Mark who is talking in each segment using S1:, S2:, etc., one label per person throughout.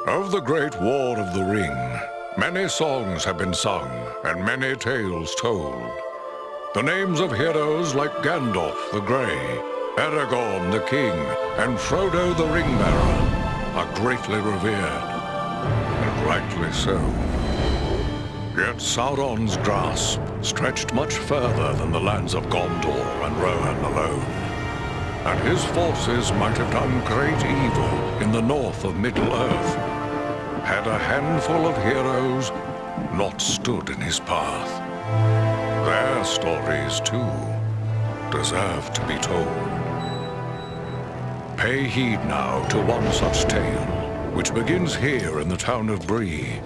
S1: Of the Great War of the Ring, many songs have been sung and many tales told. The names of heroes like Gandalf the Grey, Aragorn the King, and Frodo the Ring-Bearer are greatly revered, and rightly so. Yet Sauron's grasp stretched much further than the lands of Gondor and Rohan alone, and his forces might have done great evil in the north of Middle-earth, had a handful of heroes not stood in his path. Their stories, too, deserve to be told. Pay heed now to one such tale, which begins here in the town of Bree,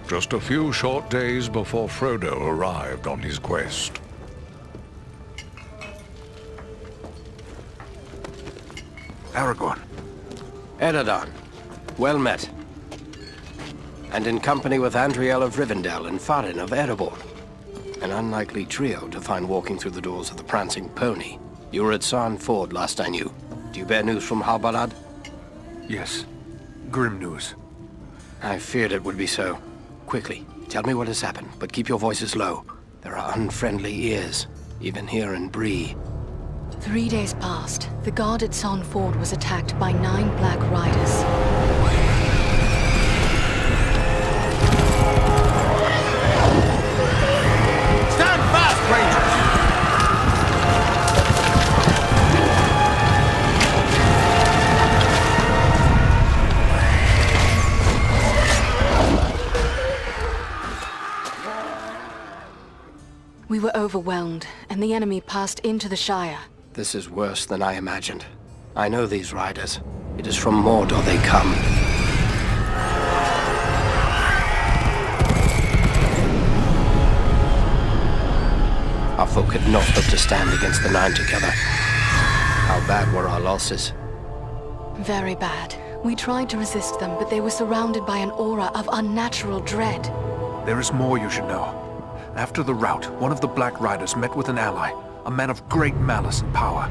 S1: just a few short days before Frodo arrived on his quest.
S2: Aragorn.
S3: Eredon, well met. And in company with Andriel of Rivendell and Farin of Erebor. An unlikely trio to find walking through the doors of the Prancing Pony. You were at Sarn Ford last I knew. Do you bear news from Halbarad?
S2: Yes. Grim news.
S3: I feared it would be so. Quickly, tell me what has happened, but keep your voices low. There are unfriendly ears, even here in Bree.
S4: 3 days passed. The guard at Sarn Ford was attacked by 9 Black Riders.
S5: Stand fast, Rangers!
S4: We were overwhelmed, and the enemy passed into the Shire.
S3: This is worse than I imagined. I know these riders. It is from Mordor they come. Our folk could not hope to stand against the 9 together. How bad were our losses?
S4: Very bad. We tried to resist them, but they were surrounded by an aura of unnatural dread.
S2: There is more you should know. After the rout, one of the Black Riders met with an ally, a man of great malice and power.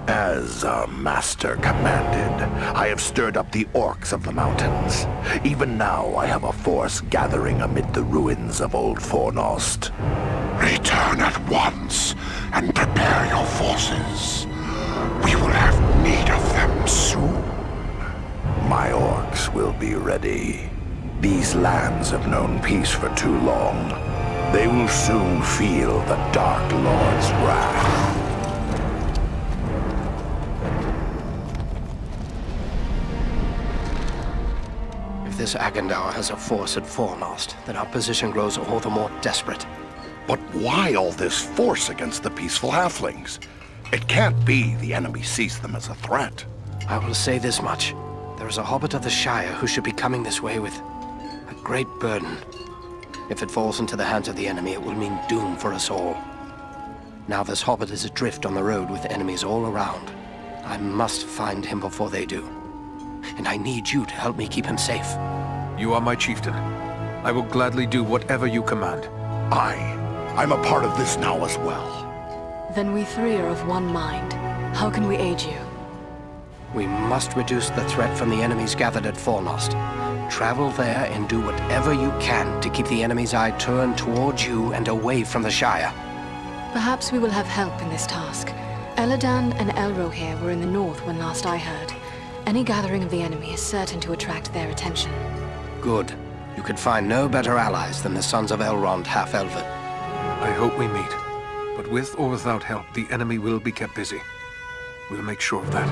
S6: As our master commanded, I have stirred up the orcs of the mountains. Even now I have a force gathering amid the ruins of Old Fornost.
S7: Return at once and prepare your forces. We will have need of them soon.
S6: My orcs will be ready. These lands have known peace for too long. They will soon feel the Dark Lord's wrath.
S3: If this Agandaur has a force at Fornost, then our position grows all the more desperate.
S6: But why all this force against the peaceful halflings? It can't be the enemy sees them as a threat.
S3: I will say this much. There is a hobbit of the Shire who should be coming this way with a great burden. If it falls into the hands of the enemy, it will mean doom for us all. Now this hobbit is adrift on the road with enemies all around. I must find him before they do. And I need you to help me keep him safe.
S2: You are my chieftain. I will gladly do whatever you command.
S6: I'm a part of this now as well.
S4: Then we 3 are of one mind. How can we aid you?
S3: We must reduce the threat from the enemies gathered at Fornost. Travel there and do whatever you can to keep the enemy's eye turned towards you and away from the Shire.
S4: Perhaps we will have help in this task. Elladan and Elrohir were in the north when last I heard. Any gathering of the enemy is certain to attract their attention.
S3: Good. You could find no better allies than the sons of Elrond half-elven.
S2: I hope we meet. But with or without help, the enemy will be kept busy. We'll make sure of that.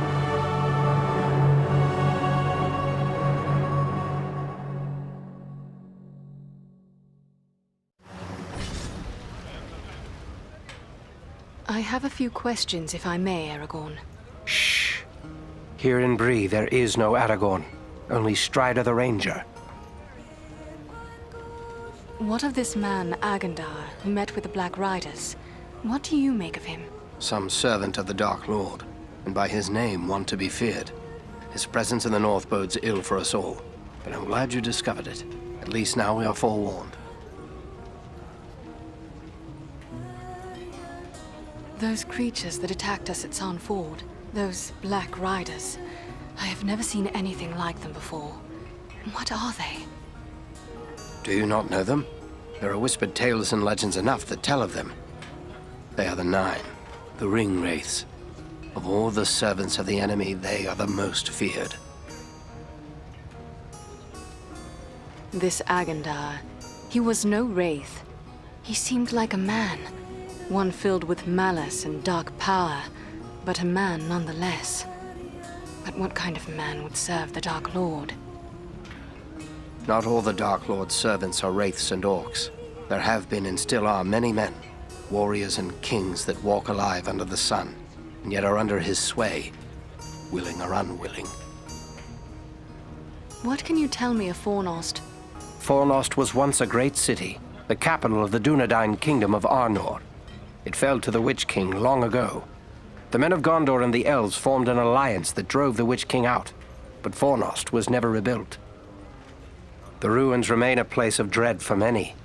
S4: I have a few questions, if I may, Aragorn.
S3: Shh. Here in Bree, there is no Aragorn. Only Strider the Ranger.
S4: What of this man, Agandaur, who met with the Black Riders? What do you make of him?
S3: Some servant of the Dark Lord. and by his name one to be feared. His presence in the north bodes ill for us all, but I'm glad you discovered it. At least now we are forewarned.
S4: Those creatures that attacked us at San Ford, those Black Riders, I have never seen anything like them before. What are they?
S3: Do you not know them? There are whispered tales and legends enough that tell of them. They are the Nine, the Ring Wraiths. Of all the servants of the enemy, they are the most feared.
S4: This Agandar, he was no wraith. He seemed like a man, one filled with malice and dark power, but a man nonetheless. But what kind of man would serve the Dark Lord?
S3: Not all the Dark Lord's servants are wraiths and orcs. There have been and still are many men, warriors and kings that walk alive under the sun, and yet are under his sway, willing or unwilling.
S4: What can you tell me of Fornost?
S3: Fornost was once a great city, the capital of the Dunedain kingdom of Arnor. It fell to the Witch King long ago. The men of Gondor and the elves formed an alliance that drove the Witch King out, but Fornost was never rebuilt. The ruins remain a place of dread for many.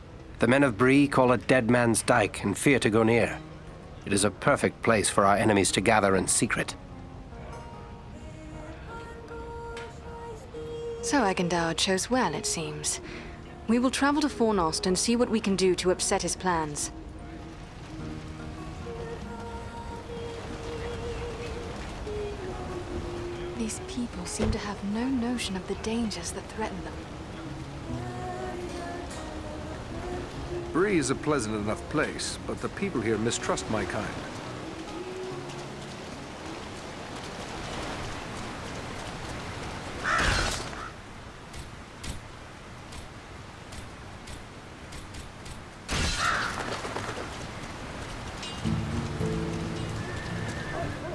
S3: The men of Bree call it Dead Man's Dyke and fear to go near. It is a perfect place for our enemies to gather in secret.
S4: So Agandar chose well, it seems. We will travel to Fornost and see what we can do to upset his plans. These people seem to have no notion of the dangers that threaten them.
S2: Bree is a pleasant enough place, but the people here mistrust my kind.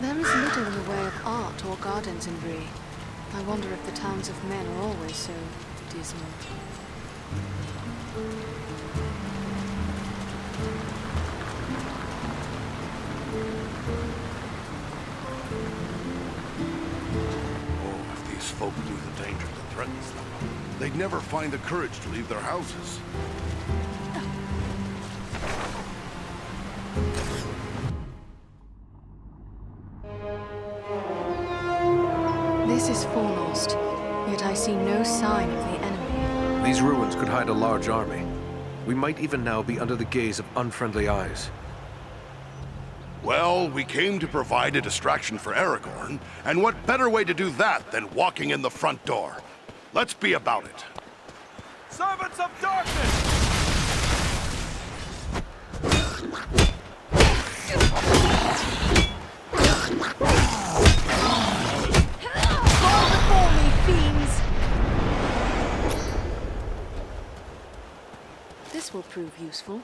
S4: There is little in the way of art or gardens in Bree. I wonder if the towns of men are always so dismal.
S8: Oh, if these folk knew the danger that threatens them, they'd never find the courage to leave their houses.
S4: This is Fornost, yet I see no sign of the enemy.
S2: These ruins could hide a large army. We might even now be under the gaze of unfriendly eyes.
S8: Well, we came to provide a distraction for Aragorn, and what better way to do that than walking in the front door? Let's be about it.
S5: Servants of darkness!
S4: Fall before me, fiends! This will prove useful.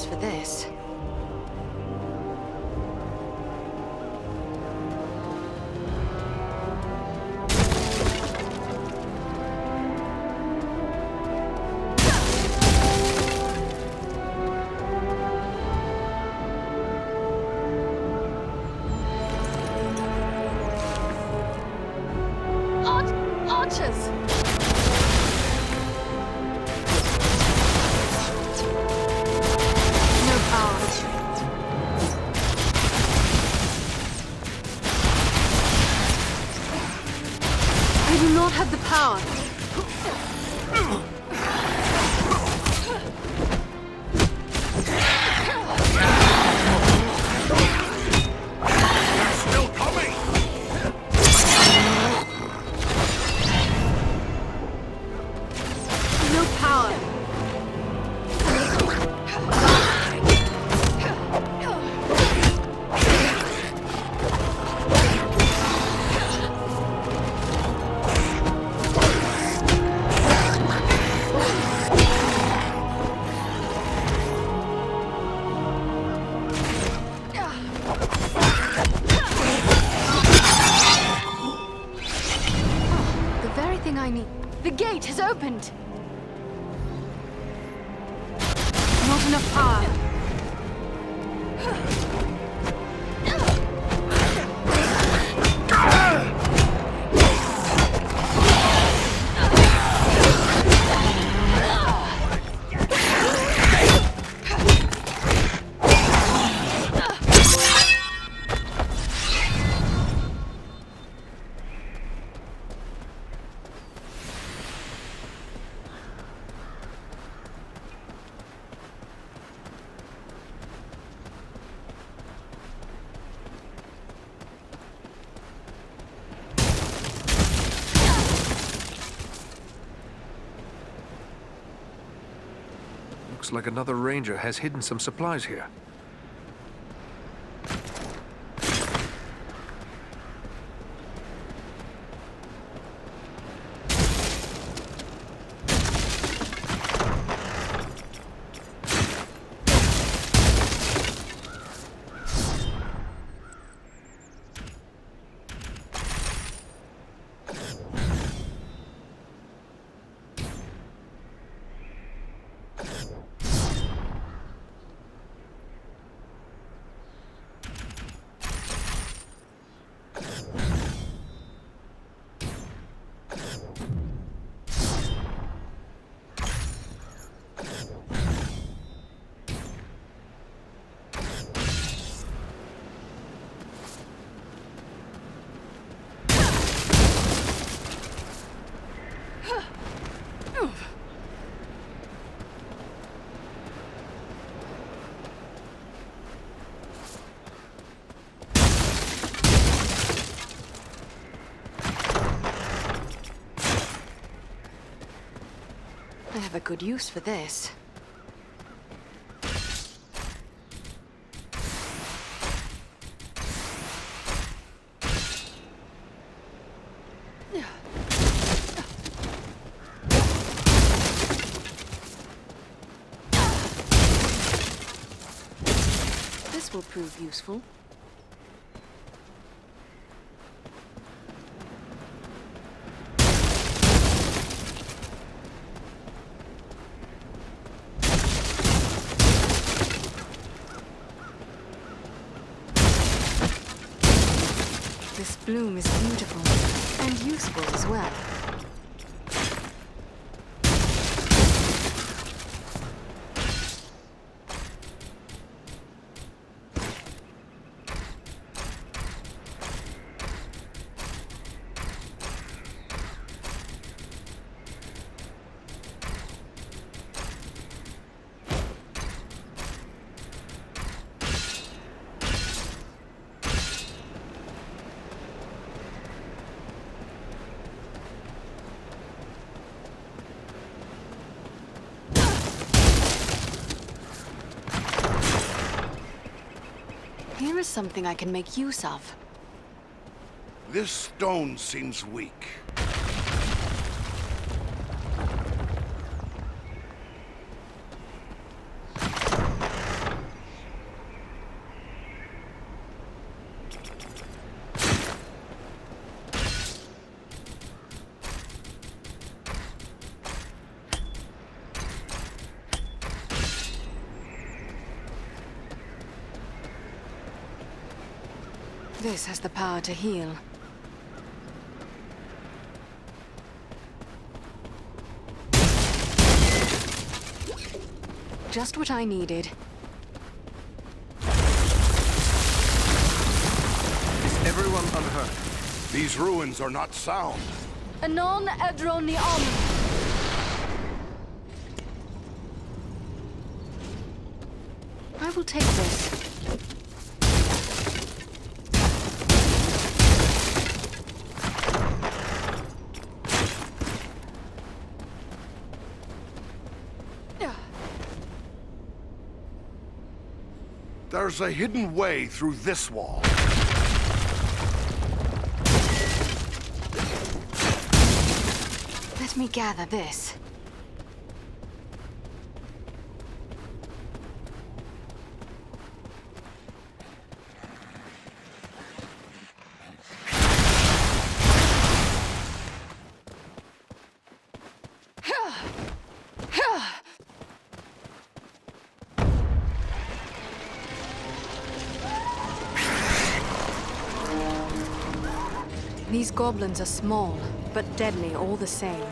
S4: For this. Archers! I do not have the power.
S8: They're still coming!
S4: No power. everything I need. The gate has opened! Not enough power.
S2: Looks like another ranger has hidden some supplies here. I have a good use for this. This will prove useful. This bloom is beautiful and useful as well. Here is something I can make use of.
S8: This stone seems weak.
S4: This has the power to heal. Just what I needed.
S2: Is everyone unhurt?
S8: These ruins are not sound.
S4: Anon Edronion! I will take this.
S8: There's a hidden way through this wall.
S4: Let me gather this. These goblins are small, but deadly all the same.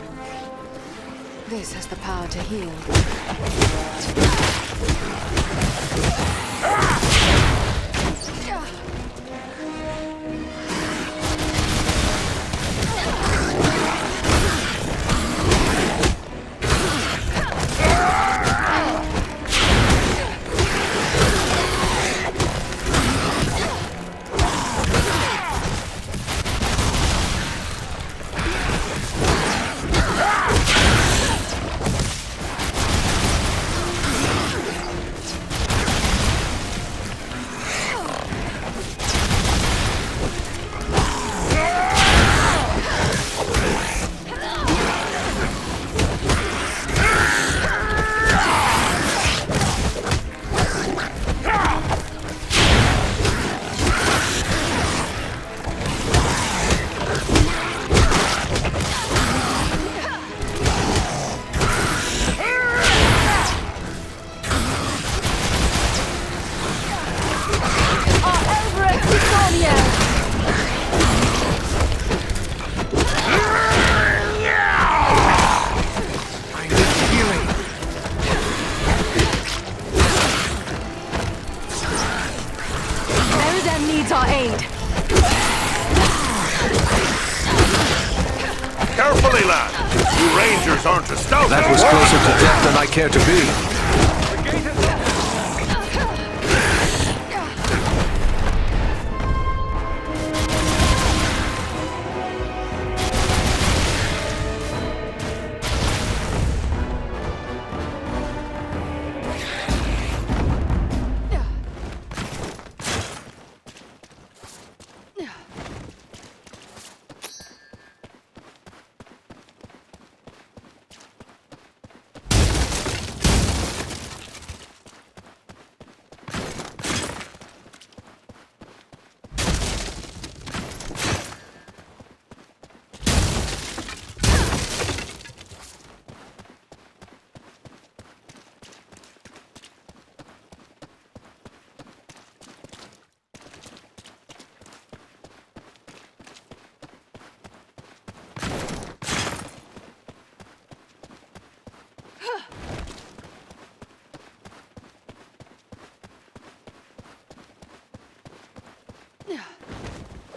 S4: This has the power to heal.
S9: Our aid.
S8: Carefully, lad! You rangers aren't as stout.
S2: That was closer to death than I care to be.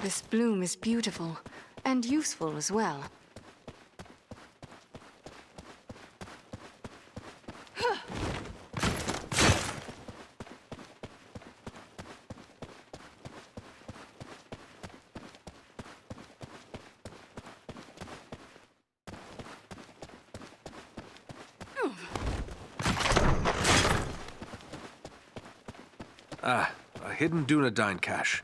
S4: This bloom is beautiful, and useful as well.
S2: Ah, a hidden Dunedain cache.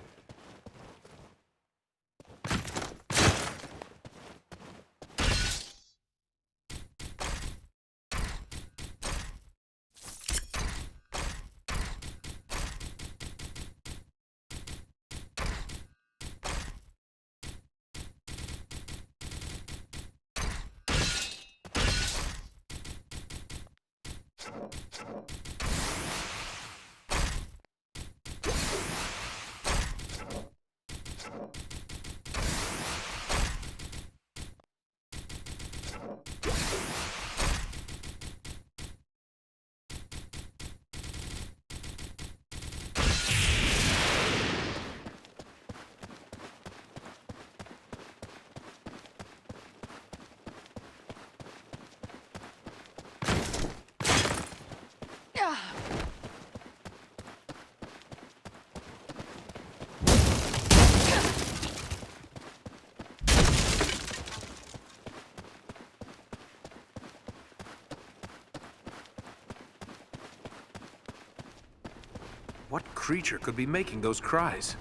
S2: What creature could be making those cries?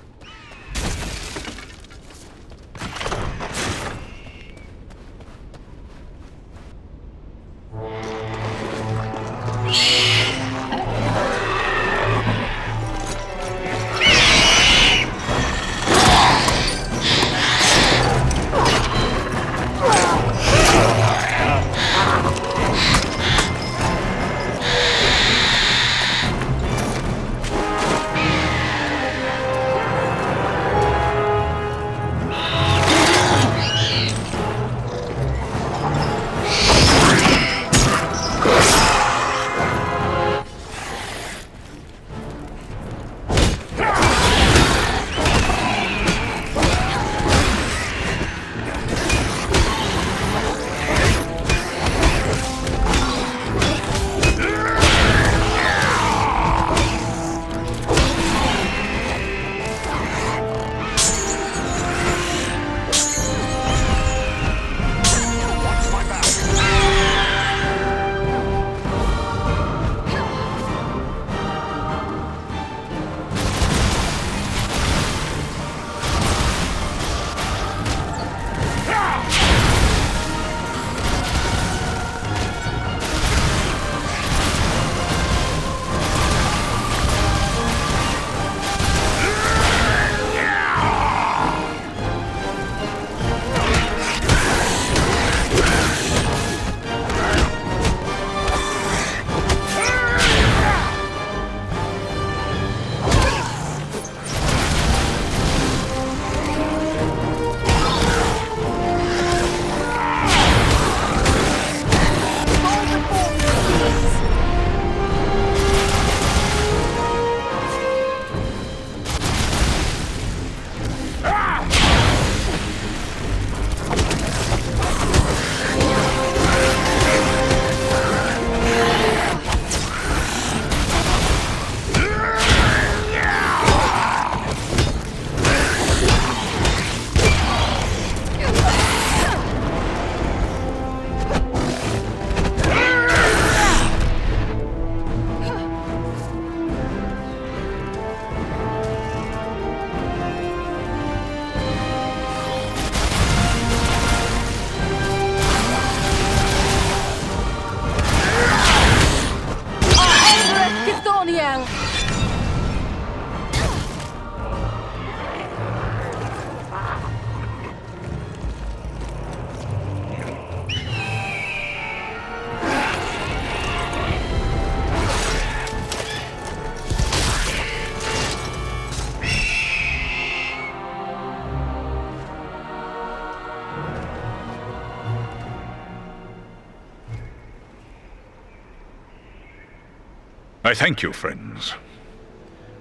S10: I thank you, friends.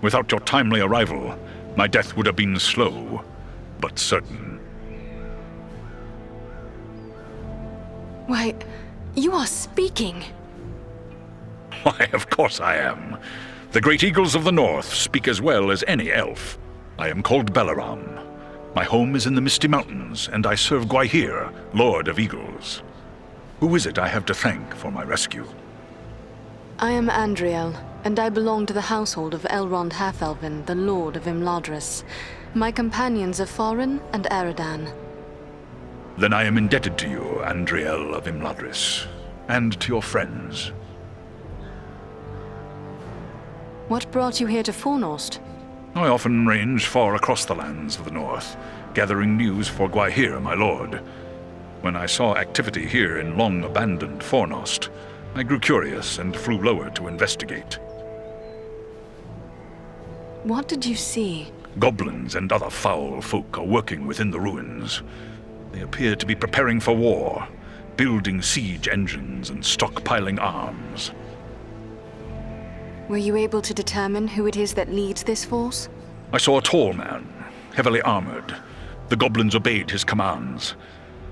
S10: Without your timely arrival, my death would have been slow, but certain.
S4: Why, you are speaking.
S10: Why, of course I am. The great eagles of the north speak as well as any elf. I am called Balaram. My home is in the Misty Mountains, and I serve Gwaihir, Lord of Eagles. Who is it I have to thank for my rescue?
S4: I am Andriel, and I belong to the household of Elrond Half-Elven, the Lord of Imladris. My companions are Farin and Aradan.
S10: Then I am indebted to you, Andriel of Imladris, and to your friends.
S4: What brought you here to Fornost?
S10: I often range far across the lands of the north, gathering news for Gwaihir, my lord. When I saw activity here in long-abandoned Fornost, I grew curious and flew lower to investigate.
S4: What did you see?
S10: Goblins and other foul folk are working within the ruins. They appear to be preparing for war, building siege engines and stockpiling arms.
S4: Were you able to determine who it is that leads this force?
S10: I saw a tall man, heavily armored. The goblins obeyed his commands.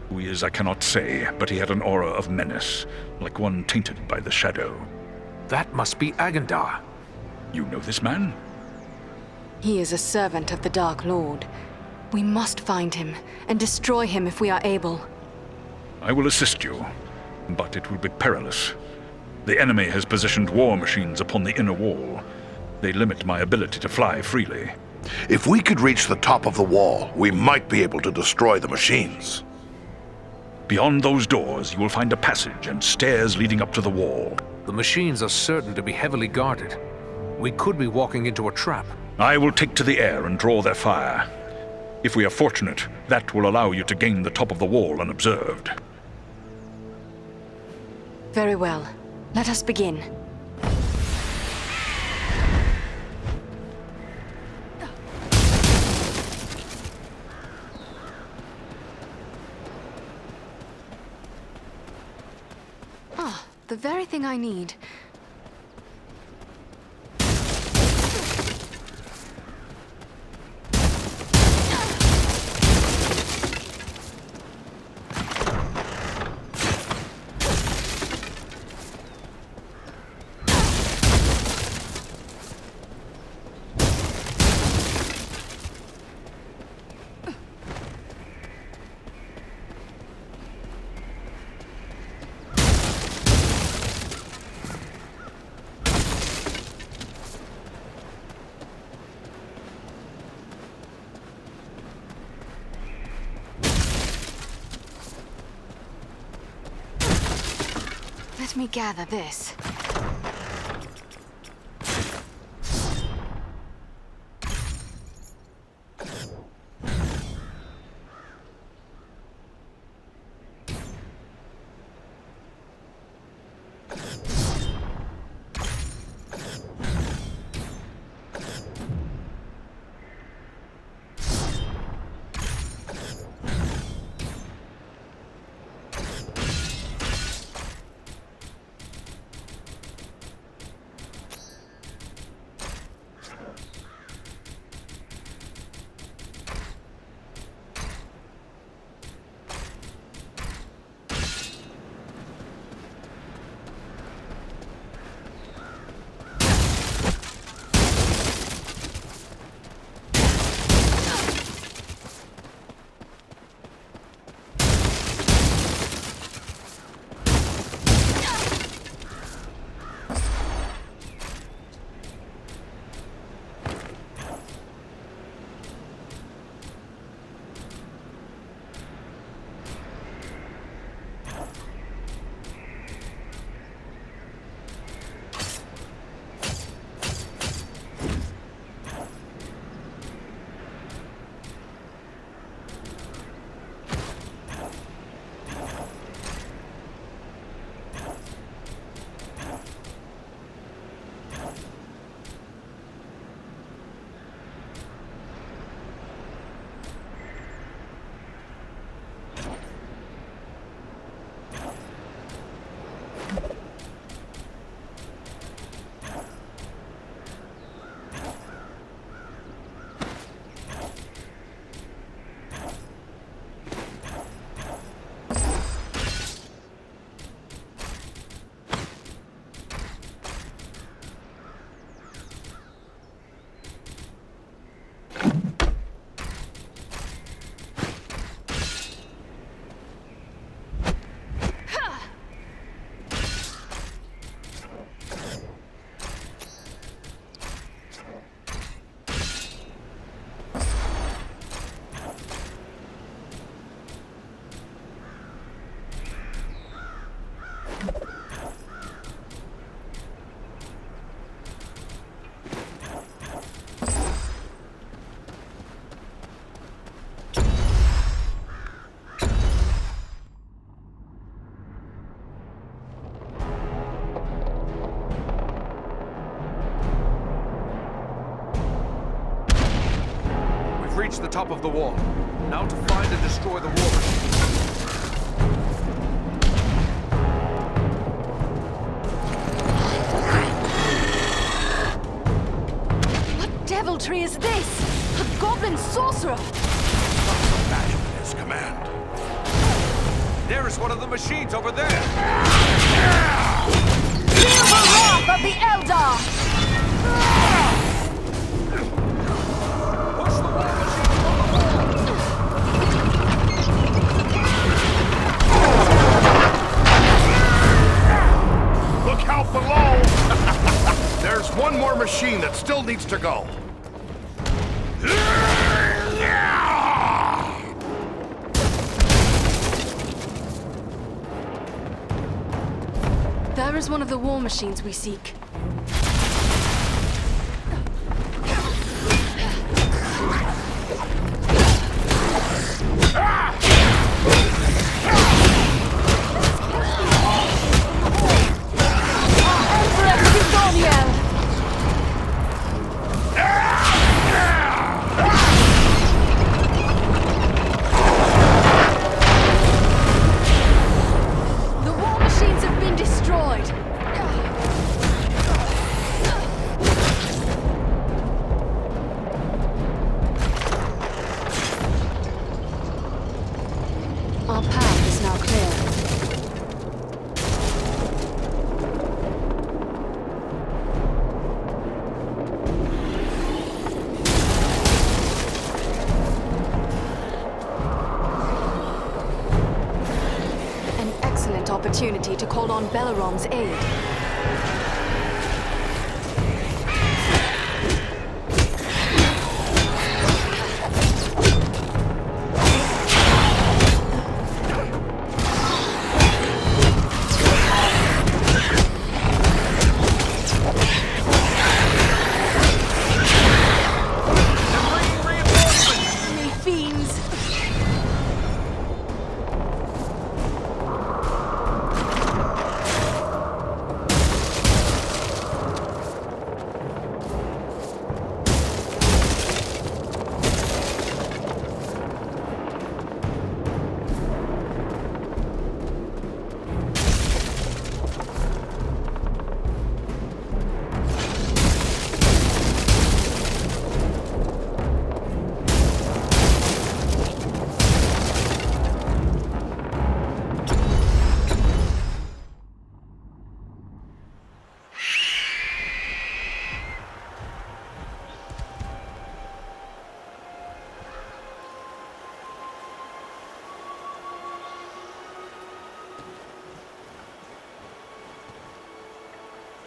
S10: Who he is I cannot say, but he had an aura of menace, like one tainted by the shadow.
S2: That must be Agandar.
S10: You know this man?
S4: He is a servant of the Dark Lord. We must find him and destroy him if we are able.
S10: I will assist you, but it will be perilous. The enemy has positioned war machines upon the inner wall. They limit my ability to fly freely.
S8: If we could reach the top of the wall, we might be able to destroy the machines.
S10: Beyond those doors, you will find a passage and stairs leading up to the wall.
S2: The machines are certain to be heavily guarded. We could be walking into a trap.
S10: I will take to the air and draw their fire. If we are fortunate, that will allow you to gain the top of the wall unobserved.
S4: Very well. Let us begin. Ah, the very thing I need. Let me gather this.
S2: reached the top of the wall. Now to find and destroy the war machine.
S9: What deviltry is this? A goblin sorcerer!
S8: Match with his command.
S5: There is one of the machines over there!
S9: Feel the wrath of the Eldar!
S5: Push the war machine from the wall!
S8: Look out below! There's one more machine that still needs to go.
S4: There is one of the war machines we seek.
S9: The war machines have been destroyed!
S4: Our path is now clear. An excellent opportunity to call on Belleron's aid.
S9: Me fiends!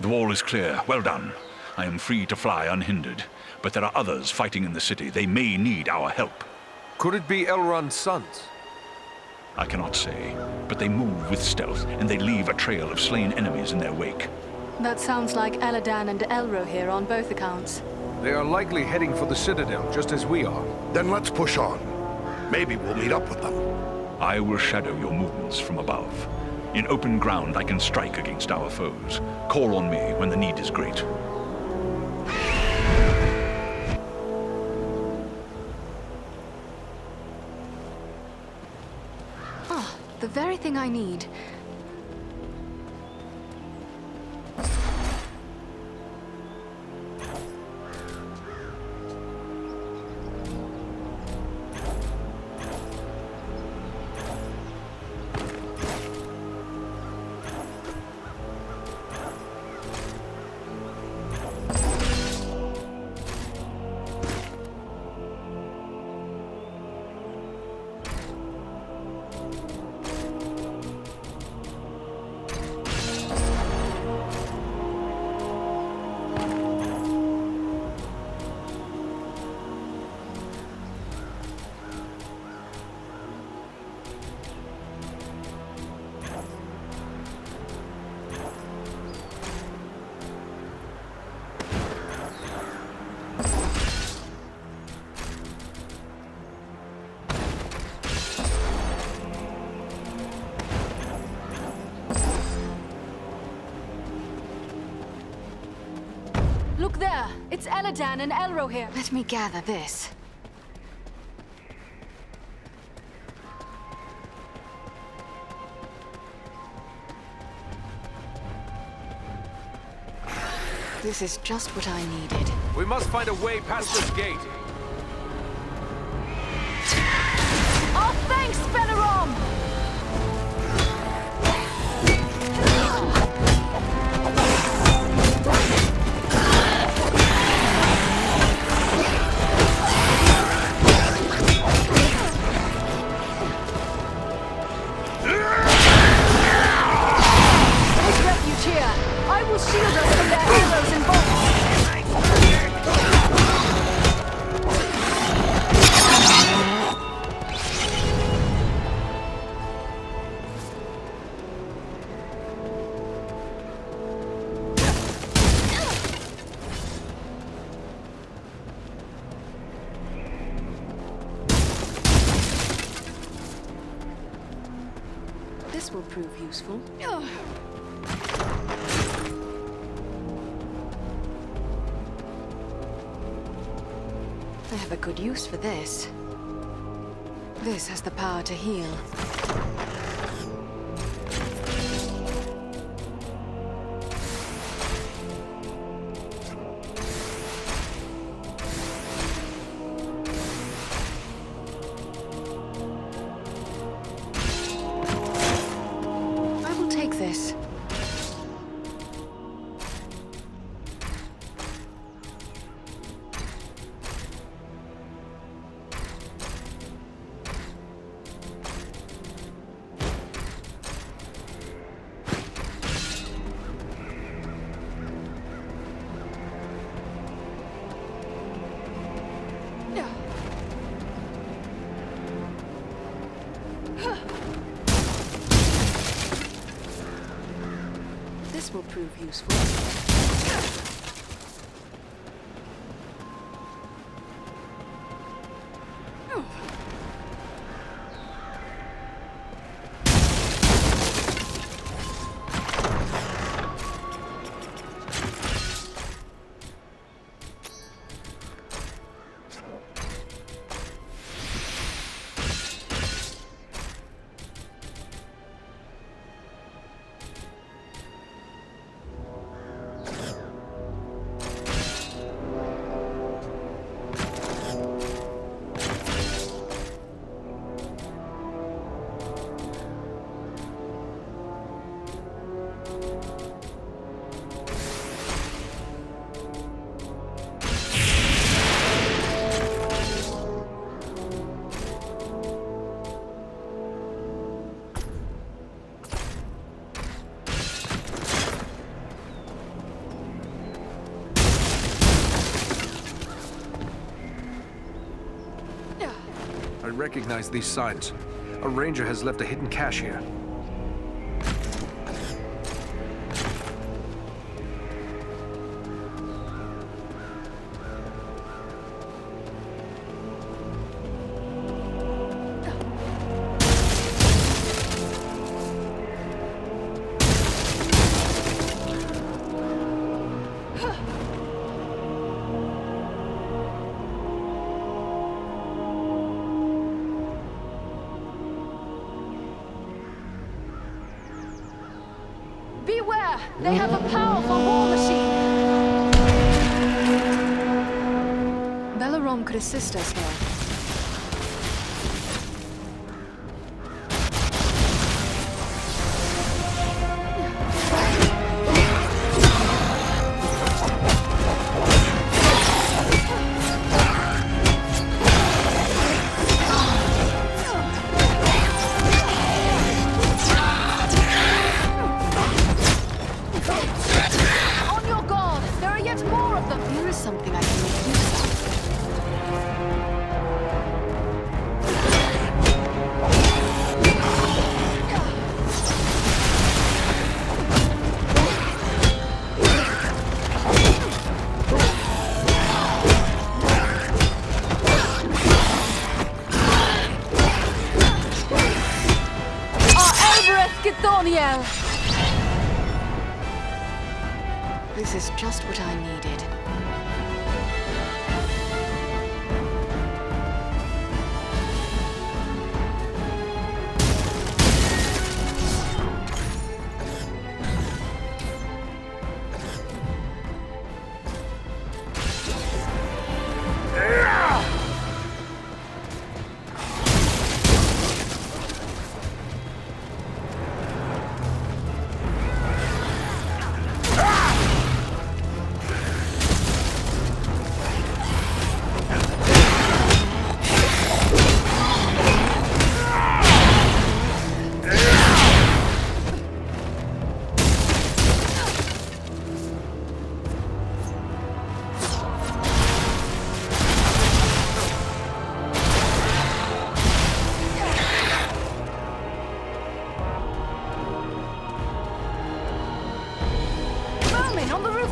S10: The wall is clear. Well done. I am free to fly unhindered. But there are others fighting in the city. They may need our help.
S2: Could it be Elrond's sons?
S10: I cannot say, but they move with stealth, and they leave a trail of slain enemies in their wake.
S4: That sounds like Eladan and Elro here on both accounts.
S2: They are likely heading for the Citadel, just as we are.
S8: Then let's push on. Maybe we'll meet up with them.
S10: I will shadow your movements from above. In open ground, I can strike against our foes. Call on me when the need is great.
S4: Ah, the very thing I need.
S9: Look there! It's Eladan and Elro here!
S4: Let me gather this. This is just what I needed.
S5: We must find a way past this gate.
S9: Oh, thanks, Belarom! Take refuge here. I will shield us from their arrows and bolts.
S4: This will prove useful. I have a good use for this. This has the power to heal. I will take this. This will prove useful.
S2: I recognize these signs. A ranger has left a hidden cache here.
S9: Beware! They have a powerful war machine!
S4: Belarom could assist us here.
S9: On your guard! There are yet more of them!
S4: Here is something I can make use of.
S9: Githoniel!
S4: This is just what I needed.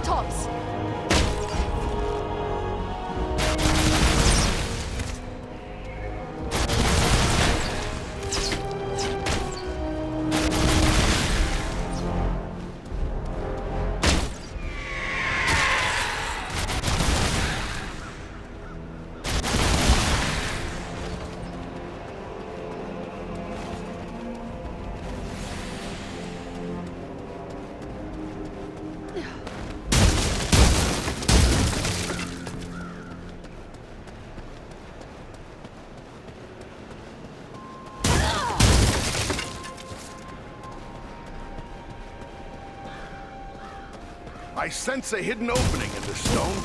S9: rooftops!
S8: I sense a hidden opening in the stone.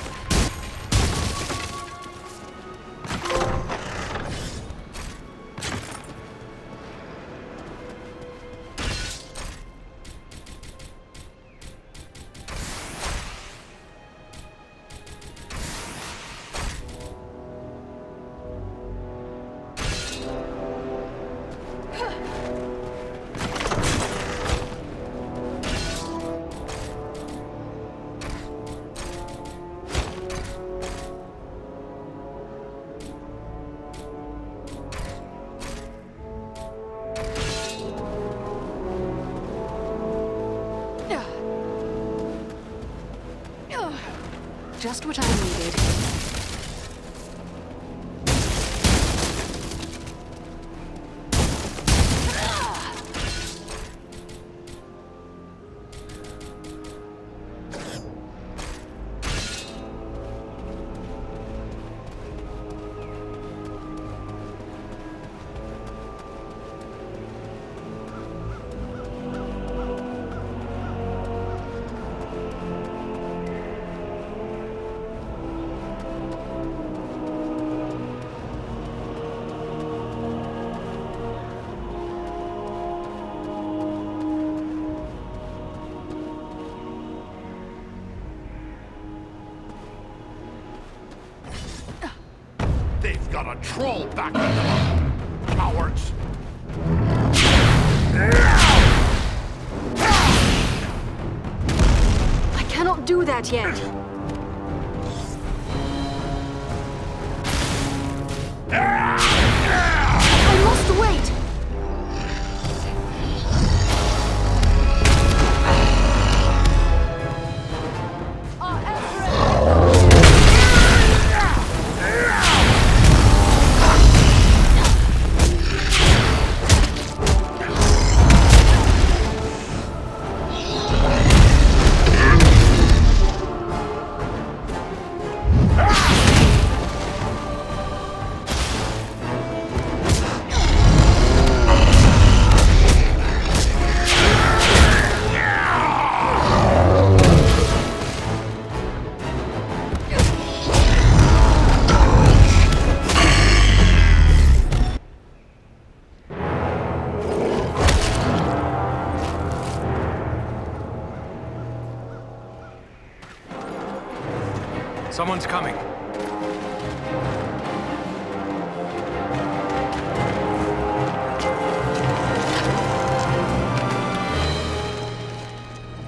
S4: Just what I needed.
S8: They've got a troll back in them. Cowards.
S9: I cannot do that yet. I must wait.
S2: Someone's coming.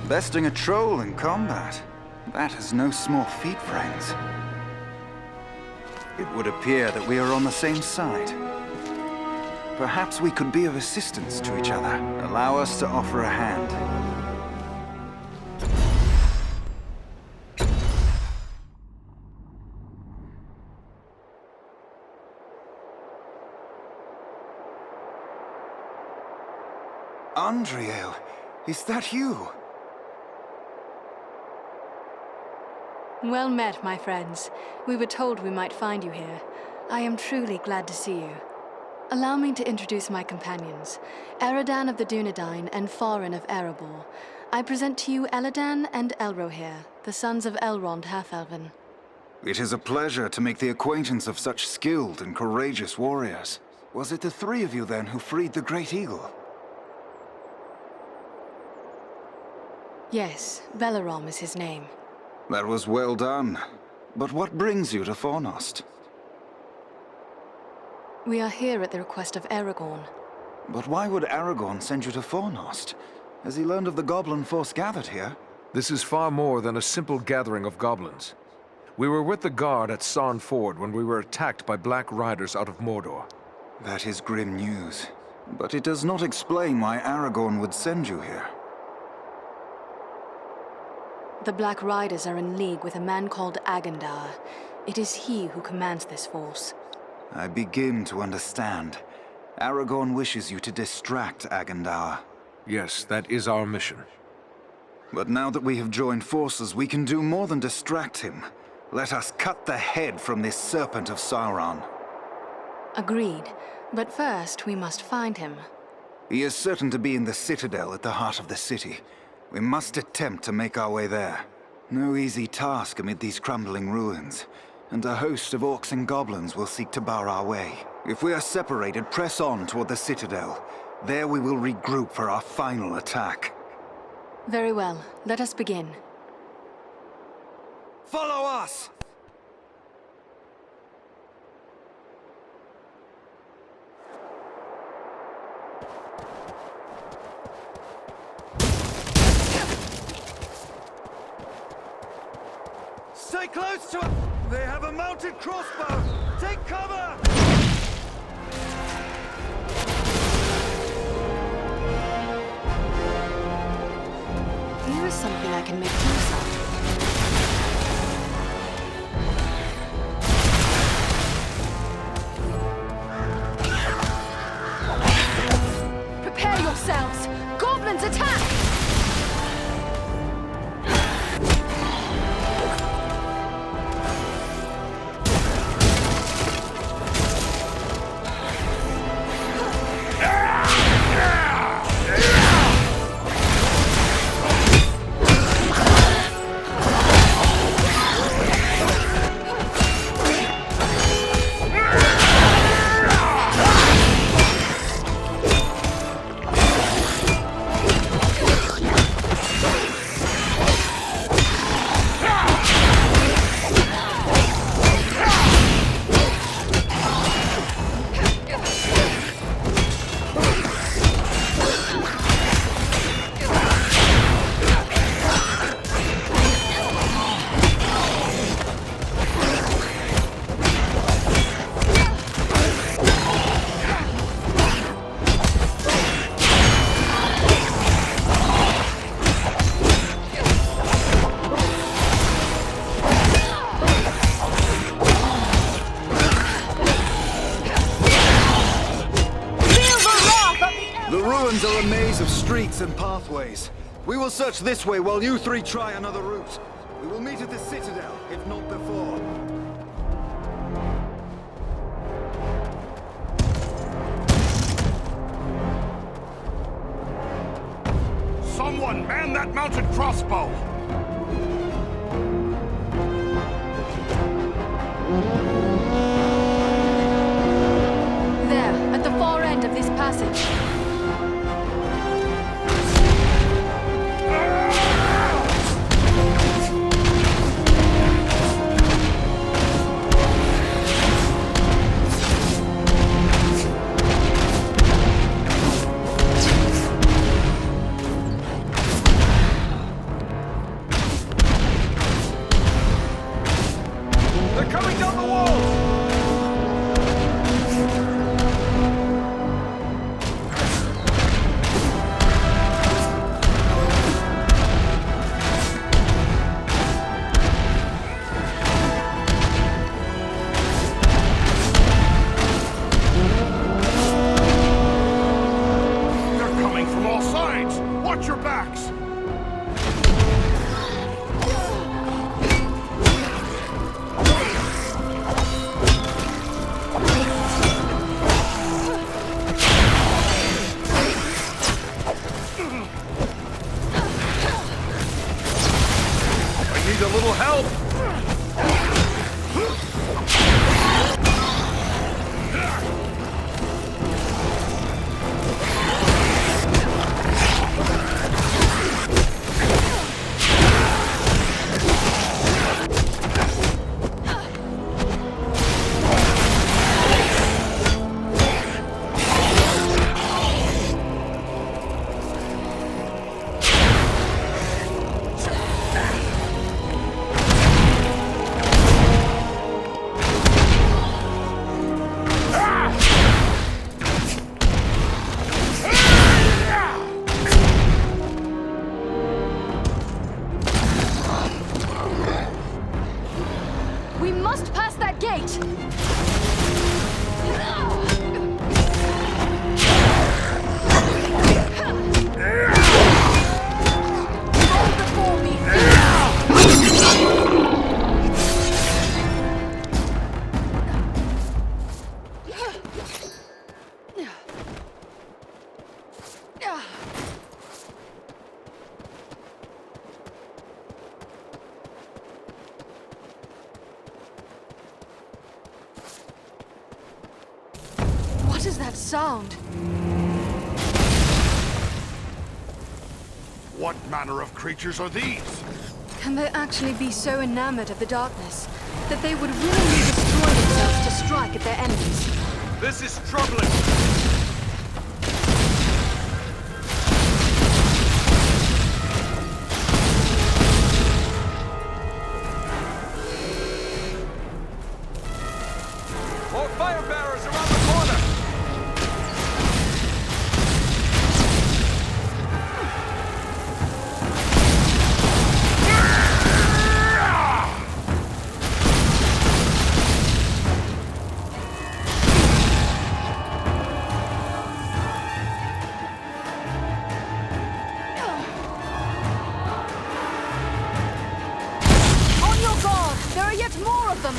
S11: Besting a troll in combat. That is no small feat, friends. It would appear that we are on the same side. Perhaps we could be of assistance to each other. Allow us to offer a hand. Andriel, is that you?
S4: Well met, my friends. We were told we might find you here. I am truly glad to see you. Allow me to introduce my companions, Eridan of the Dunedain and Farin of Erebor. I present to you Eladan and Elrohir, the sons of Elrond Half-Elven.
S11: It is a pleasure to make the acquaintance of such skilled and courageous warriors. Was it the three of you then who freed the Great Eagle?
S4: Yes, Balaram is his name.
S11: That was well done. But what brings you to Fornost?
S4: We are here at the request of Aragorn.
S11: But why would Aragorn send you to Fornost? Has he learned of the goblin force gathered here?
S2: This is far more than a simple gathering of goblins. We were with the guard at Sarn Ford when we were attacked by Black Riders out of Mordor.
S11: That is grim news. But it does not explain why Aragorn would send you here.
S4: The Black Riders are in league with a man called Agendar. It is he who commands this force.
S11: I begin to understand. Aragorn wishes you to distract Agendar.
S2: Yes, that is our mission.
S11: But now that we have joined forces, we can do more than distract him. Let us cut the head from this serpent of Sauron.
S4: Agreed. But first, we must find him.
S11: He is certain to be in the Citadel at the heart of the city. We must attempt to make our way there. No easy task amid these crumbling ruins. And a host of orcs and goblins will seek to bar our way. If we are separated, press on toward the Citadel. There we will regroup for our final attack.
S4: Very well. Let us begin.
S11: Follow us! Stay close to it! They have a mounted crossbow! Take cover!
S4: Here is something I can make use of.
S9: Prepare yourselves! Goblins attack!
S11: Are a maze of streets and pathways. We will search this way while you three try another route. We will meet at the Citadel, if not before.
S8: Someone man that mounted crossbow!
S4: There, at the far end of this passage.
S2: Need a little help!
S9: was that sound?
S8: What manner of creatures are these?
S4: Can they actually be so enamored of the darkness that they would willingly destroy themselves to strike at their enemies?
S5: This is troubling. More fire bearers around the corner!
S9: On your guard! There are yet more of them!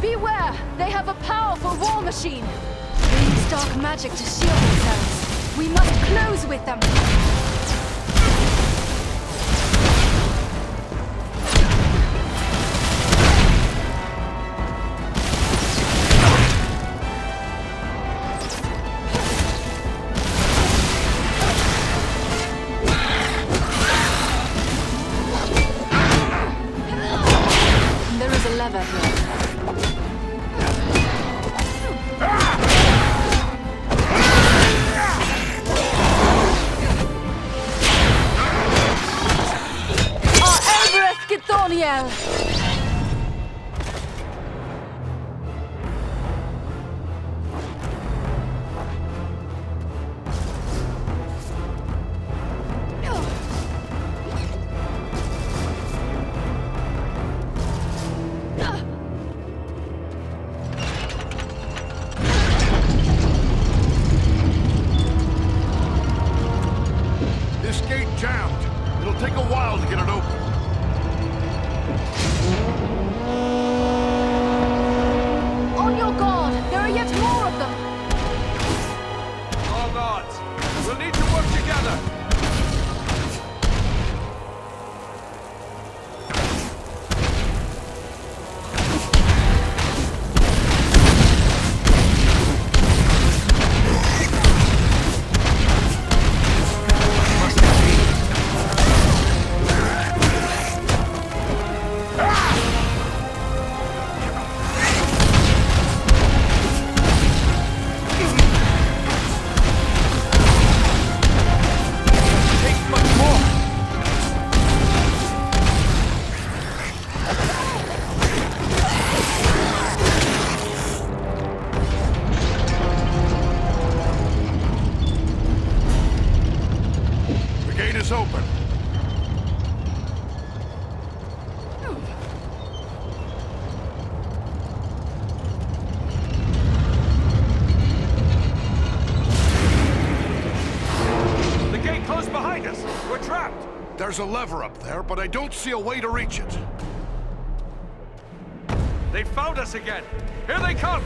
S9: Beware! They have a powerful war machine! They use dark magic to shield themselves. We must close with them!
S4: There is a lever here.
S9: Everest Githoniel!
S8: This gate jammed. It'll take a while to get it open.
S9: On your guard! There are yet more of them!
S5: All odds. We'll need to work together. Take much more.
S8: The gate is open.
S5: The gate closed behind us. We're trapped.
S8: There's a lever up there, but I don't see a way to reach it.
S5: They found us again. Here they come.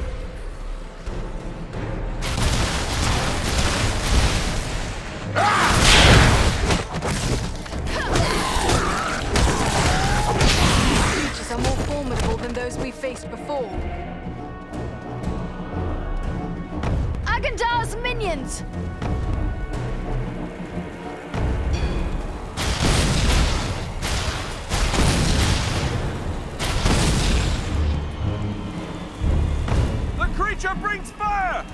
S4: Creatures are more formidable than those we faced before.
S9: Agandar's minions!
S5: The creature brings fire.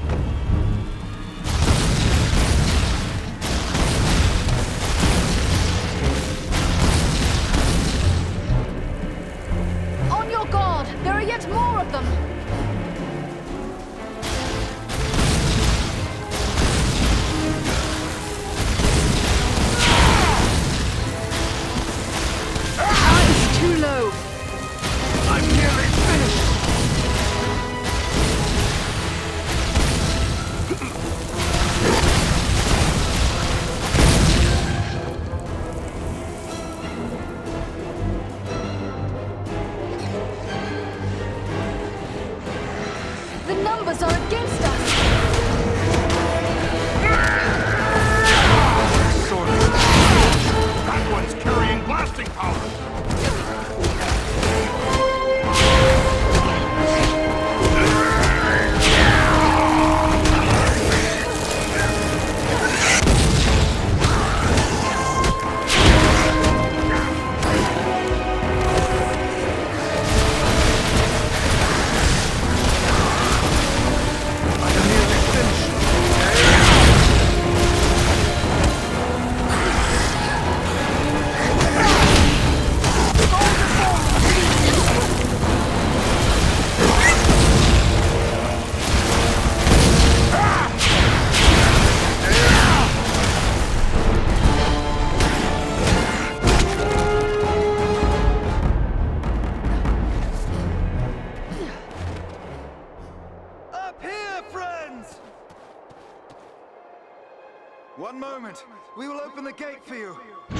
S11: moment. We will open the gate for you. You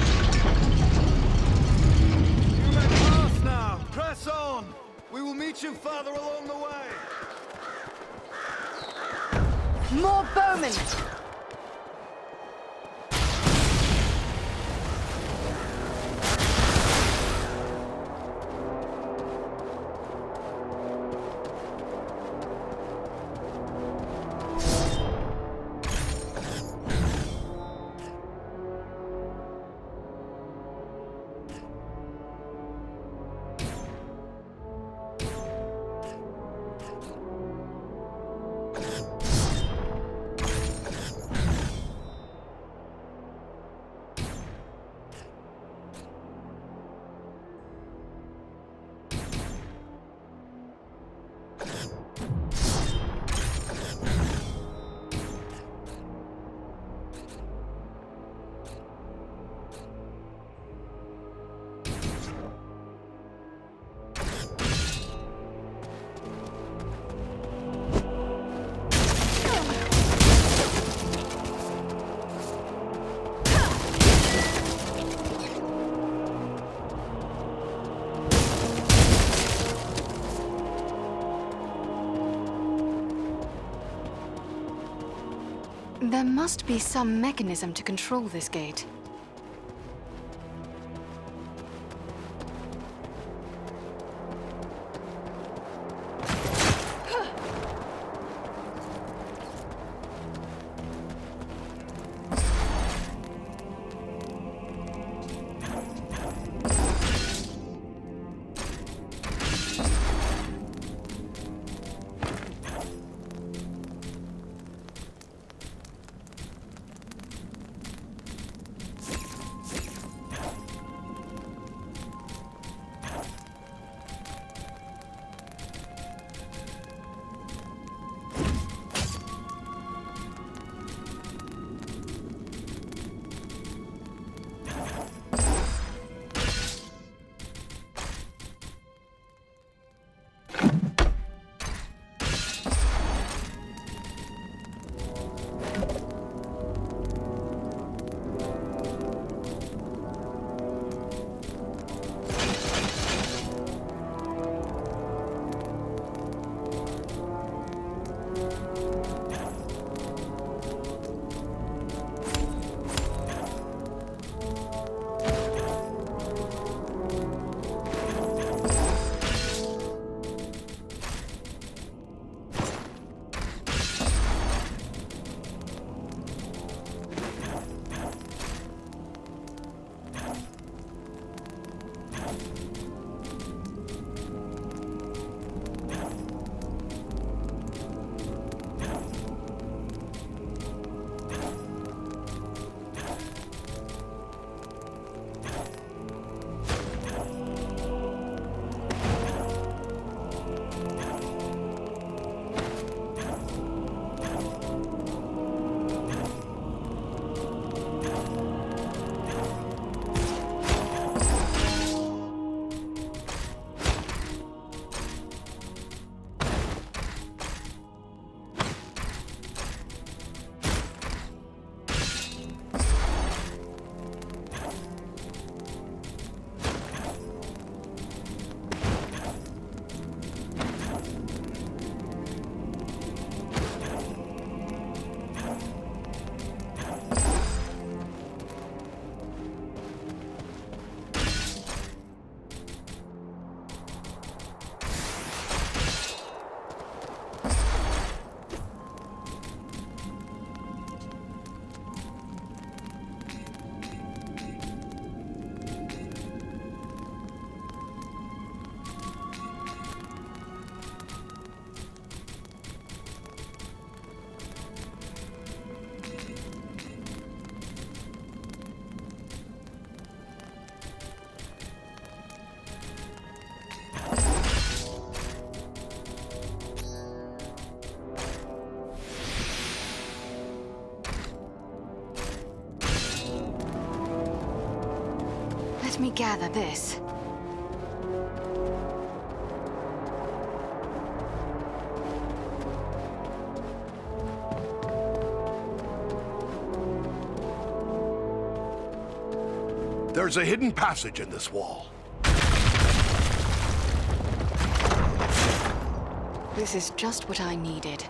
S11: may pass now. Press on. We will meet you farther along the way.
S9: More bowmen! There must be some mechanism to control this gate. Let me gather this.
S8: There's a hidden passage in this wall.
S4: This is just what I needed.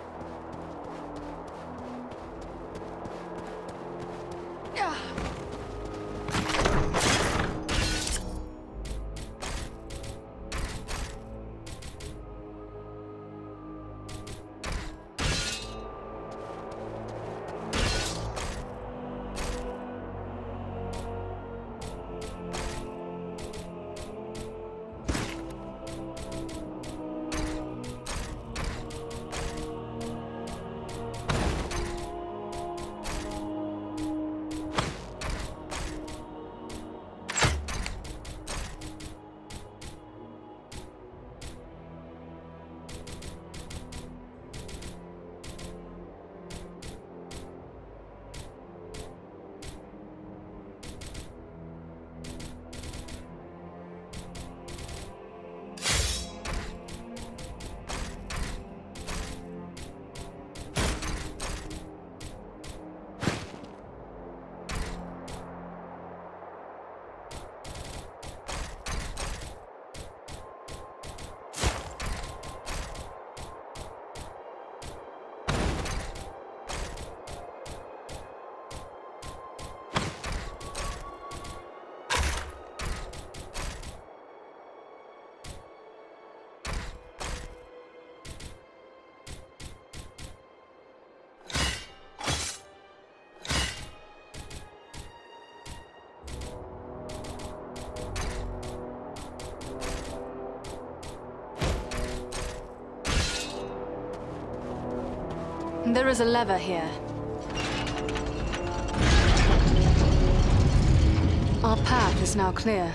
S4: There is a lever here. Our path is now clear.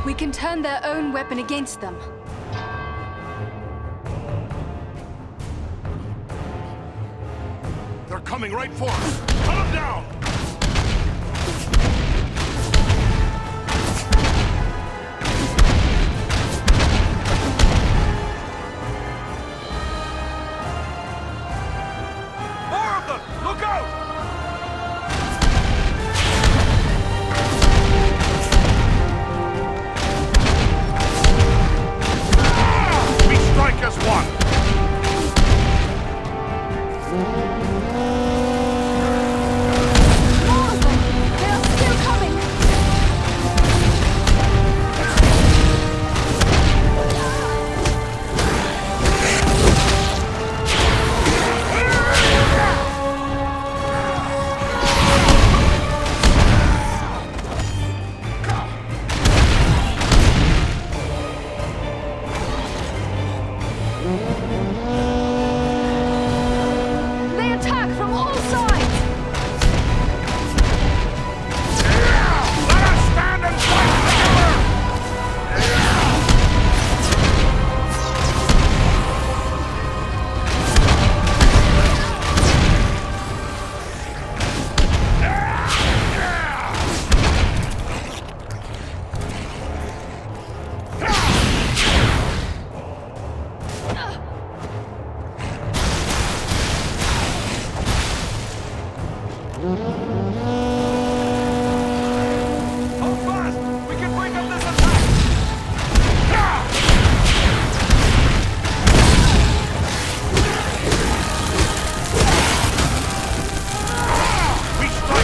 S4: We can turn their own weapon against them.
S8: They're coming right for us. Cut them down!
S5: More of them! Look out!
S8: Strike as one!
S9: More of them! They are still coming! They attack from all sides!
S8: Let us stand and fight together!
S5: Hold fast! We can break up this attack!
S8: We strike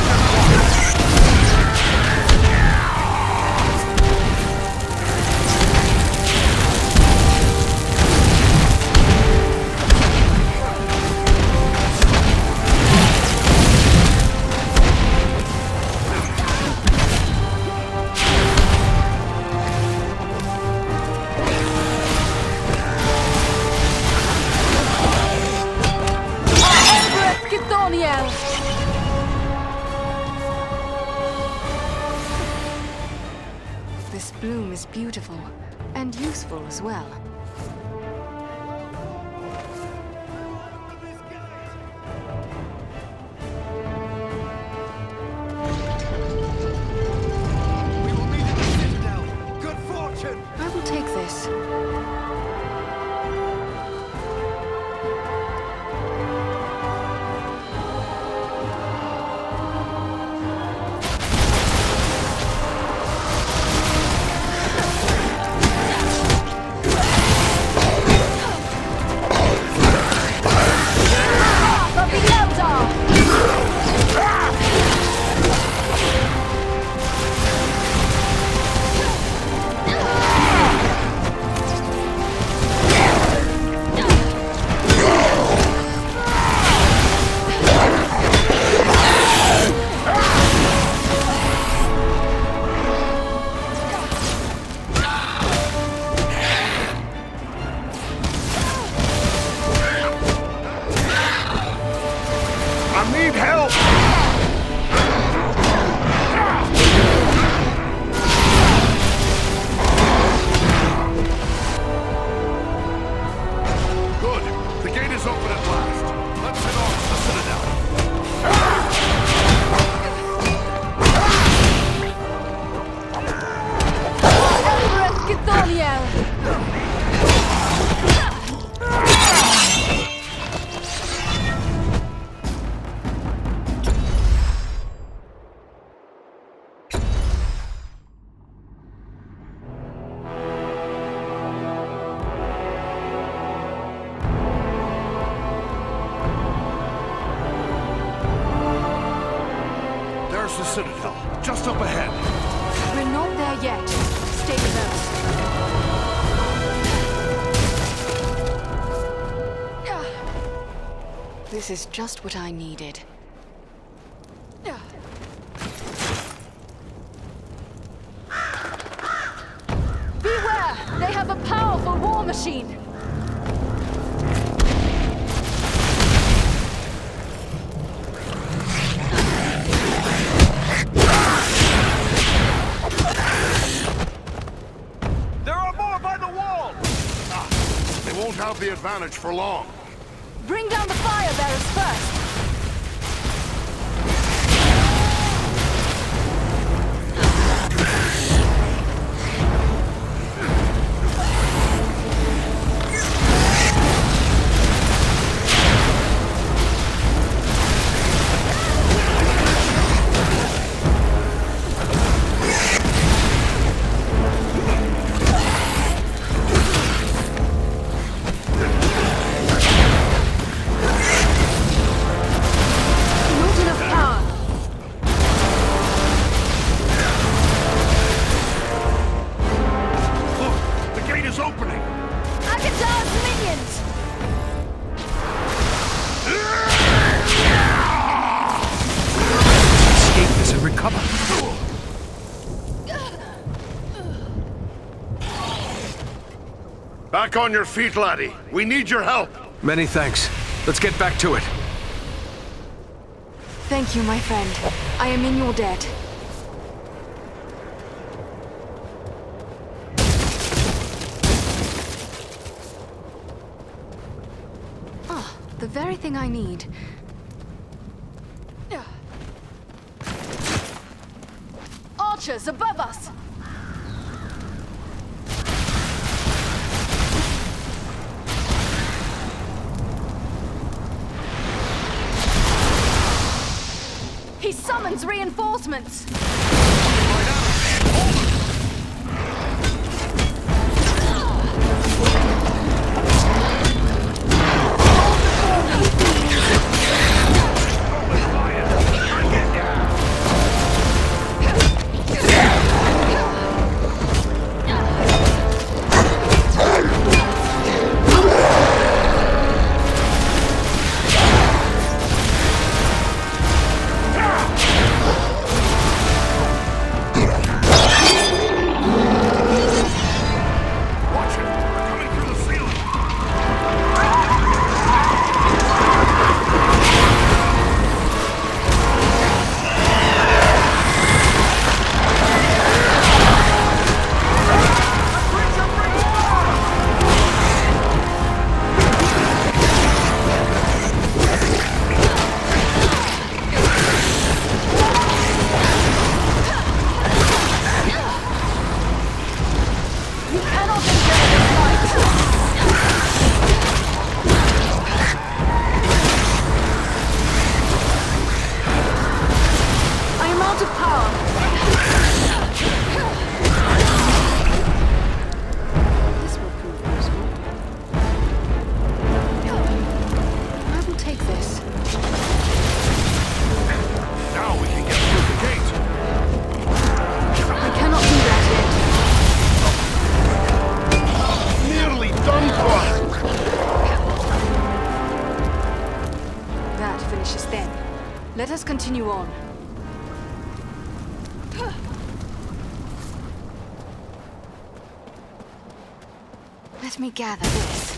S9: Thorniel!
S4: This bloom is beautiful and useful as well.
S5: We will meet at the Citadel. Good fortune!
S4: I will take this.
S9: Of the Eldar!
S8: I need help! Good. The gate is open at last. Let's head on to the Citadel.
S9: Emperor Githoniel!
S8: There's the Citadel, just up ahead.
S4: We're not there yet. Stay with us. This is just what I needed.
S9: Beware! They have a powerful war machine!
S5: There are more by the wall!
S8: They won't have the advantage for long.
S9: Bring down the fire bearers first! Not enough power!
S8: Look, the gate is opening.
S9: Agathar's minions!
S2: Escape this and recover.
S8: Back on your feet, laddie. We need your help.
S2: Many thanks. Let's get back to it.
S4: Thank you, my friend. I am in your debt. Ah, the very thing I need.
S9: Archers above us! He summons reinforcements! out of power.
S4: This will prove useful. I will take this.
S8: Now we can get through the gate.
S4: I cannot do that yet.
S8: Nearly done for.
S4: That finishes them. Let us continue on. Let me gather this.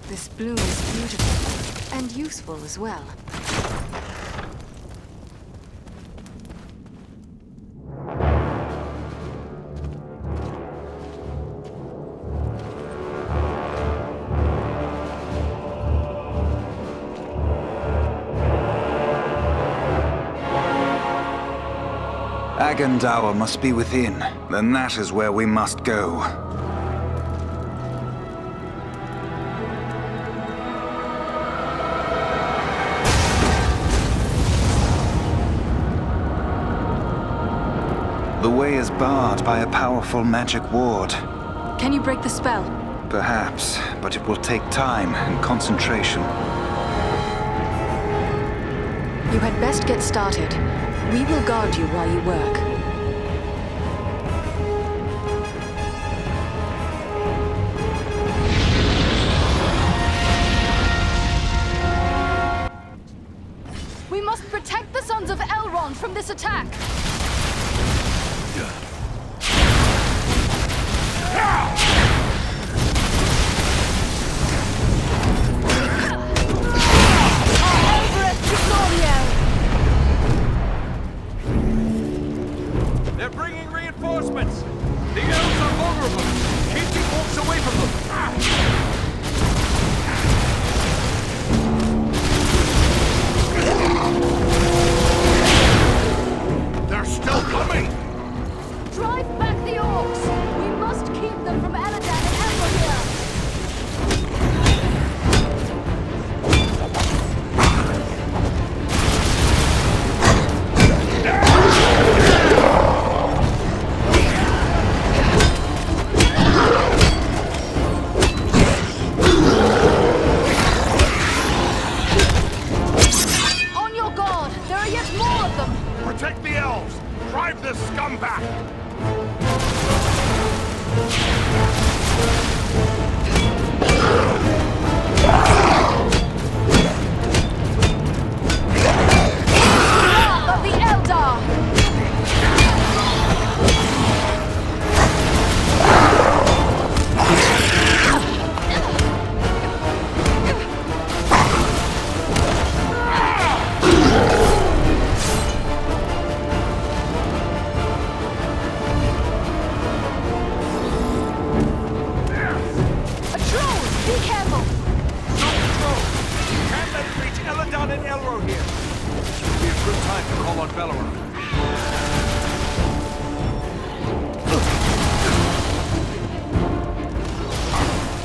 S4: This bloom is beautiful and useful as well.
S11: Agandawa must be within. Then that is where we must go. The way is barred by a powerful magic ward.
S4: Can you break the spell?
S11: Perhaps, but it will take time and concentration.
S4: You had best get started. We will guard you while you work.
S9: We must protect the Sons of Elrond from this attack.
S5: They're bringing reinforcements! The elves are vulnerable! Keep the orcs away from them!
S8: They're
S2: through here. This would be a good time to call on Belleron.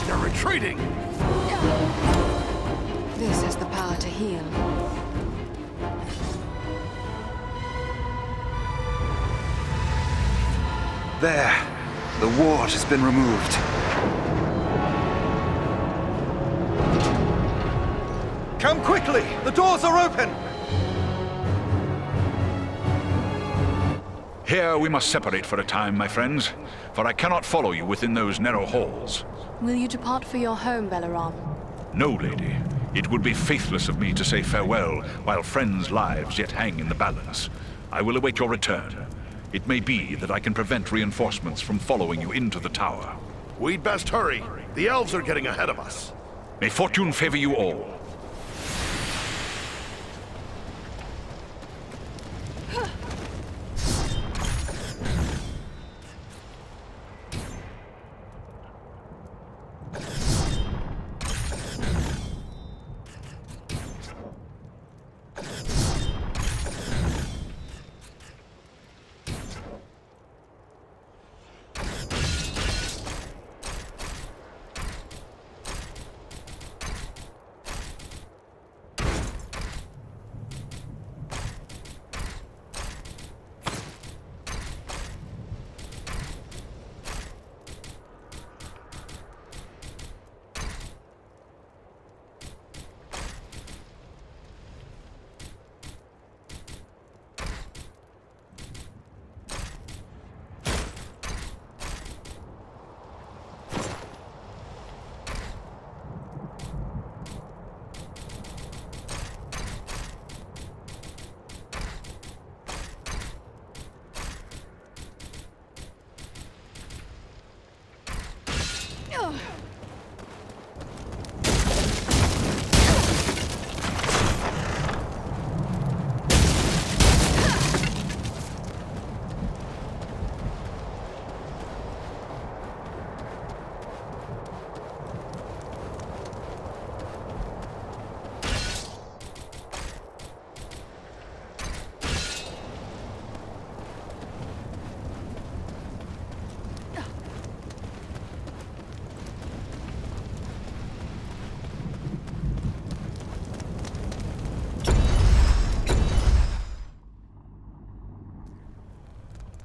S8: They're retreating!
S4: This has the power to heal.
S11: There. The ward has been removed.
S5: Come quickly! The doors are open!
S10: Here we must separate for a time, my friends, for I cannot follow you within those narrow halls.
S4: Will you depart for your home, Belleron?
S10: No, lady. It would be faithless of me to say farewell while friends' lives yet hang in the balance. I will await your return. It may be that I can prevent reinforcements from following you into the tower.
S8: We'd best hurry. The elves are getting ahead of us.
S10: May fortune favor you all.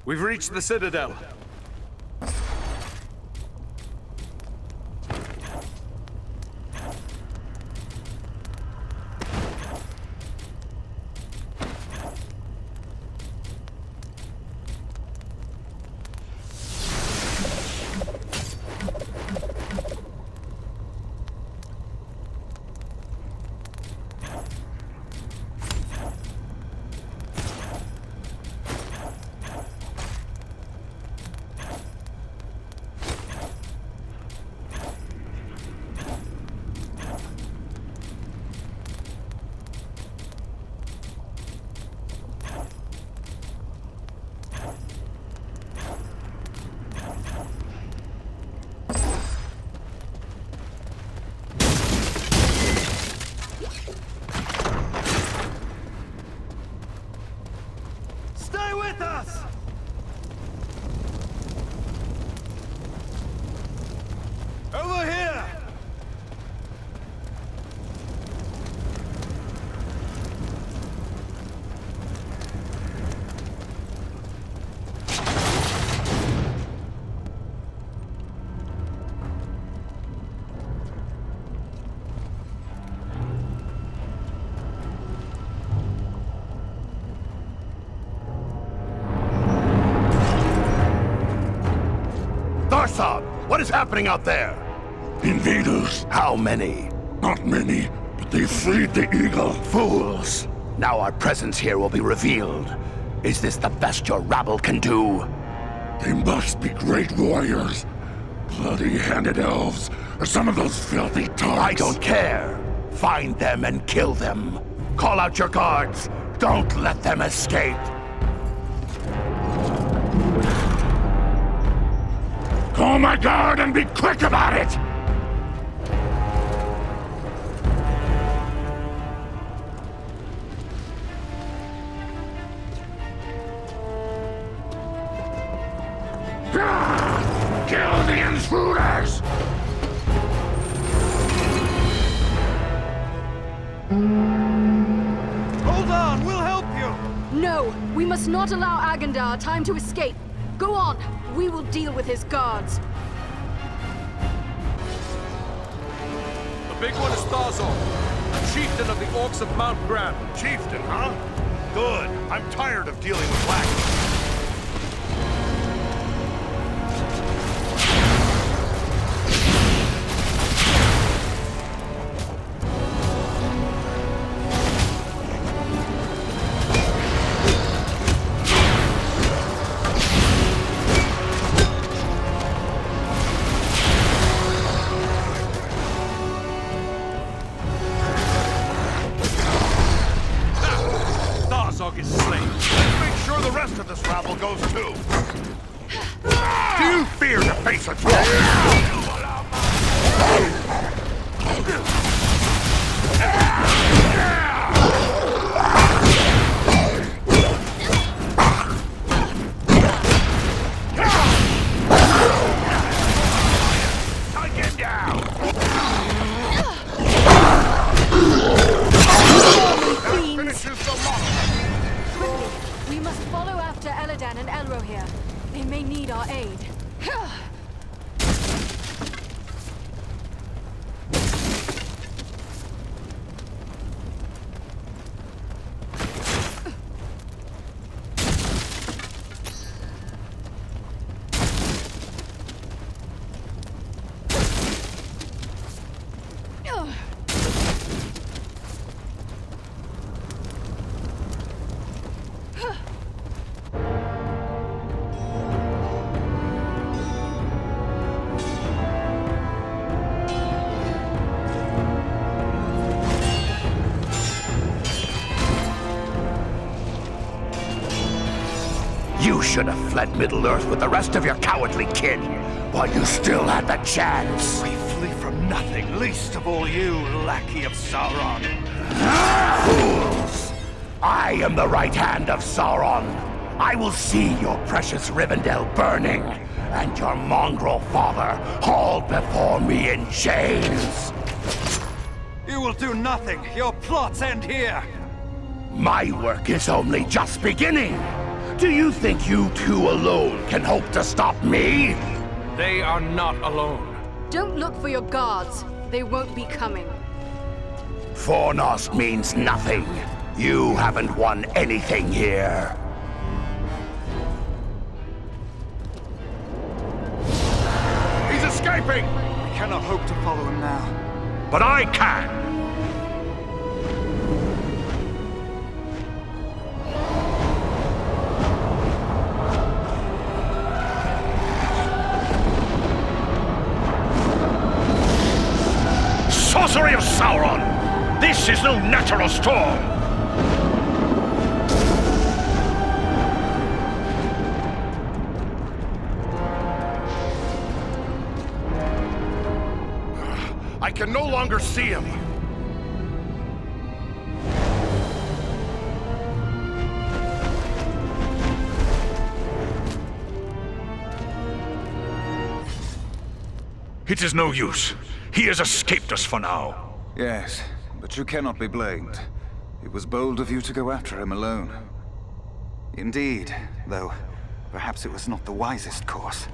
S5: We've reached the Citadel.
S8: What is happening out there?
S7: Invaders.
S8: How many?
S7: Not many, but they freed the eagle.
S8: Fools! Now our presence here will be revealed. Is this the best your rabble can do?
S7: They must be great warriors. Bloody-handed elves, or some of those filthy tarts.
S8: I don't care. Find them and kill them. Call out your guards. Don't let them escape.
S7: Call my guard and be quick about it!
S9: must not allow Agandar time to escape. Go on. We will deal with his guards.
S5: The big one is Thazor, chieftain of the Orcs of Mount Gran.
S8: Chieftain, huh? Good. I'm tired of dealing with lackeys.
S5: Is slain.
S8: Let's make sure the rest of this rabble goes too. Do you fear to face a troll?
S9: And Elro here. They may need our aid.
S6: You should have fled Middle-earth with the rest of your cowardly kin, while you still had the chance.
S11: We flee from nothing, least of all you, lackey of Sauron.
S6: Fools! I am the right hand of Sauron. I will see your precious Rivendell burning, and your mongrel father hauled before me in chains.
S11: You will do nothing. Your plots end here.
S6: My work is only just beginning. Do you think you two alone can hope to stop me?
S2: They are not alone.
S9: Don't look for your guards. They won't be coming.
S6: Fornost means nothing. You haven't won anything here.
S8: He's escaping!
S11: We cannot hope to follow him now.
S10: But I can! Sorcery of Sauron! This is no natural storm!
S8: I can no longer see him.
S10: It is no use. He has escaped us for now.
S11: Yes, but you cannot be blamed. It was bold of you to go after him alone. Indeed, though perhaps it was not the wisest course.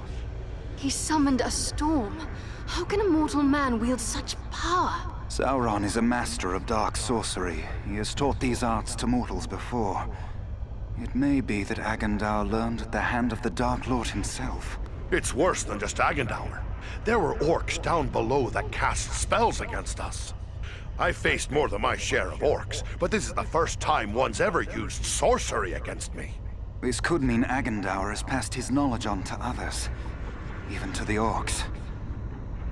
S9: He summoned a storm. How can a mortal man wield such power?
S11: Sauron is a master of dark sorcery. He has taught these arts to mortals before. It may be that Agandar learned at the hand of the Dark Lord himself.
S8: It's worse than just Agandaur. There were orcs down below that cast spells against us. I faced more than my share of orcs, but this is the first time one's ever used sorcery against me.
S11: This could mean Agandaur has passed his knowledge on to others, even to the orcs.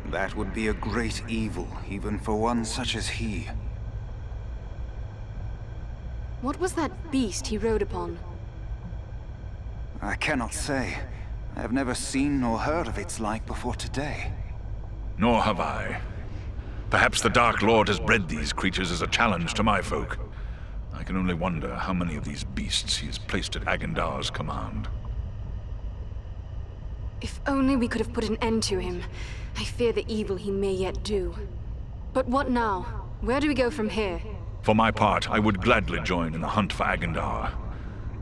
S11: That would be a great evil, even for one such as he.
S9: What was that beast he rode upon?
S11: I cannot say. I have never seen nor heard of its like before today.
S10: Nor have I. Perhaps the Dark Lord has bred these creatures as a challenge to my folk. I can only wonder how many of these beasts he has placed at Agandar's command.
S9: If only we could have put an end to him. I fear the evil he may yet do. But what now? Where do we go from here?
S10: For my part, I would gladly join in the hunt for Agandar.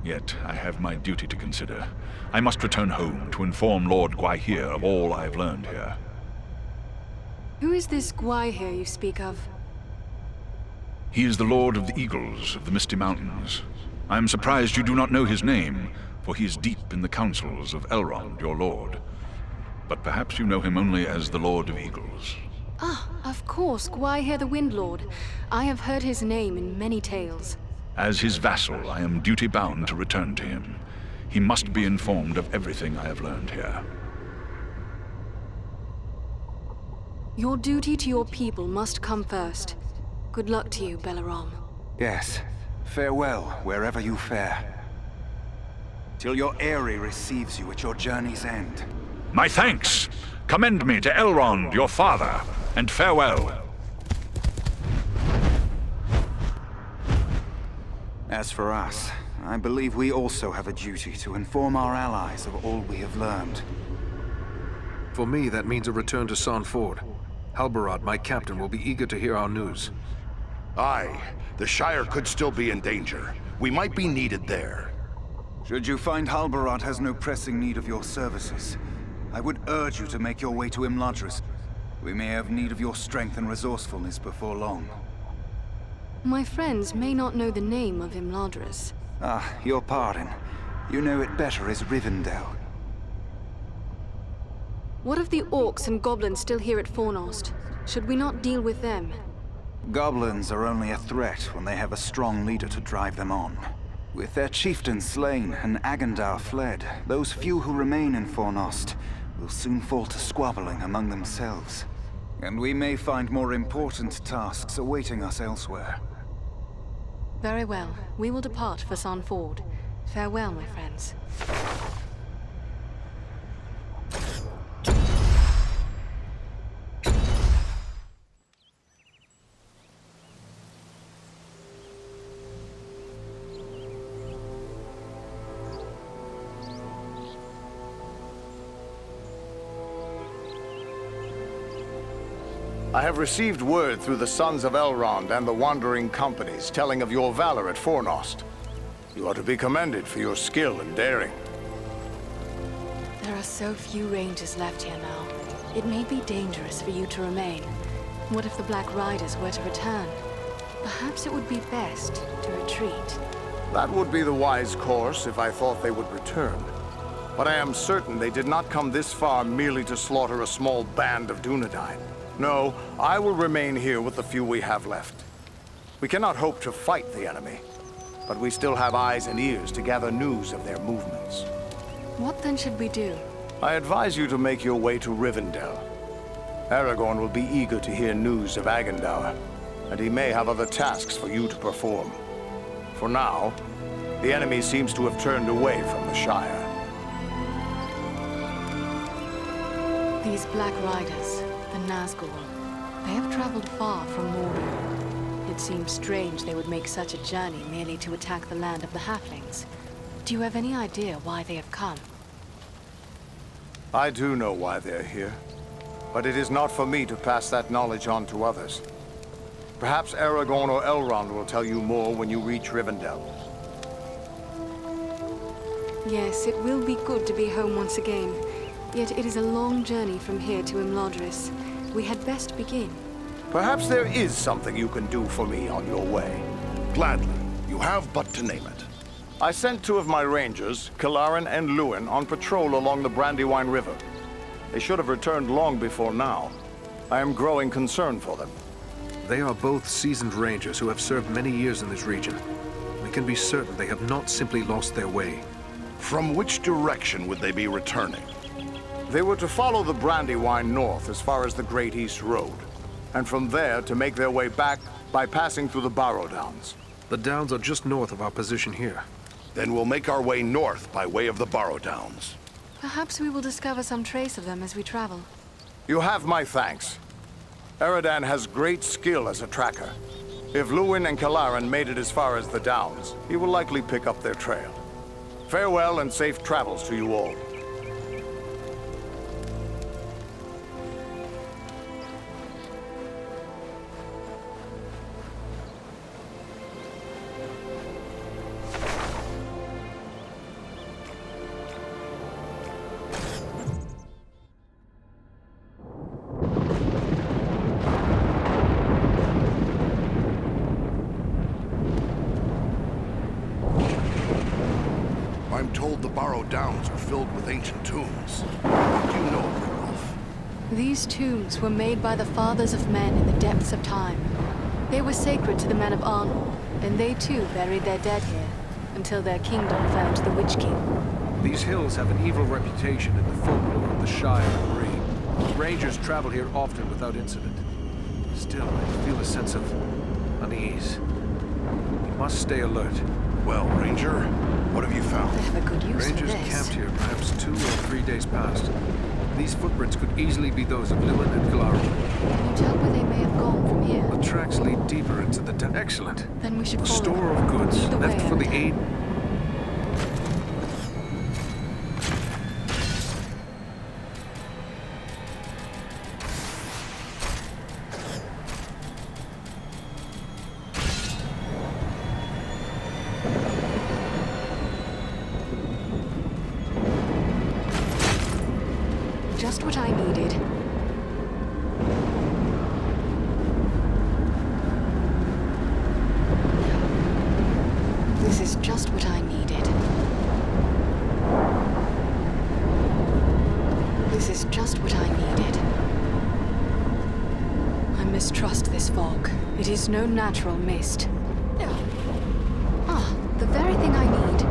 S10: Yet I have my duty to consider. I must return home to inform Lord Gwaihir of all I have learned here.
S4: Who is this Gwaihir you speak of?
S10: He is the Lord of the Eagles of the Misty Mountains. I am surprised you do not know his name, for he is deep in the councils of Elrond, your lord. But perhaps you know him only as the Lord of Eagles.
S4: Ah, of course, Gwaihir the Wind Lord. I have heard his name in many tales.
S10: As his vassal, I am duty-bound to return to him. He must be informed of everything I have learned here.
S4: Your duty to your people must come first. Good luck to you, Belaram.
S11: Yes. Farewell, wherever you fare. Till your Eyrie receives you at your journey's end.
S10: My thanks! Commend me to Elrond, your father, and farewell.
S11: As for us, I believe we also have a duty to inform our allies of all we have learned.
S2: For me, that means a return to Son Ford. Halbarad, my captain, will be eager to hear our news.
S8: Aye, the Shire could still be in danger. We might be needed there.
S11: Should you find Halbarad has no pressing need of your services, I would urge you to make your way to Imladris. We may have need of your strength and resourcefulness before long.
S4: My friends may not know the name of Imladris.
S11: Ah, your pardon. You know it better as Rivendell.
S4: What of the orcs and goblins still here at Fornost? Should we not deal with them?
S11: Goblins are only a threat when they have a strong leader to drive them on. With their chieftain slain and Agandar fled, those few who remain in Fornost will soon fall to squabbling among themselves. And we may find more important tasks awaiting us elsewhere.
S4: Very well. We will depart for Son Ford. Farewell, my friends.
S12: I have received word through the Sons of Elrond and the Wandering Companies telling of your valor at Fornost. You are to be commended for your skill and daring.
S4: There are so few rangers left here now. It may be dangerous for you to remain. What if the Black Riders were to return? Perhaps it would be best to retreat.
S12: That would be the wise course if I thought they would return. But I am certain they did not come this far merely to slaughter a small band of Dunedain. No, I will remain here with the few we have left. We cannot hope to fight the enemy, but we still have eyes and ears to gather news of their movements.
S4: What then should we do?
S12: I advise you to make your way to Rivendell. Aragorn will be eager to hear news of Agandar, and he may have other tasks for you to perform. For now, the enemy seems to have turned away from the Shire.
S4: These Black Riders, the Nazgul, they have traveled far from Mordor. It seems strange they would make such a journey merely to attack the land of the Halflings. Do you have any idea why they have come?
S12: I do know why they're here, but it is not for me to pass that knowledge on to others. Perhaps Aragorn or Elrond will tell you more when you reach Rivendell.
S4: Yes, it will be good to be home once again. Yet it is a long journey from here to Imladris. We had best begin.
S12: Perhaps there is something you can do for me on your way.
S8: Gladly. You have but to name it.
S12: I sent two of my rangers, Kilaran and Luin, on patrol along the Brandywine River. They should have returned long before now. I am growing concerned for them.
S2: They are both seasoned rangers who have served many years in this region. We can be certain they have not simply lost their way.
S8: From which direction would they be returning?
S12: They were to follow the Brandywine north as far as the Great East Road, and from there to make their way back by passing through the Barrow Downs.
S2: The downs are just north of our position here.
S8: Then we'll make our way north by way of the Barrow Downs.
S4: Perhaps we will discover some trace of them as we travel.
S12: You have my thanks. Eridan has great skill as a tracker. If Luin and Kilaran made it as far as the Downs, he will likely pick up their trail. Farewell and safe travels to you all.
S8: told the Barrow Downs are filled with ancient tombs. What do you know of them, Wolf?
S4: These tombs were made by the fathers of men in the depths of time. They were sacred to the men of Arnold, and they too buried their dead here, until their kingdom fell to the Witch King.
S2: These hills have an evil reputation in the folklore of the Shire and Bree. Rangers travel here often without incident. Still, I feel a sense of unease. We must stay alert.
S8: Well, Ranger, what have you found?
S4: They have a good use
S2: Rangers
S4: for this.
S2: camped here perhaps 2 or 3 days past. These footprints could easily be those of Lewin and Galara.
S4: Can you tell where they may have gone from here?
S2: The tracks lead deeper into the depth. Excellent.
S4: Then we should
S2: A
S4: follow
S2: store
S4: them.
S2: of goods
S4: Either
S2: left
S4: way,
S2: for the
S4: Anatar.
S2: aid.
S4: Just what I needed. This is just what I needed. This is just what I needed. I mistrust this fog. It is no natural mist. Ah, the very thing I need.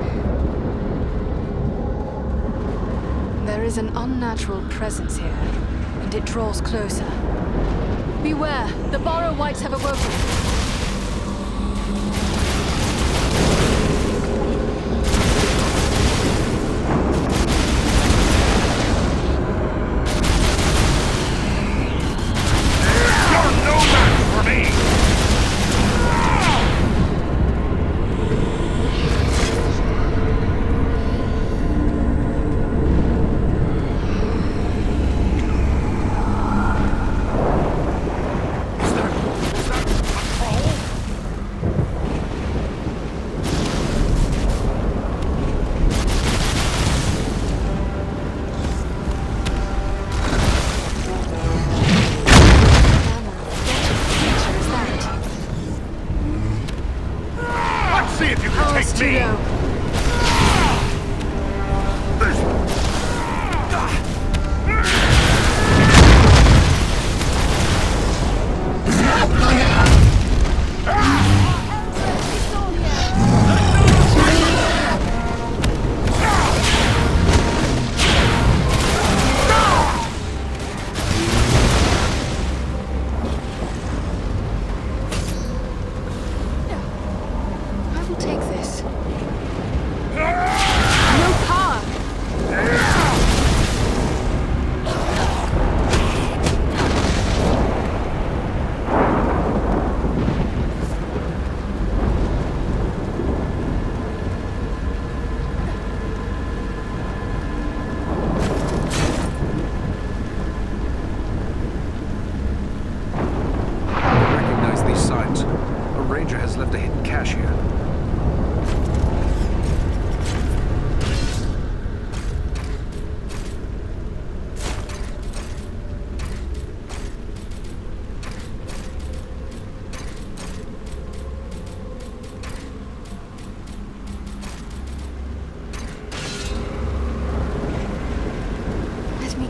S4: There is an unnatural presence here, and it draws closer. Beware! The Borrow Whites have awoken!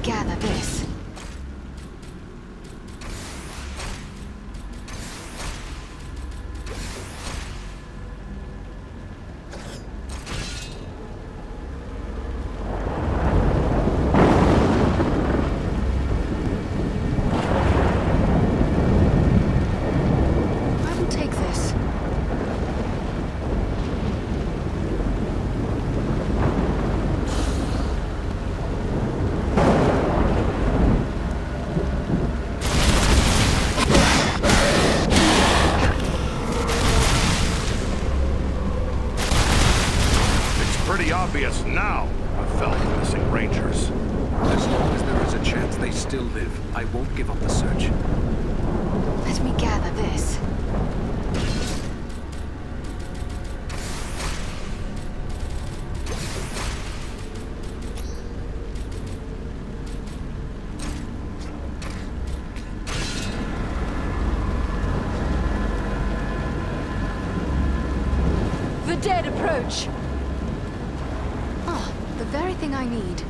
S4: Gather this. I will take this.
S8: Obvious now who fell the missing Rangers.
S2: As long as there is a chance they still live, I won't give up the search.
S4: Let me gather this. The dead approach. Ah, very thing I need.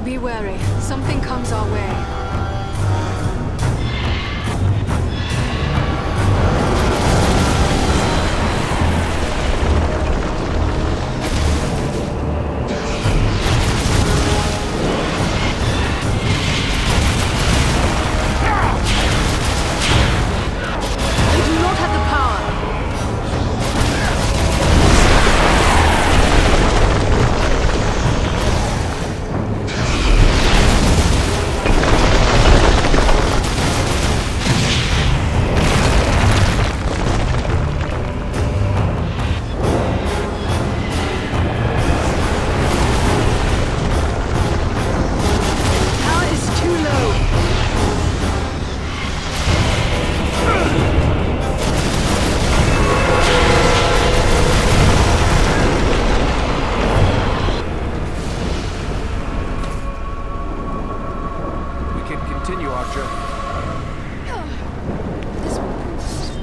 S4: Be wary. Something comes our way. They do not have the power. Power is too low.
S2: We can continue our journey.
S9: This will prove useful.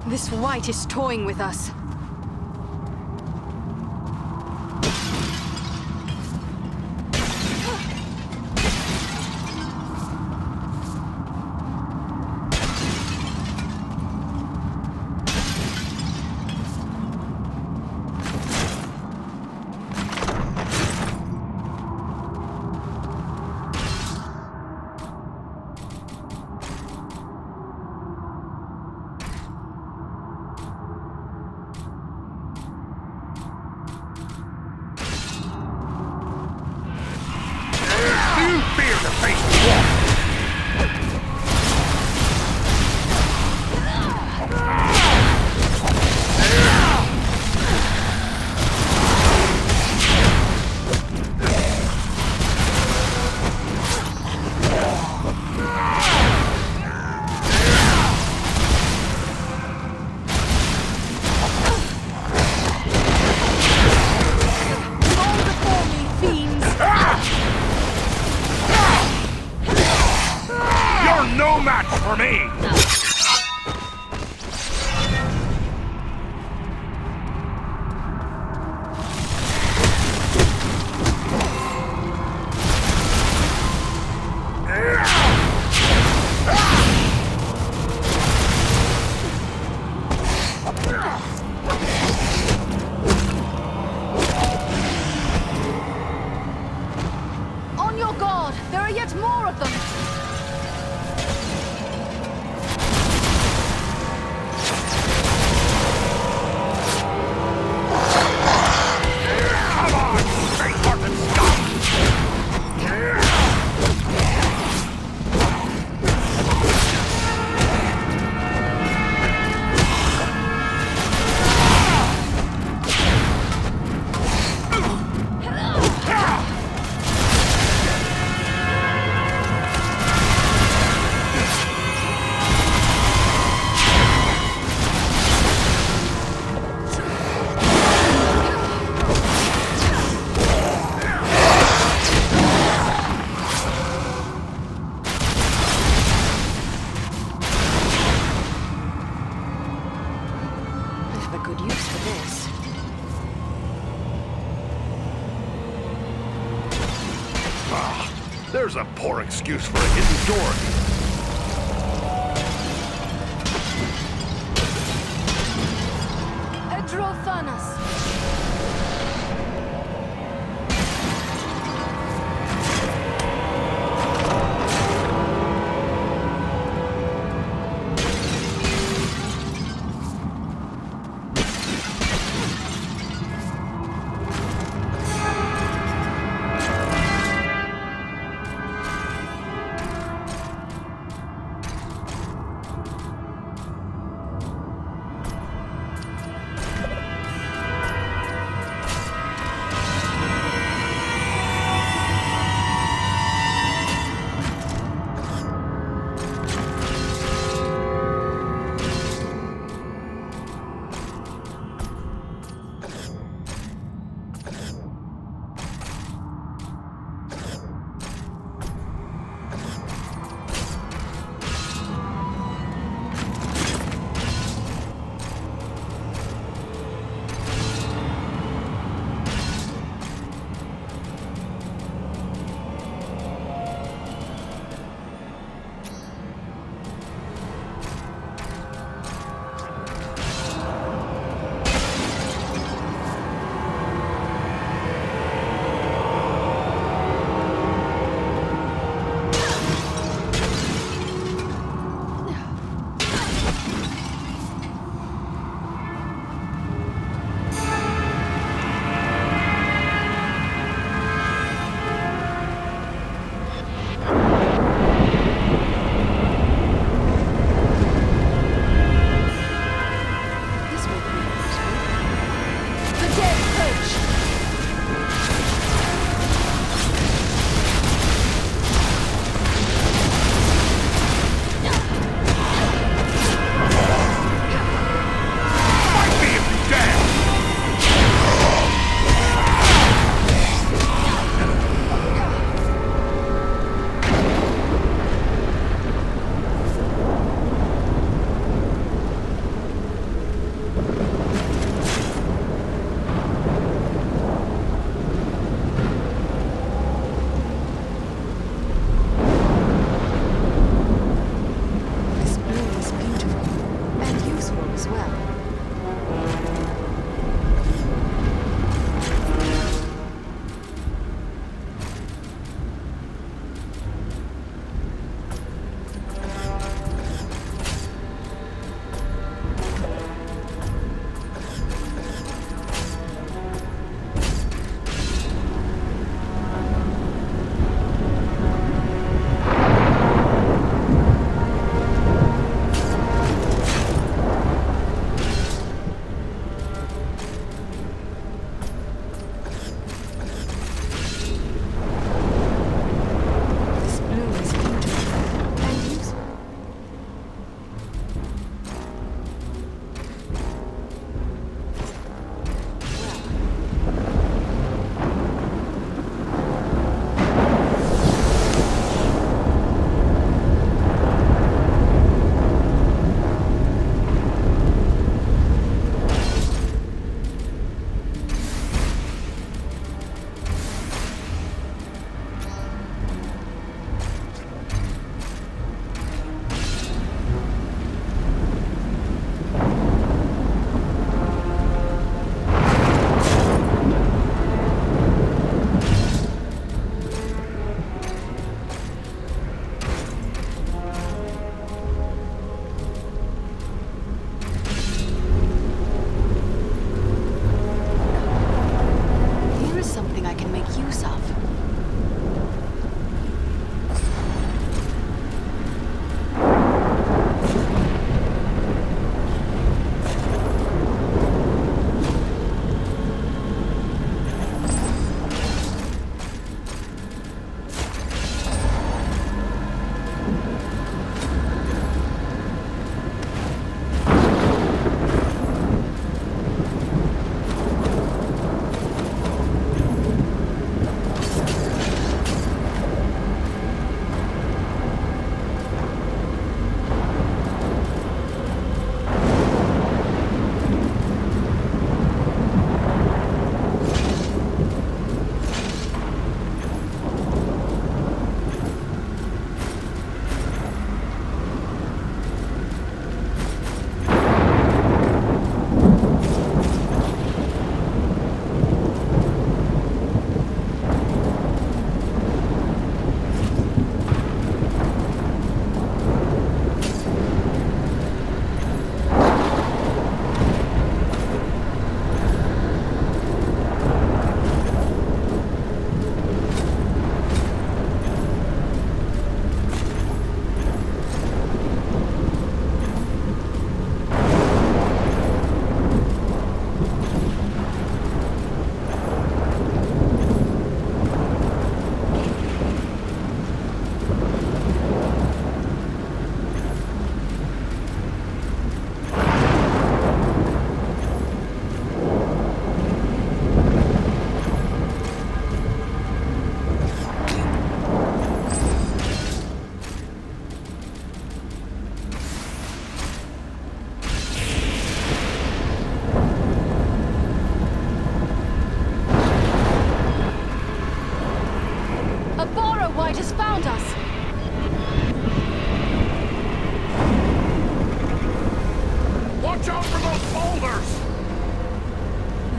S4: This white is toying with us.
S8: There's a poor excuse for a hidden door.
S9: Hydrophanus.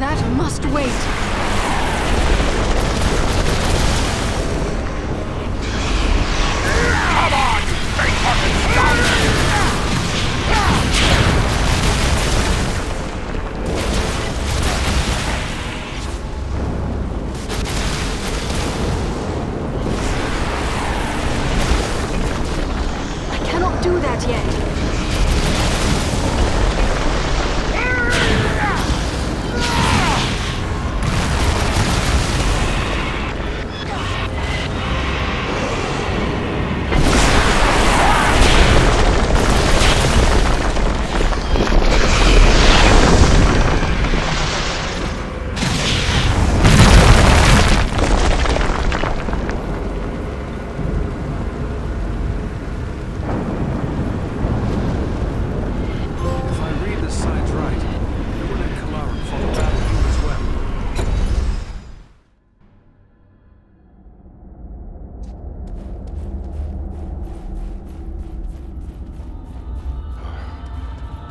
S9: That must wait.
S7: Come on, you big-hearted scum!
S9: I cannot do that yet.
S2: If I read the signs right, everyone in Kalaran fought a battle here as well.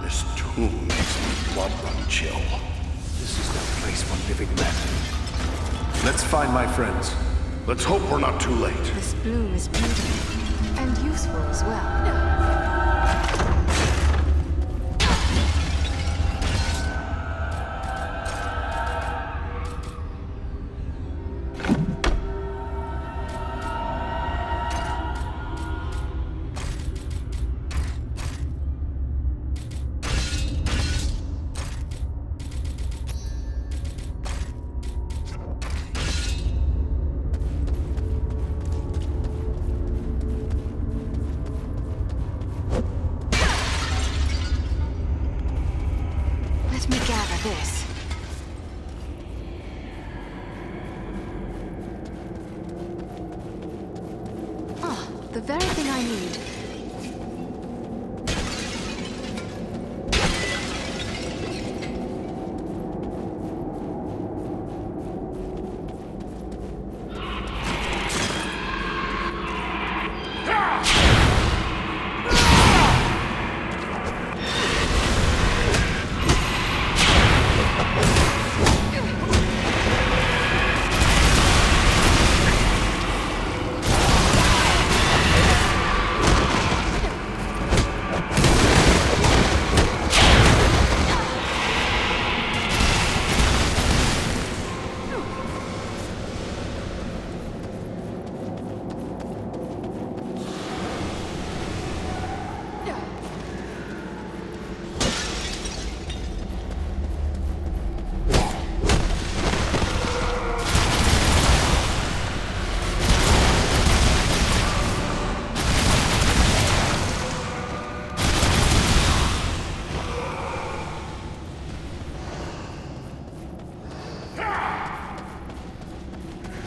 S8: This tomb makes my blood run chill.
S2: This is no place for living men. Let's find my friends.
S8: Let's hope we're not too late.
S4: This bloom is beautiful and useful as well. Let me gather this. Ah, the very thing I need.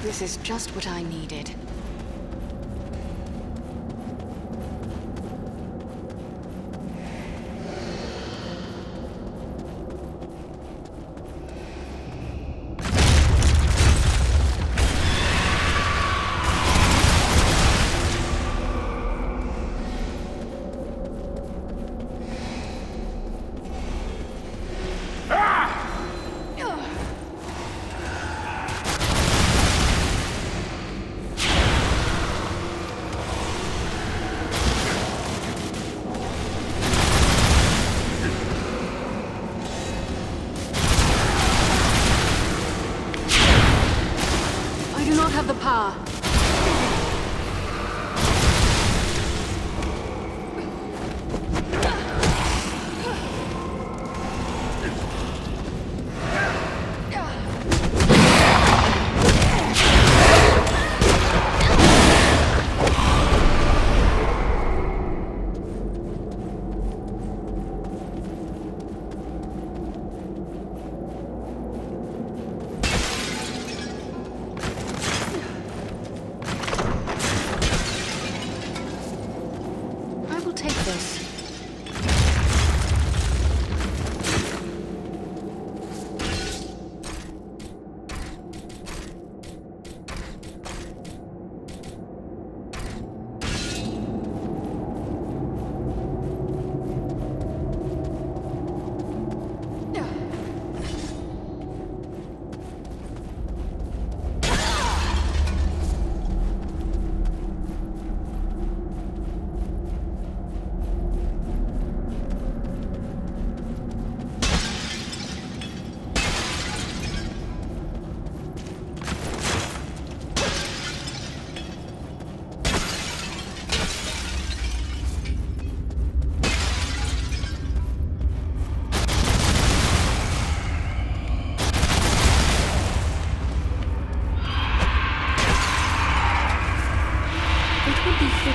S4: This is just what I needed. I do not have the power.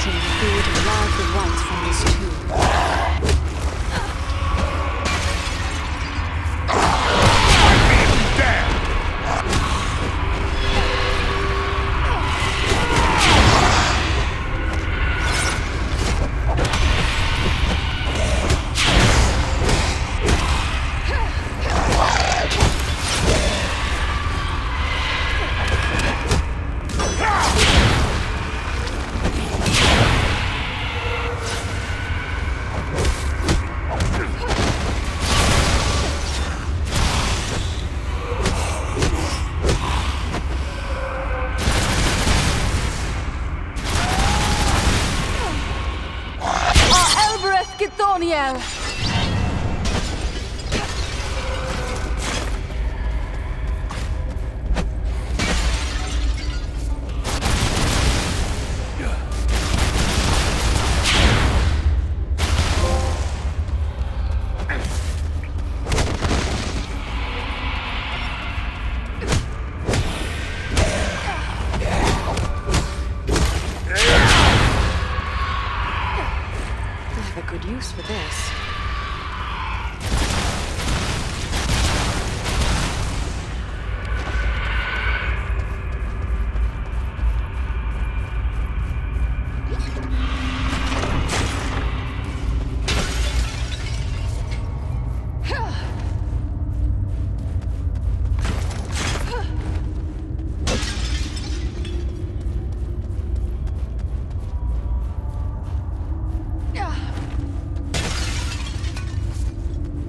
S4: waiting if we were to drive the rites from this tomb.
S9: Githoniel!
S4: Good use for this.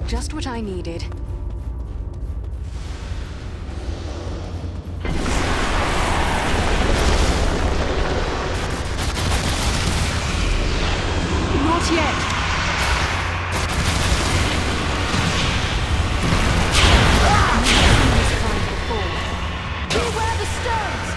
S4: Just what I needed. Not yet. I've seen this kind before.
S9: Beware the stones!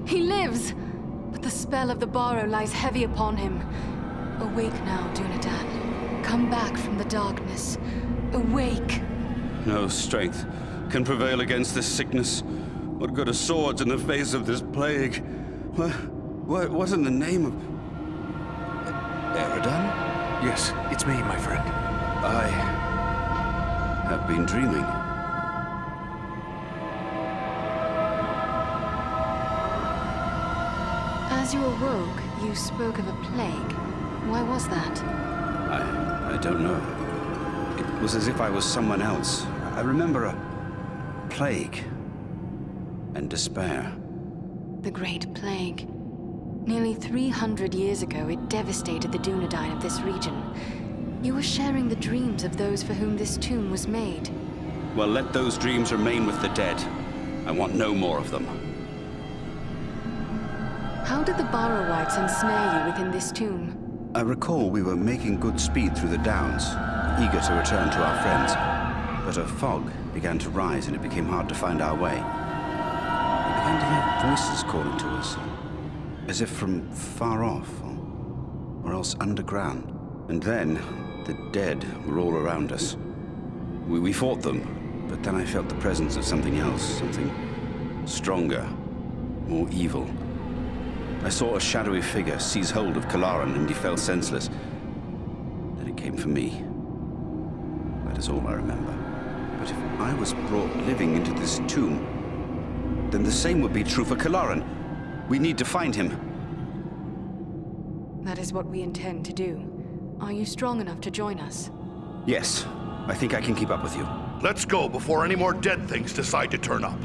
S4: He lives! But the spell of the Borrow lies heavy upon him. Awake now, Dunedain. Come back from the darkness. Awake!
S13: No strength can prevail against this sickness. What good are swords in the face of this plague? What in the name of... Eridan?
S2: Yes, it's me, my friend.
S13: I have been dreaming.
S4: As you awoke, you spoke of a plague. Why was that?
S13: I don't know. It was as if I was someone else. I remember a plague and despair.
S4: The Great Plague. Nearly 300 years ago, it devastated the Dunedain of this region. You were sharing the dreams of those for whom this tomb was made.
S13: Well, let those dreams remain with the dead. I want no more of them.
S4: How did the Barrow-wights ensnare you within this tomb?
S13: I recall we were making good speed through the downs, eager to return to our friends. But a fog began to rise and it became hard to find our way. We began to hear voices calling to us, as if from far off, or else underground. And then, the dead were all around us. We fought them, but then I felt the presence of something else, something stronger, more evil. I saw a shadowy figure seize hold of Kalaran and he fell senseless. Then it came for me. That is all I remember. But if I was brought living into this tomb, then the same would be true for Kalaran. We need to find him.
S4: That is what we intend to do. Are you strong enough to join us?
S13: Yes, I think I can keep up with you.
S8: Let's go before any more dead things decide to turn up.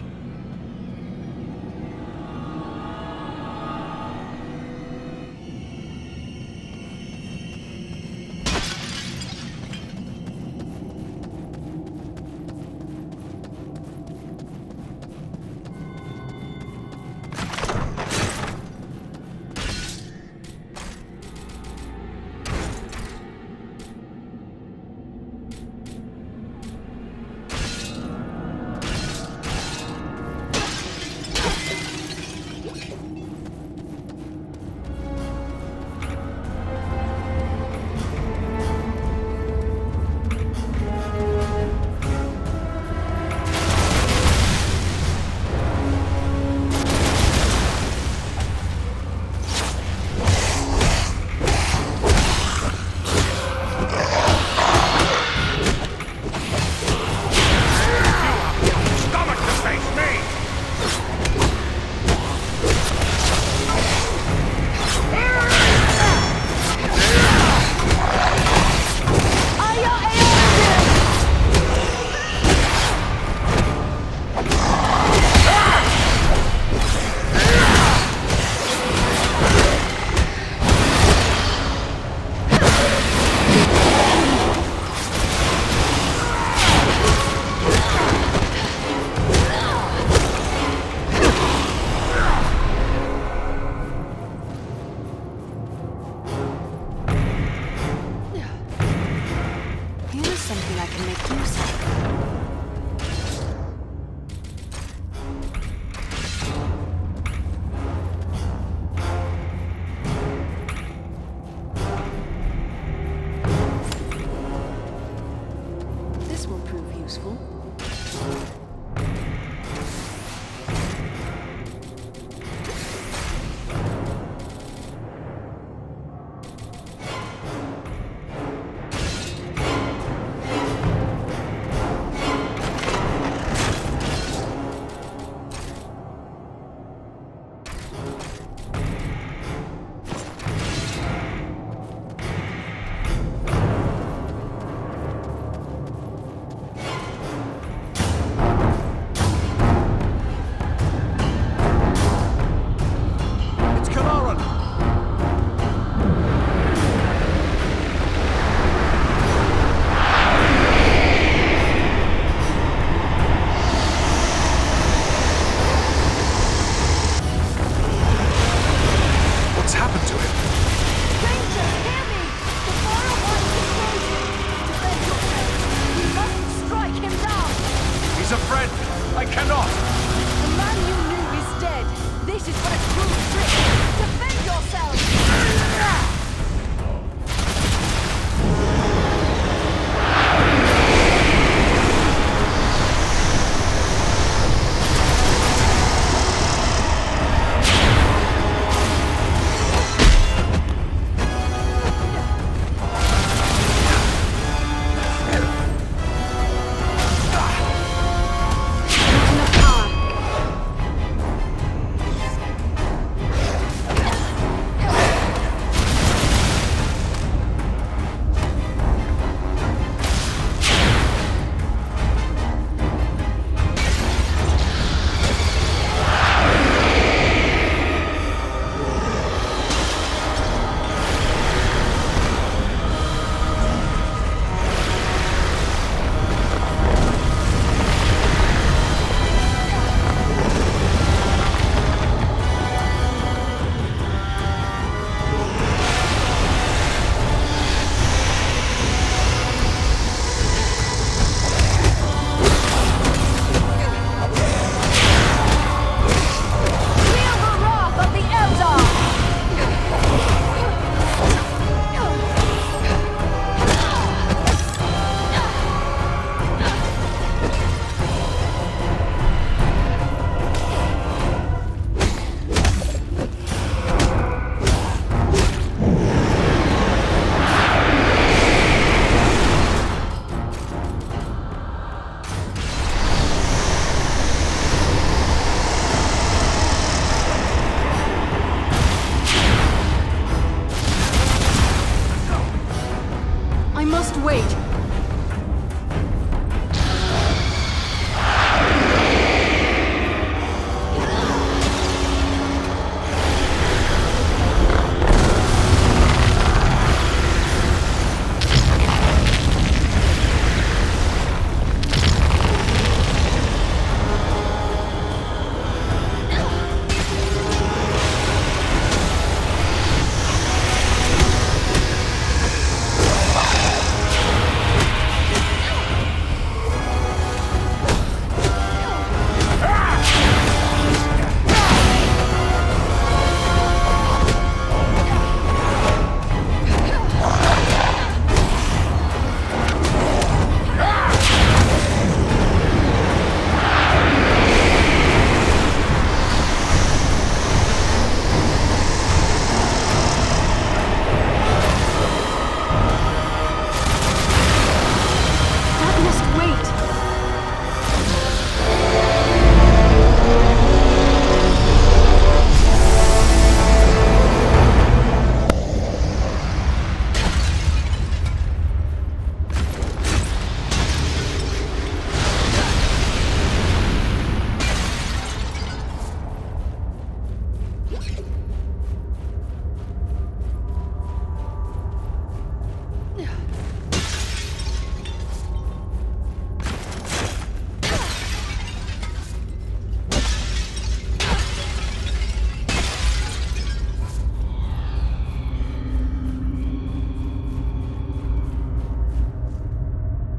S4: must wait.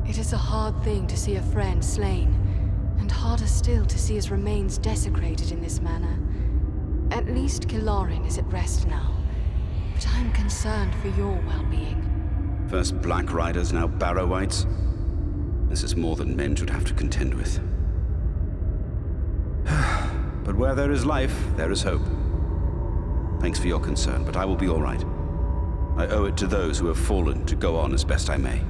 S4: It is a hard thing to see a friend slain, and harder still to see his remains desecrated in this manner. At least Kilorin is at rest now, but I am concerned for your well-being.
S13: First Black Riders, now Barrow-wites. This is more than men should have to contend with. But where there is life, there is hope. Thanks for your concern, but I will be all right. I owe it to those who have fallen to go on as best I may.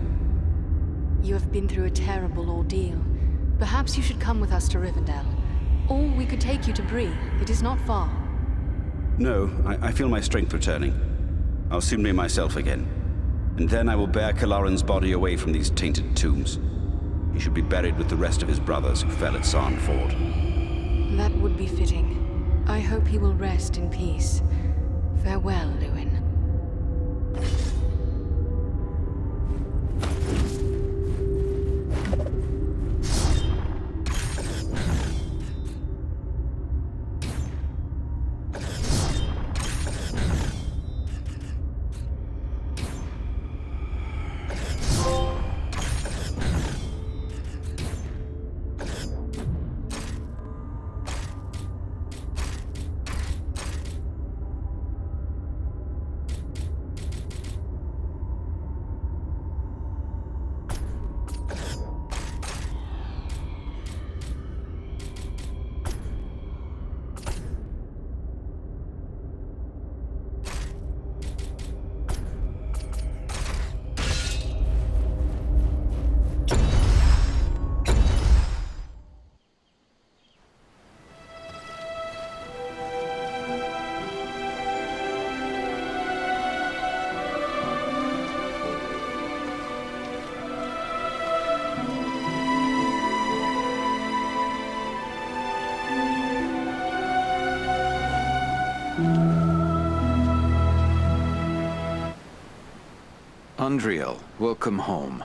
S4: You have been through a terrible ordeal. Perhaps you should come with us to Rivendell. Or we could take you to Bree. It is not far.
S13: No, I feel my strength returning. I'll soon be myself again. And then I will bear Kilorin's body away from these tainted tombs. He should be buried with the rest of his brothers who fell at Sarn Ford.
S4: That would be fitting. I hope he will rest in peace. Farewell, Luin.
S14: Andriel, welcome home.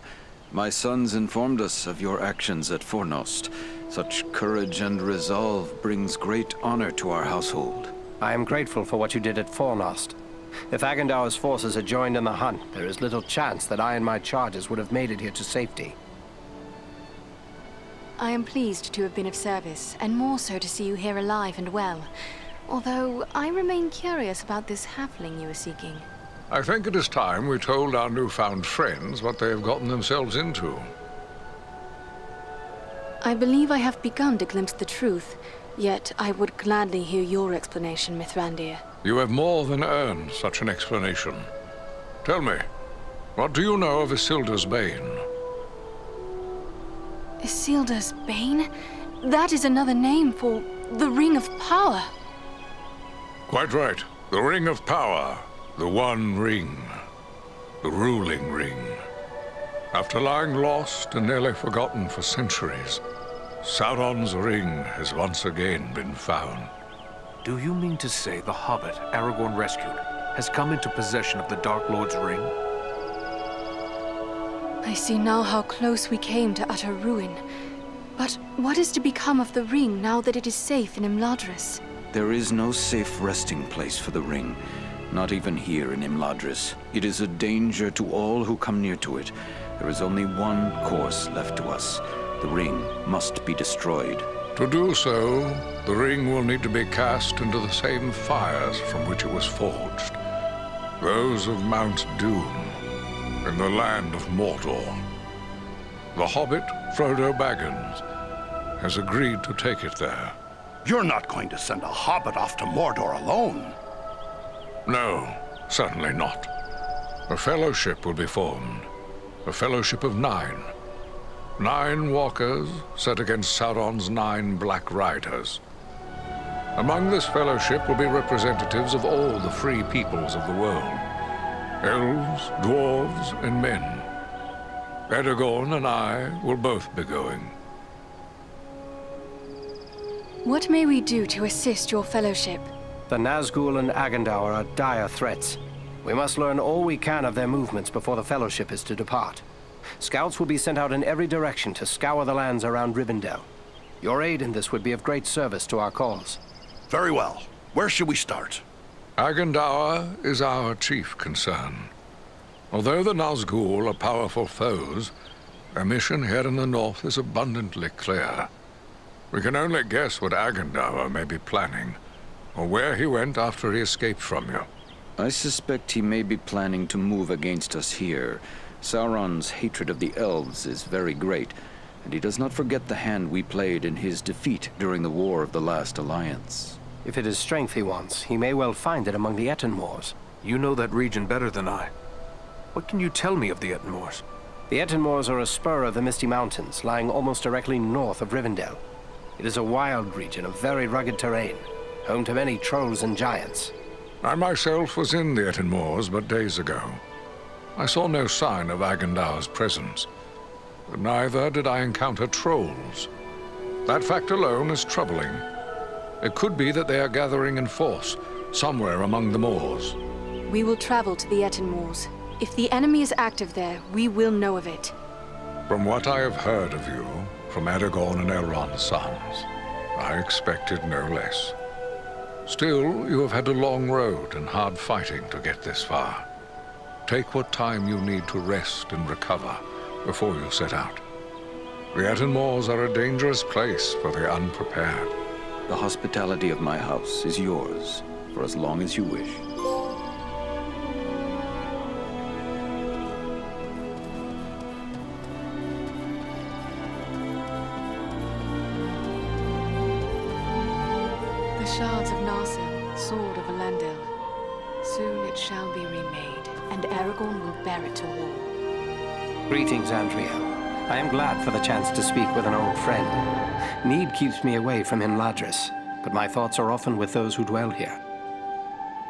S14: My sons informed us of your actions at Fornost. Such courage and resolve brings great honor to our household.
S3: I am grateful for what you did at Fornost. If Agendar's forces had joined in the hunt, there is little chance that I and my charges would have made it here to safety.
S4: I am pleased to have been of service, and more so to see you here alive and well. Although, I remain curious about this halfling you were seeking.
S1: I think it is time we told our newfound friends what they have gotten themselves into.
S4: I believe I have begun to glimpse the truth, yet I would gladly hear your explanation, Mithrandir.
S1: You have more than earned such an explanation. Tell me, what do you know of Isildur's Bane?
S4: Isildur's Bane? That is another name for the Ring of Power.
S1: Quite right. The Ring of Power. The One Ring. The ruling ring. After lying lost and nearly forgotten for centuries, Sauron's ring has once again been found.
S2: Do you mean to say the hobbit Aragorn rescued has come into possession of the Dark Lord's ring?
S4: I see now how close we came to utter ruin. But what is to become of the ring now that it is safe in Imladris?
S14: There is no safe resting place for the ring, not even here in Imladris. It is a danger to all who come near to it. There is only one course left to us. The ring must be destroyed.
S1: To do so, the ring will need to be cast into the same fires from which it was forged. Those of Mount Doom, in the land of Mordor. The hobbit, Frodo Baggins, has agreed to take it there.
S8: You're not going to send a hobbit off to Mordor alone.
S1: No, certainly not. A fellowship will be formed. A fellowship of 9. 9 walkers set against Sauron's 9 black riders. Among this fellowship will be representatives of all the free peoples of the world. Elves, dwarves, and men. Aragorn and I will both be going.
S4: What may we do to assist your fellowship?
S3: The Nazgul and Agandaur are dire threats. We must learn all we can of their movements before the Fellowship is to depart. Scouts will be sent out in every direction to scour the lands around Rivendell. Your aid in this would be of great service to our cause.
S8: Very well. Where should we start?
S1: Agandaur is our chief concern. Although the Nazgul are powerful foes, their mission here in the north is abundantly clear. We can only guess what Agandaur may be planning, or where he went after he escaped from you.
S14: I suspect he may be planning to move against us here. Sauron's hatred of the elves is very great, and he does not forget the hand we played in his defeat during the War of the Last Alliance.
S3: If it is strength he wants, he may well find it among the Ettenmoors.
S2: You know that region better than I. What can you tell me of the Ettenmoors?
S3: The Ettenmoors are a spur of the Misty Mountains, lying almost directly north of Rivendell. It is a wild region of very rugged terrain, home to many trolls and giants.
S1: I myself was in the Ettenmoors but days ago. I saw no sign of Agandaur's presence, but neither did I encounter trolls. That fact alone is troubling. It could be that they are gathering in force, somewhere among the moors.
S4: We will travel to the Ettenmoors. If the enemy is active there, we will know of it.
S1: From what I have heard of you, from Aragorn and Elrond's sons, I expected no less. Still, you have had a long road and hard fighting to get this far. Take what time you need to rest and recover before you set out. The Ettenmoors are a dangerous place for the unprepared.
S14: The hospitality of my house is yours, for as long as you wish.
S4: The shards of Narsil, sword of Elandil. Soon it shall be remade, and Aragorn will bear it to war.
S3: Greetings, Andriel. I am glad for the chance to speak with an old friend. Need keeps me away from Imladris, but my thoughts are often with those who dwell here.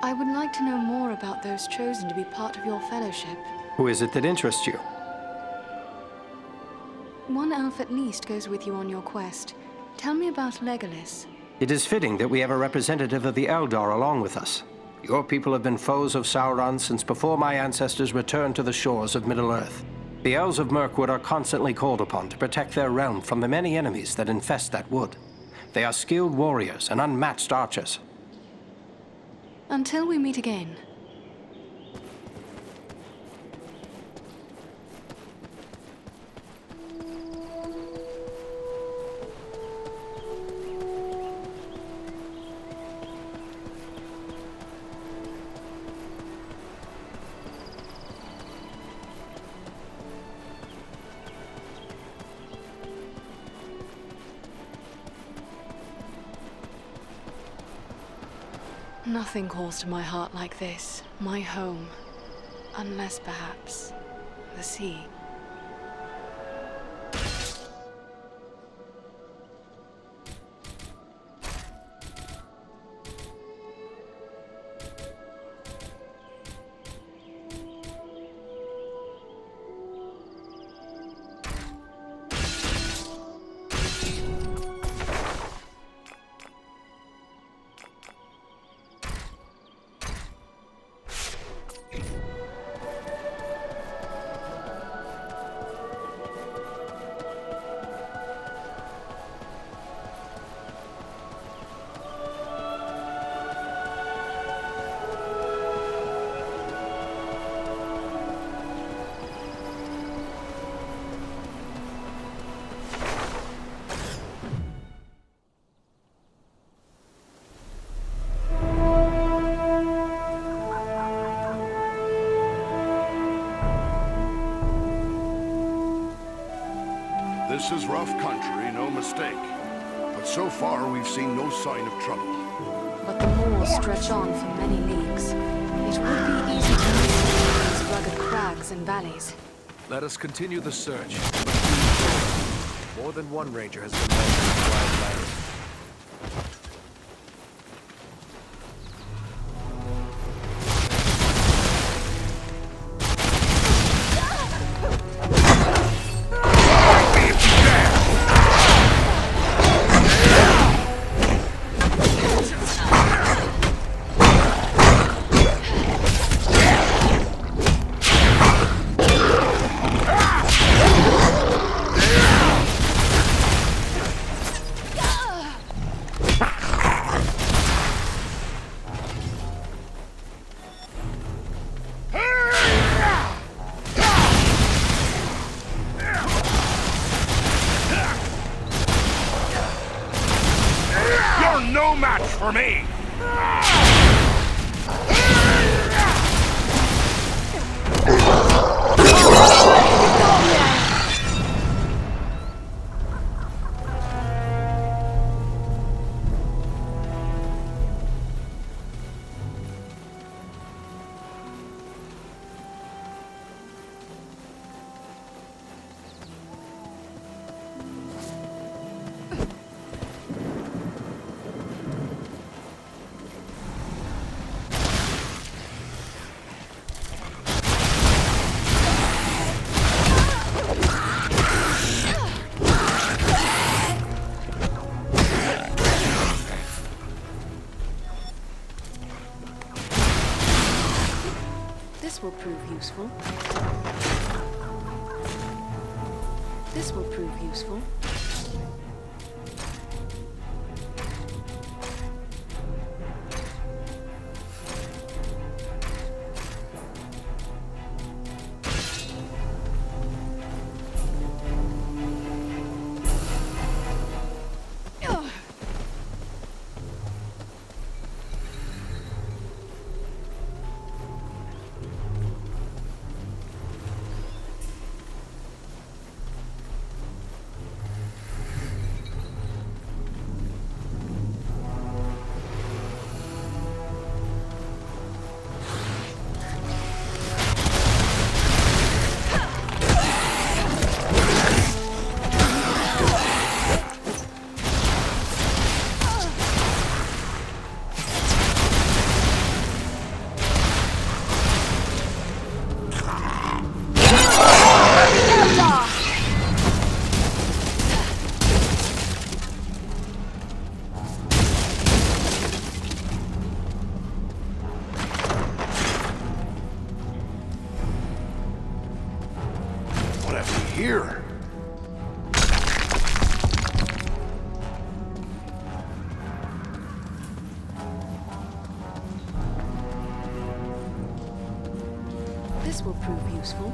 S4: I would like to know more about those chosen to be part of your fellowship.
S3: Who is it that interests you?
S4: One elf at least goes with you on your quest. Tell me about Legolas.
S3: It is fitting that we have a representative of the Eldar along with us. Your people have been foes of Sauron since before my ancestors returned to the shores of Middle-earth. The Elves of Mirkwood are constantly called upon to protect their realm from the many enemies that infest that wood. They are skilled warriors and unmatched archers.
S4: Until we meet again. Nothing calls to my heart like this, my home. Unless, perhaps, the sea.
S8: This is rough country, no mistake. But so far, we've seen no sign of trouble.
S4: But the moors stretch on for many leagues. It would be easy to miss these rugged crags and valleys.
S2: Let us continue the search. More than one ranger has been lost in the wild lands.
S8: No match for me!
S4: This will prove useful. This will prove useful.
S8: Here.
S4: This will prove useful.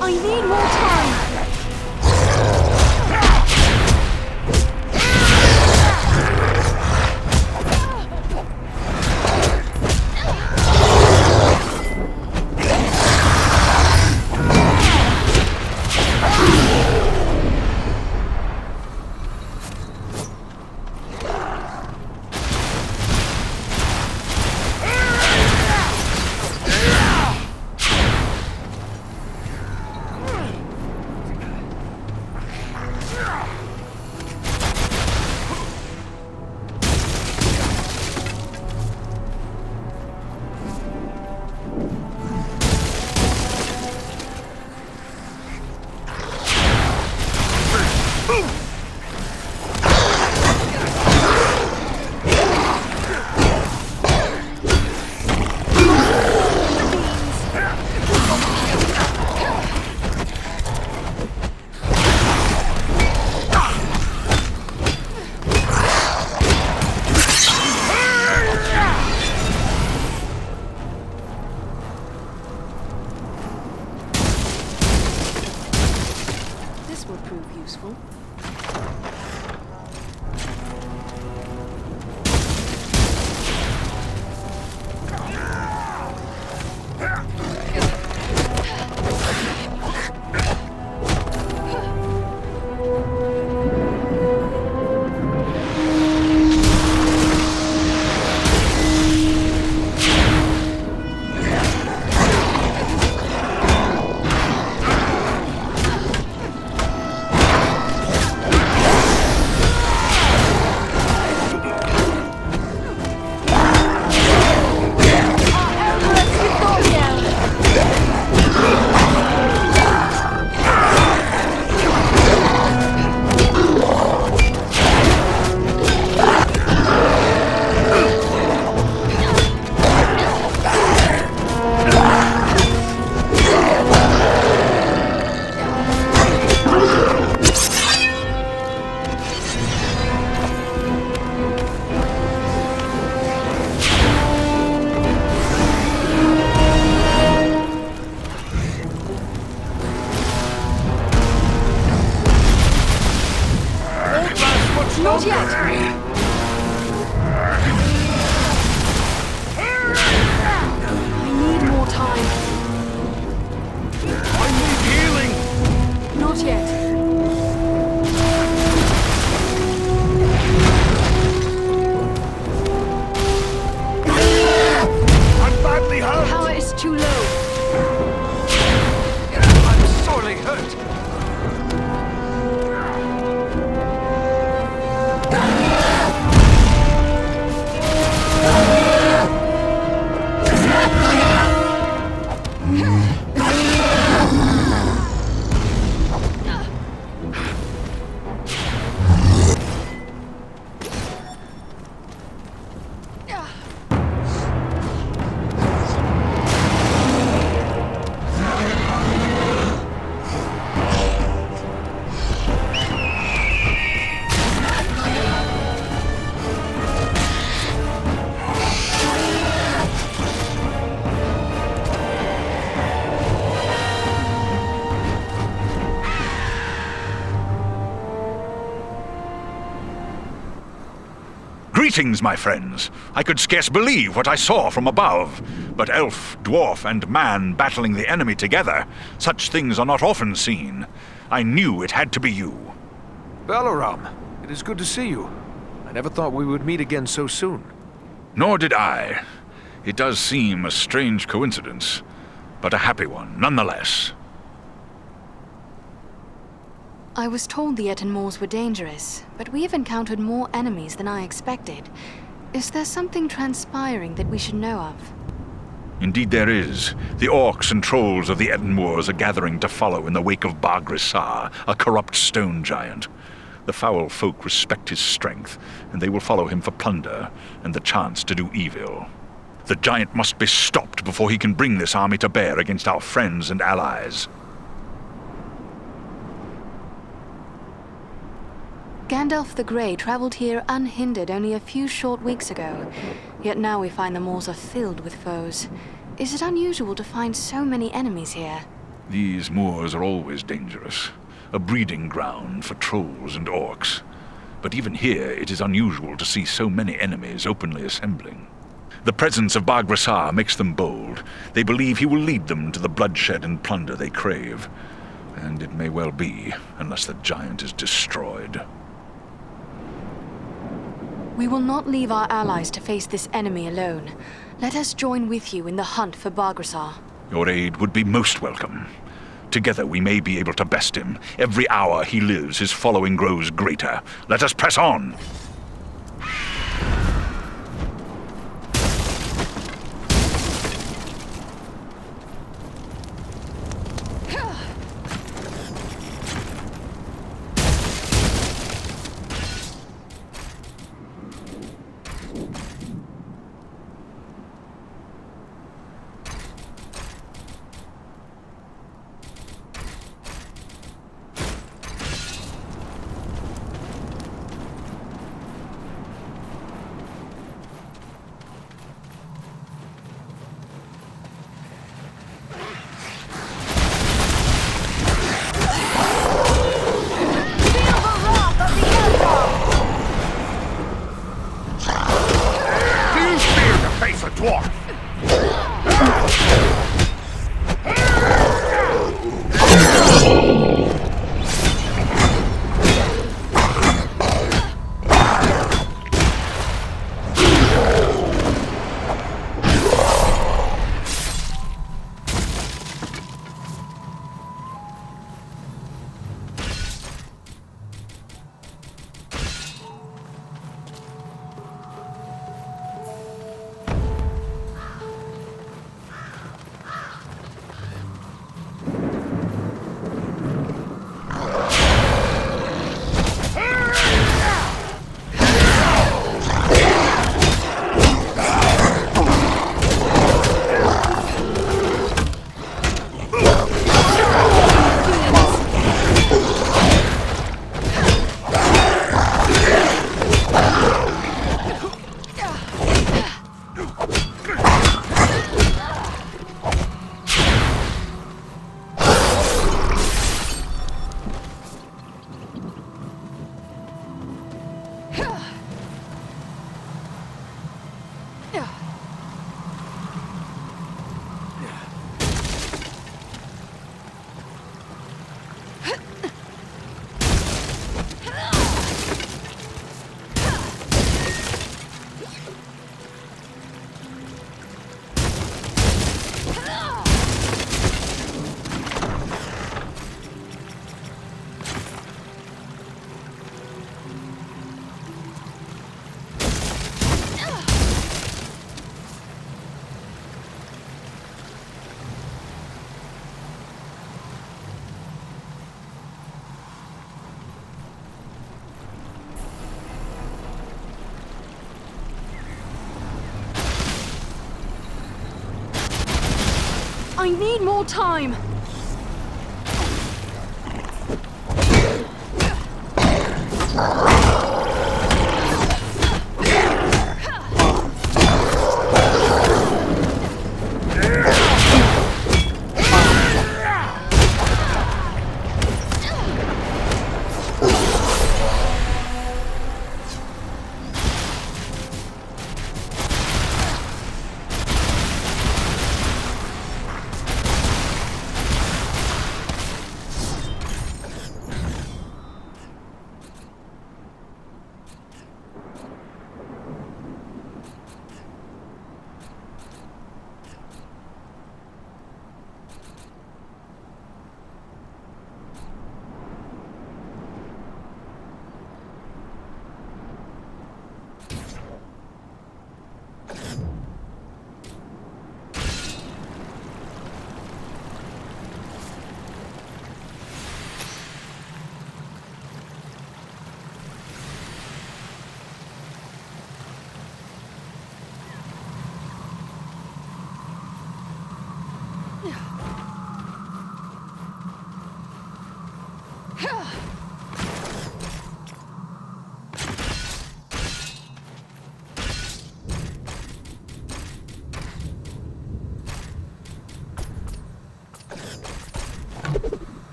S9: I need more time! prove useful. Not yet! I need more time.
S8: I need healing!
S9: Not yet.
S8: I'm badly hurt!
S9: Power is too low.
S2: I'm sorely hurt.
S10: Greetings, my friends. I could scarce believe what I saw from above. But elf, dwarf, and man battling the enemy together, such things are not often seen. I knew it had to be you.
S2: Balaram, it is good to see you. I never thought we would meet again so soon.
S10: Nor did I. It does seem a strange coincidence, but a happy one nonetheless.
S4: I was told the Etten Moors were dangerous, but we have encountered more enemies than I expected. Is there something transpiring that we should know of?
S10: Indeed there is. The orcs and trolls of the Etten Moors are gathering to follow in the wake of Bagrisar, a corrupt stone giant. The foul folk respect his strength, and they will follow him for plunder and the chance to do evil. The giant must be stopped before he can bring this army to bear against our friends and allies.
S4: Gandalf the Grey traveled here unhindered only a few short weeks ago, yet now we find the moors are filled with foes. Is it unusual to find so many enemies here?
S10: These moors are always dangerous, a breeding ground for trolls and orcs. But even here it is unusual to see so many enemies openly assembling. The presence of Bagrisar makes them bold. They believe he will lead them to the bloodshed and plunder they crave. And it may well be, unless the giant is destroyed.
S4: We will not leave our allies to face this enemy alone. Let us join with you in the hunt for Bagrisar.
S10: Your aid would be most welcome. Together we may be able to best him. Every hour he lives, his following grows greater. Let us press on!
S9: I need more time!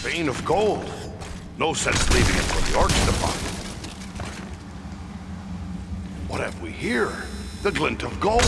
S8: Vein of gold. No sense leaving it for the orcs to find. What have we here? The glint of gold.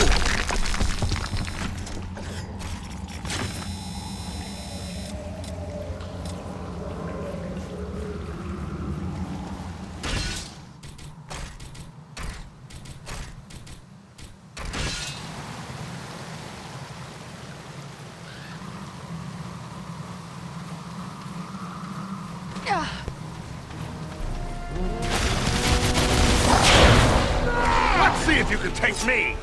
S8: Let's see if you can take me!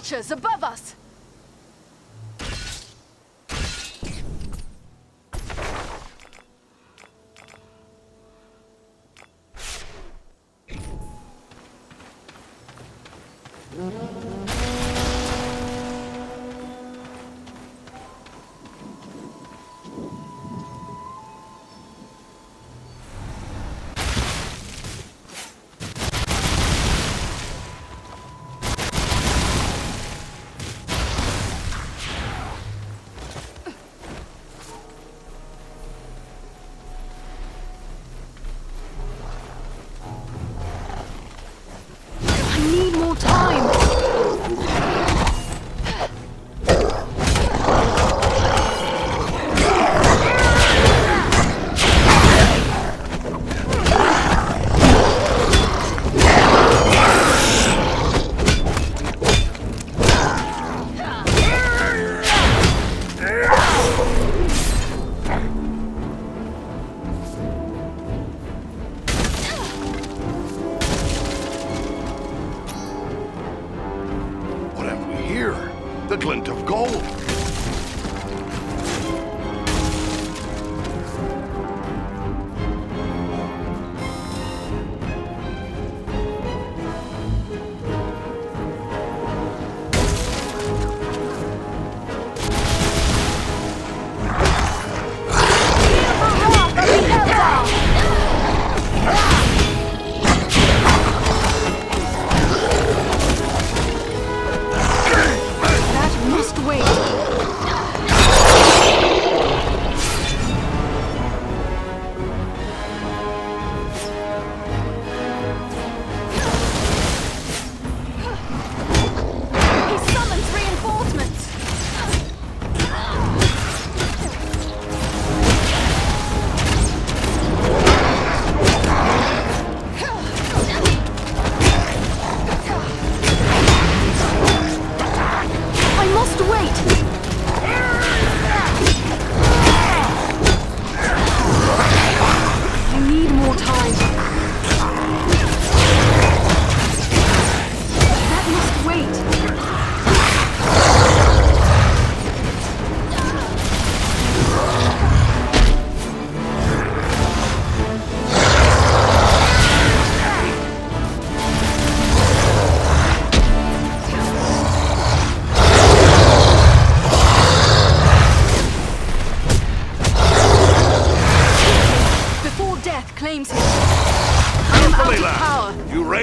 S9: archers above us!
S8: The glint of gold.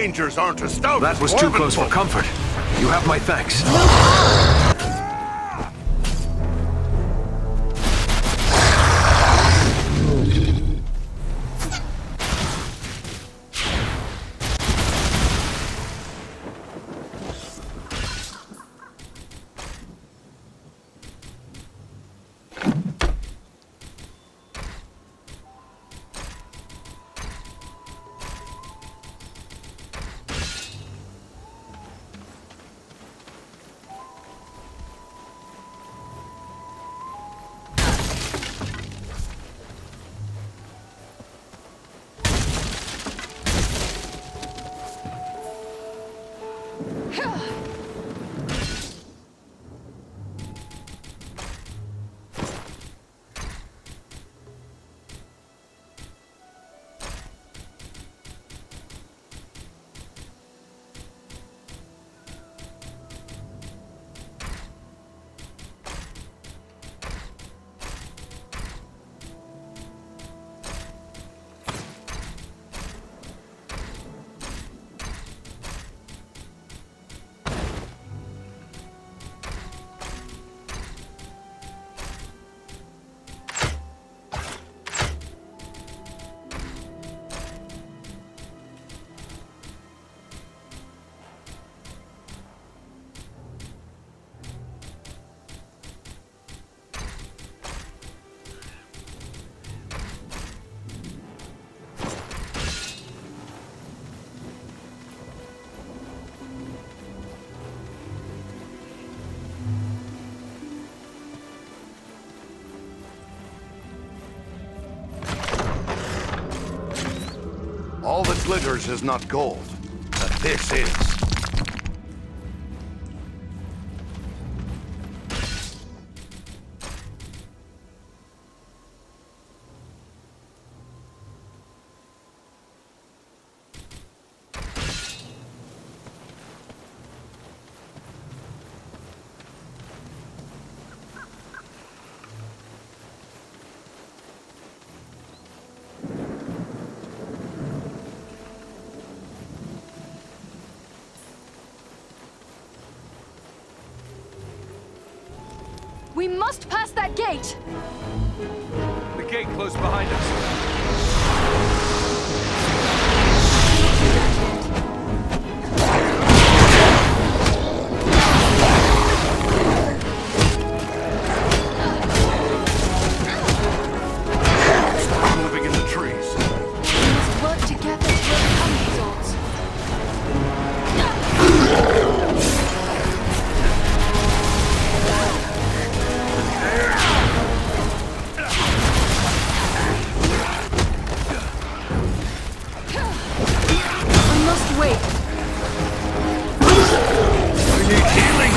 S8: Rangers aren't as stout.
S2: That was too close for comfort. You have my thanks.
S8: All that glitters is not gold, but this is.
S9: We must pass that gate!
S5: The gate closed behind us.
S8: Moving in the trees.
S9: We must work together to overcome these odds. We must wait.
S8: We need healing.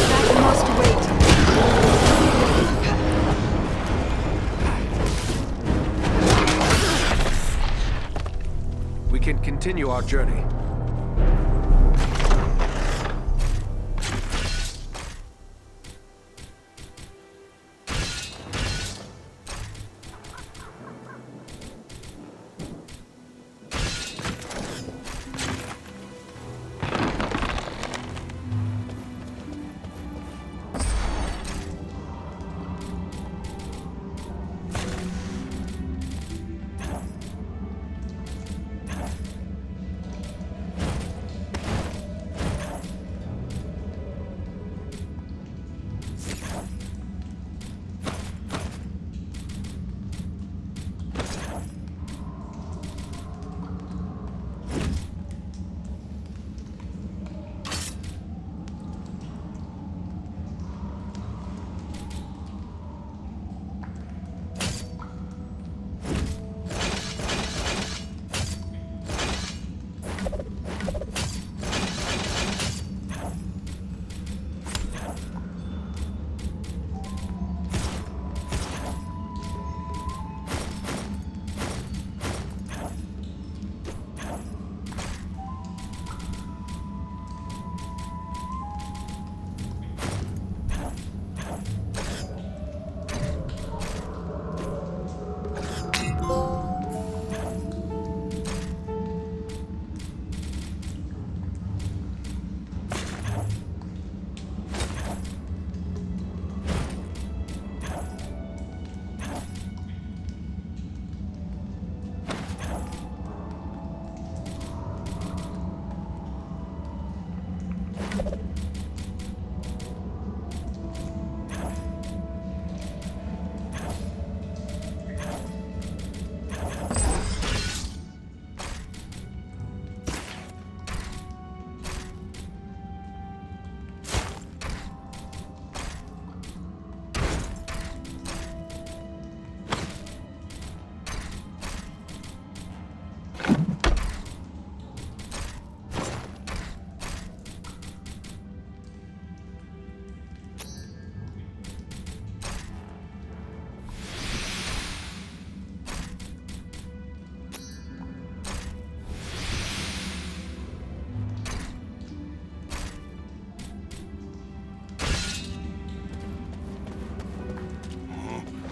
S9: That must wait.
S2: We can continue our journey.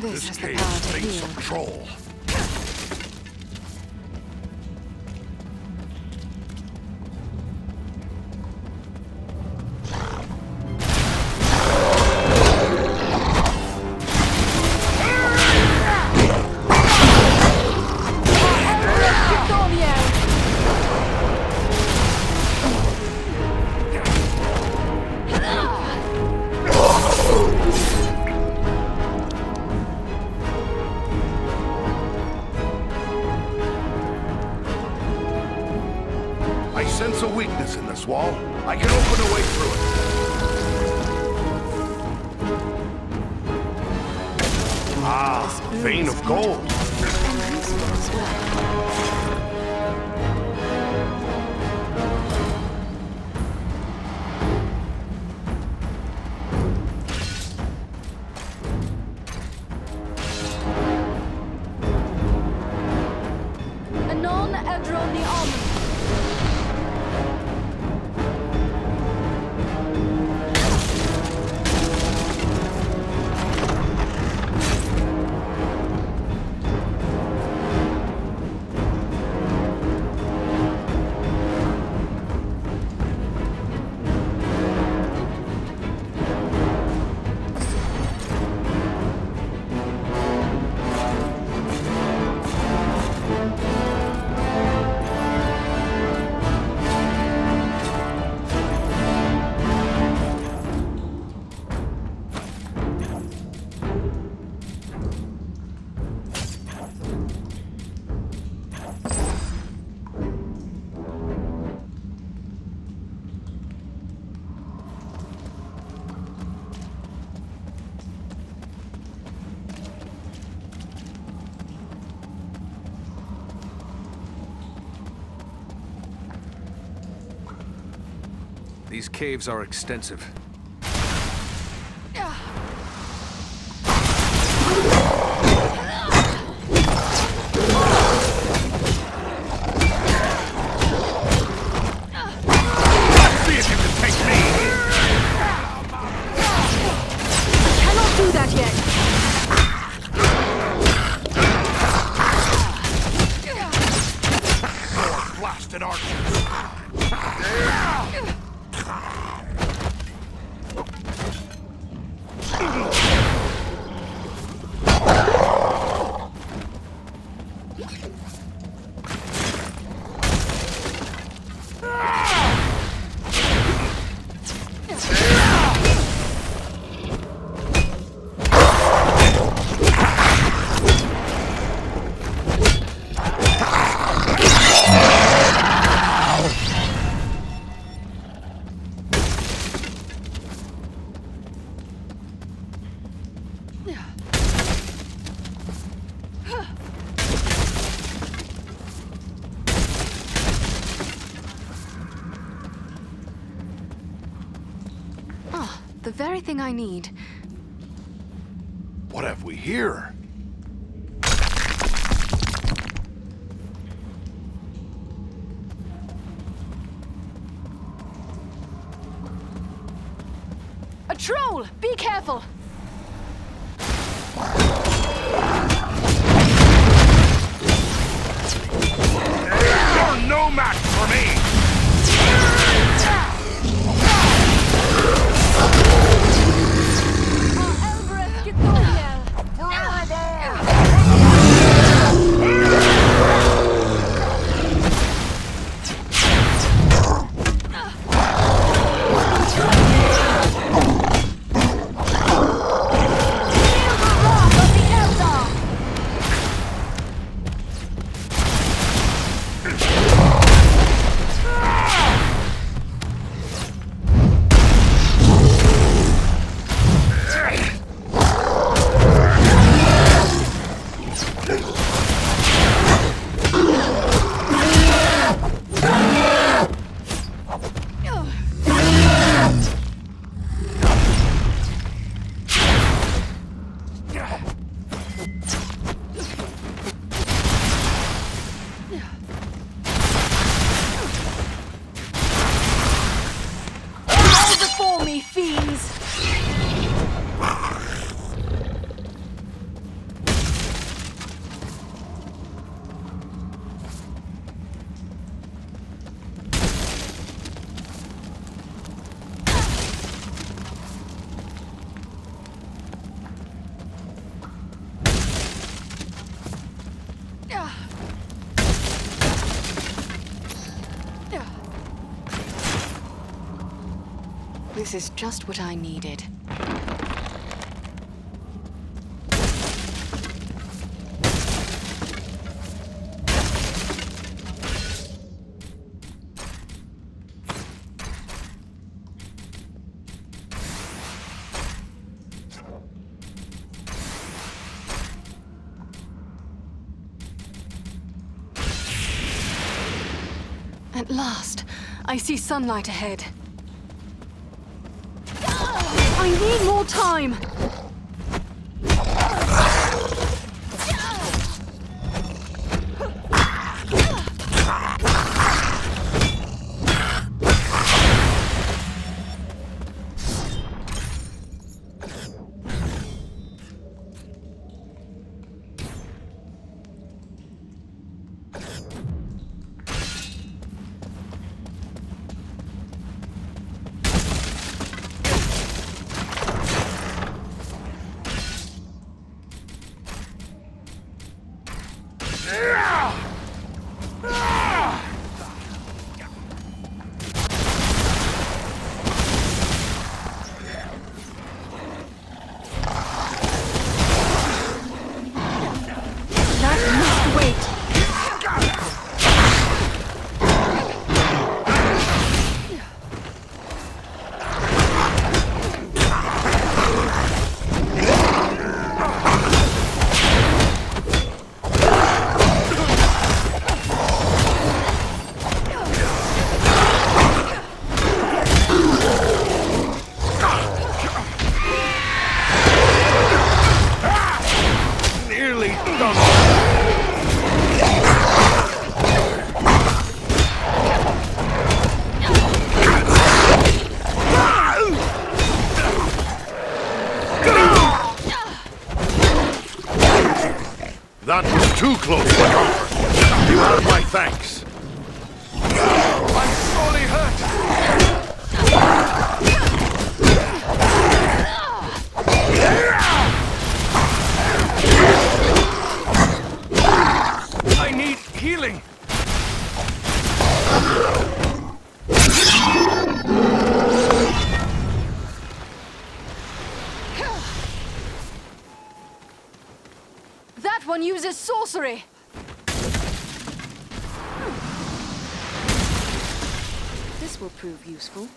S4: This has the
S8: cave
S4: power to
S8: thinks
S4: heal.
S8: of troll. I sense a weakness in this wall. I can open a way through it. Ah, vein of gold.
S4: And useful as well.
S9: Anon Edron the Almond.
S2: These caves are extensive.
S4: The very thing I need.
S8: What have we here?
S9: A troll! Be careful!
S8: You're no match for me!
S4: This is just what I needed. At last, I see sunlight ahead. I need more time!
S8: too close for comfort. You have my thanks.
S5: I'm sorely hurt. I need healing.
S9: That one uses sorcery.
S4: This will prove useful.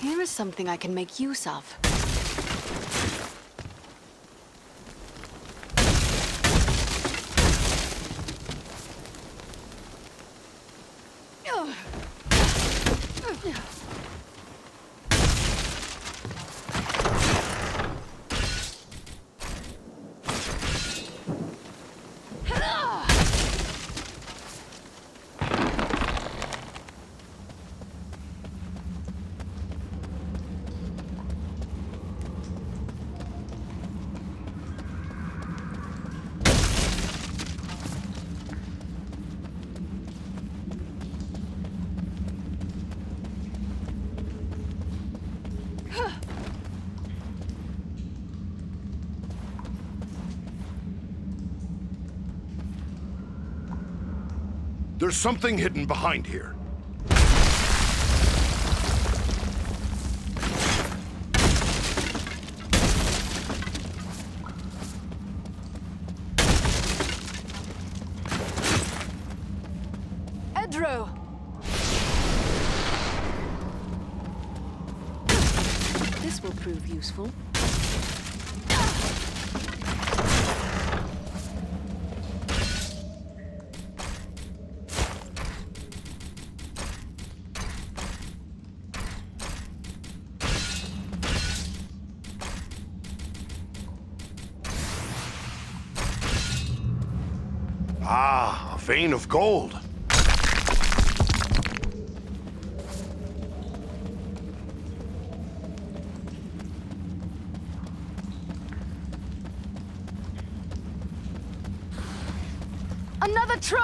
S4: Here is something I can make use of.
S8: There's something hidden behind here.
S9: Edro!
S4: This will prove useful.
S8: Ah, a vein of gold.
S9: Another troll!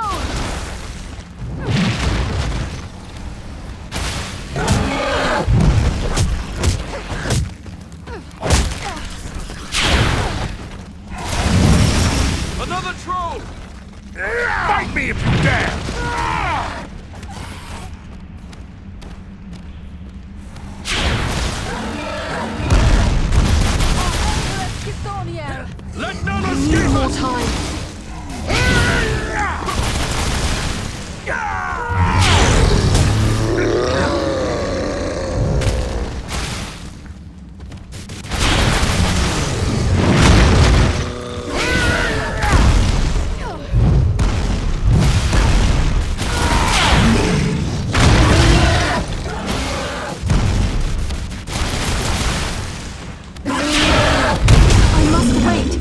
S5: Another troll!
S8: Fight me if you dare!
S5: Let none
S4: I
S5: escape
S4: need more
S5: us!
S4: time. I must wait.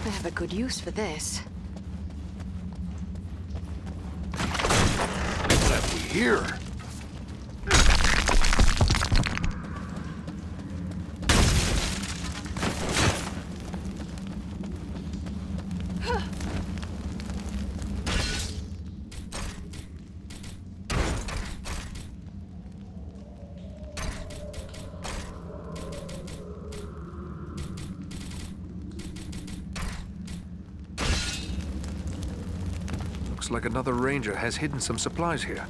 S4: I have a good use for this.
S8: What have we here?
S2: Looks like another ranger has hidden some supplies here.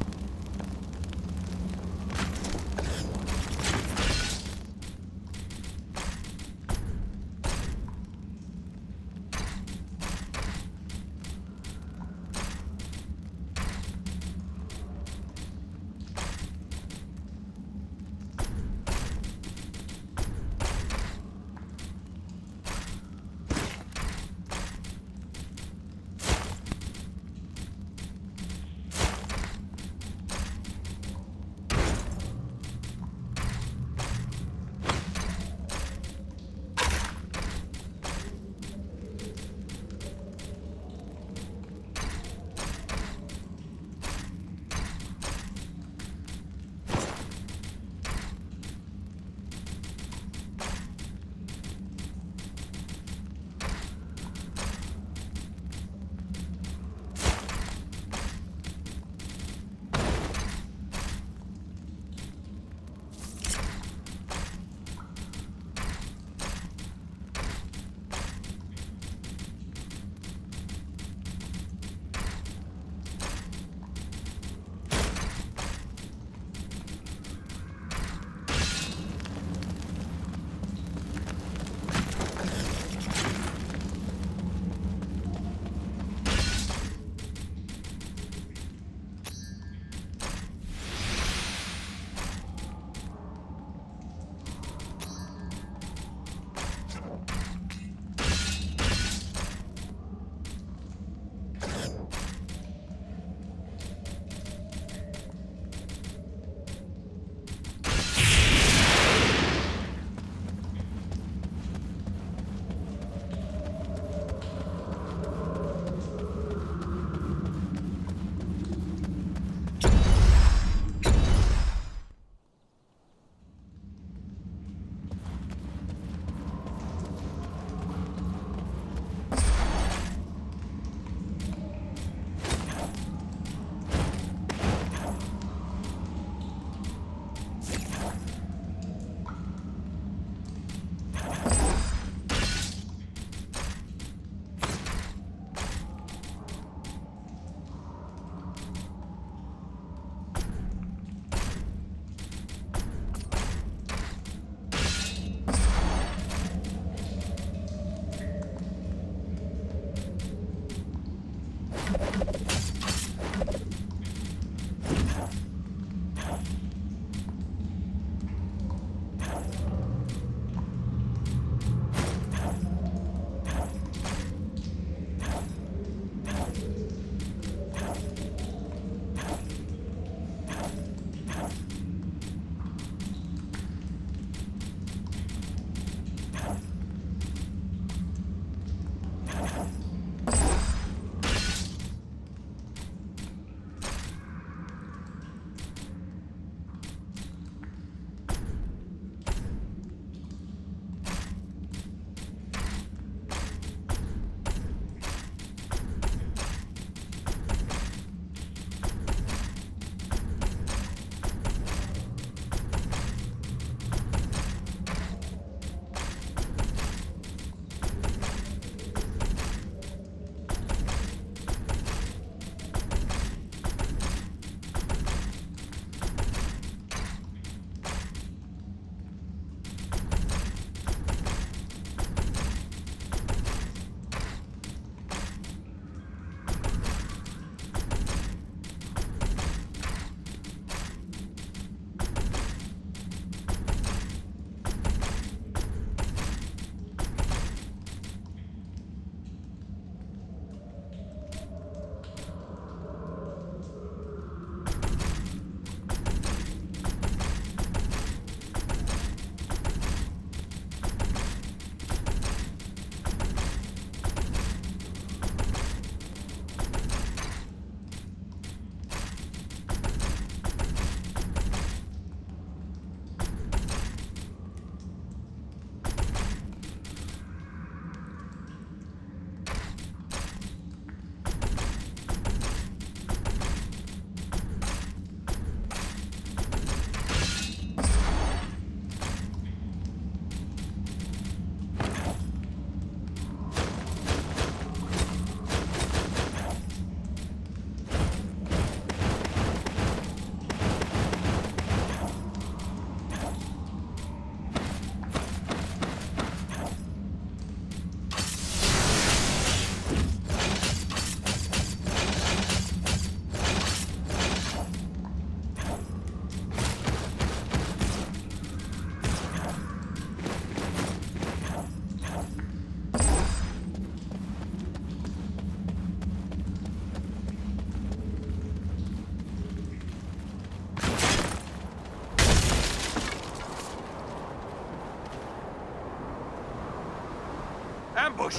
S2: ambush!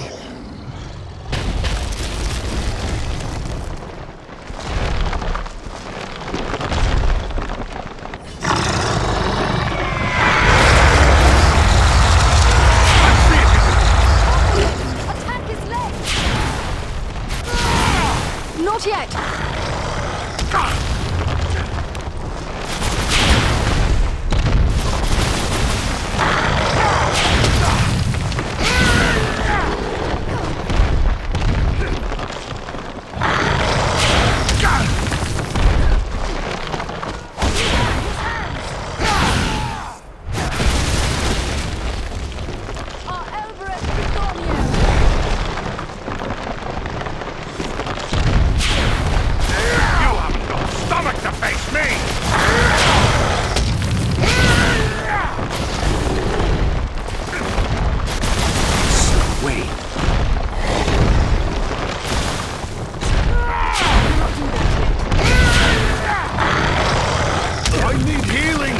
S9: Attack his leg! Not yet! Our Elbereth Victoria!
S7: You haven't got stomach to face me!
S3: Wait.
S2: I need healing!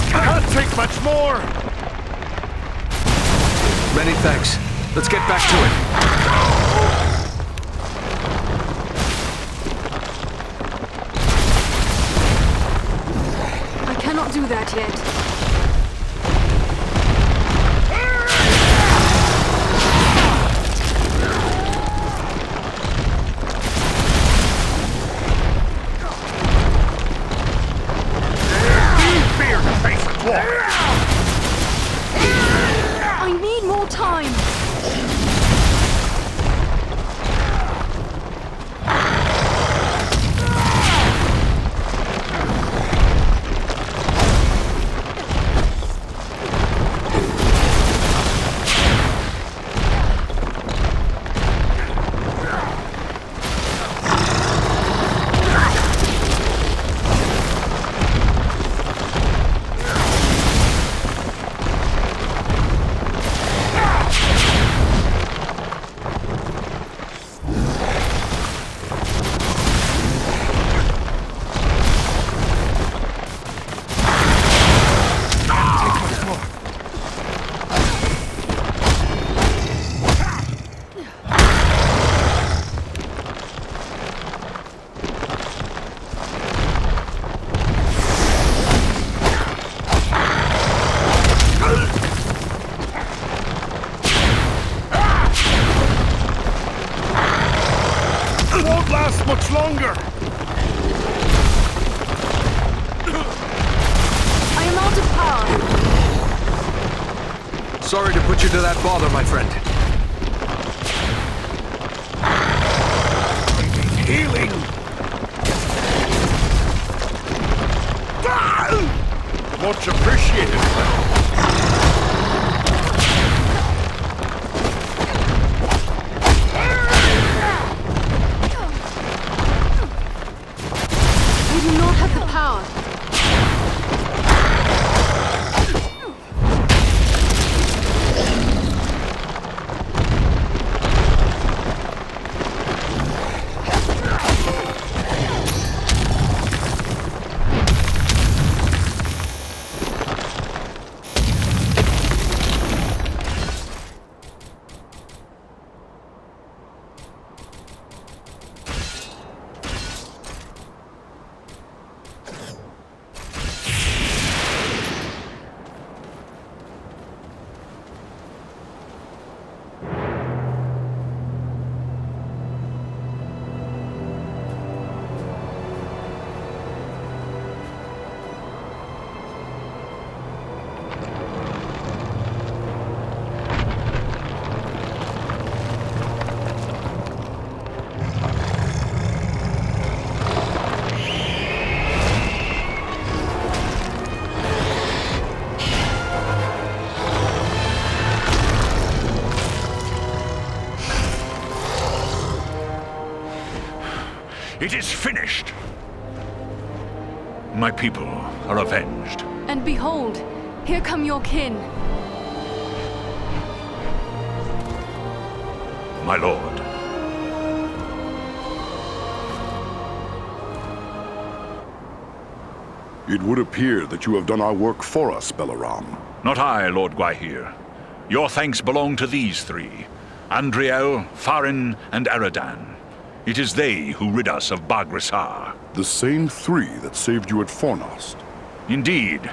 S2: Can't take much more!
S5: Many thanks. Let's get back to it.
S4: I cannot do that yet.
S7: Fear to face a dwarf!
S4: I need more time.
S2: It won't last much longer!
S4: I am out of power.
S5: Sorry to put you to that bother, my friend.
S2: Healing! Much appreciated.
S4: We do not have the power.
S10: It is finished. My people are avenged.
S4: And behold, here come your kin.
S10: my lord.
S7: It would appear that you have done our work for us, Belaram.
S10: Not I, Lord Gwaihir. Your thanks belong to these three, Andriel, Farin, and Aradan. It is they who rid us of Baghrissar.
S7: The same three that saved you at Fornost.
S10: Indeed.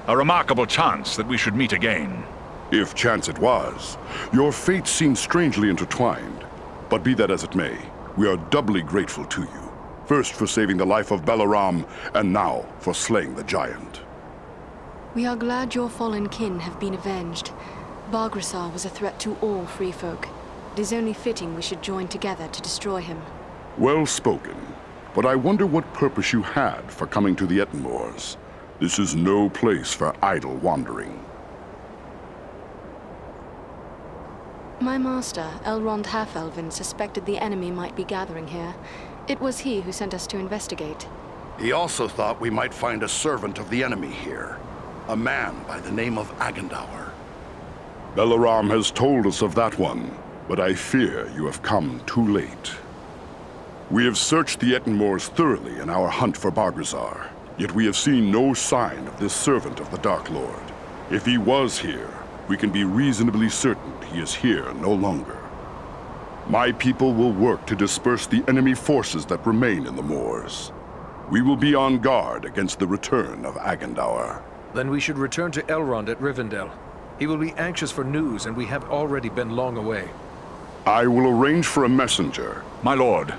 S10: A remarkable chance that we should meet again.
S7: If chance it was, your fates seem strangely intertwined. But be that as it may, we are doubly grateful to you. First for saving the life of Belaram, and now for slaying the giant.
S4: We are glad your fallen kin have been avenged. Baghrissar was a threat to all free folk. It is only fitting we should join together to destroy him.
S7: Well spoken. But I wonder what purpose you had for coming to the Ettenmoors. This is no place for idle wandering.
S4: My master, Elrond Half-Elven, suspected the enemy might be gathering here. It was he who sent us to investigate.
S8: He also thought we might find a servant of the enemy here. A man by the name of Agendaur.
S7: Belaram has told us of that one, but I fear you have come too late. We have searched the Ettenmoors thoroughly in our hunt for Baghrissar, yet we have seen no sign of this servant of the Dark Lord. If he was here, we can be reasonably certain he is here no longer. My people will work to disperse the enemy forces that remain in the moors. We will be on guard against the return of Agendaur.
S2: Then we should return to Elrond at Rivendell. He will be anxious for news, and we have already been long away.
S7: I will arrange for a messenger.
S10: My lord,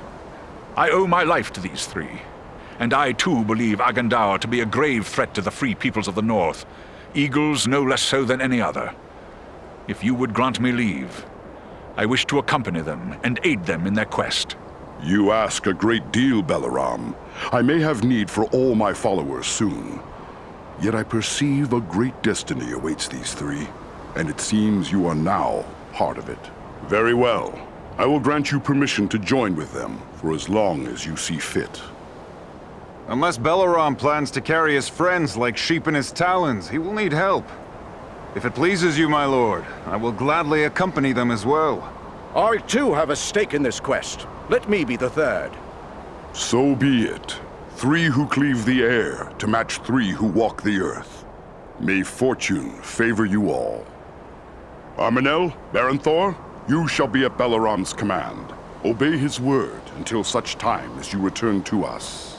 S10: I owe my life to these three. And I too believe Agendaur to be a grave threat to the free peoples of the North. Eagles no less so than any other. If you would grant me leave, I wish to accompany them and aid them in their quest.
S7: You ask a great deal, Belaram. I may have need for all my followers soon. Yet I perceive a great destiny awaits these three, and it seems you are now part of it. Very well. I will grant you permission to join with them for as long as you see fit.
S11: Unless Belaram plans to carry his friends like sheep in his talons, he will need help. If it pleases you, my lord, I will gladly accompany them as well.
S15: I too have a stake in this quest. Let me be the third.
S7: So be it. 3 who cleave the air to match 3 who walk the earth. May fortune favor you all. Arminel, Baranthor, you shall be at Belaram's command. Obey his word until such time as you return to us.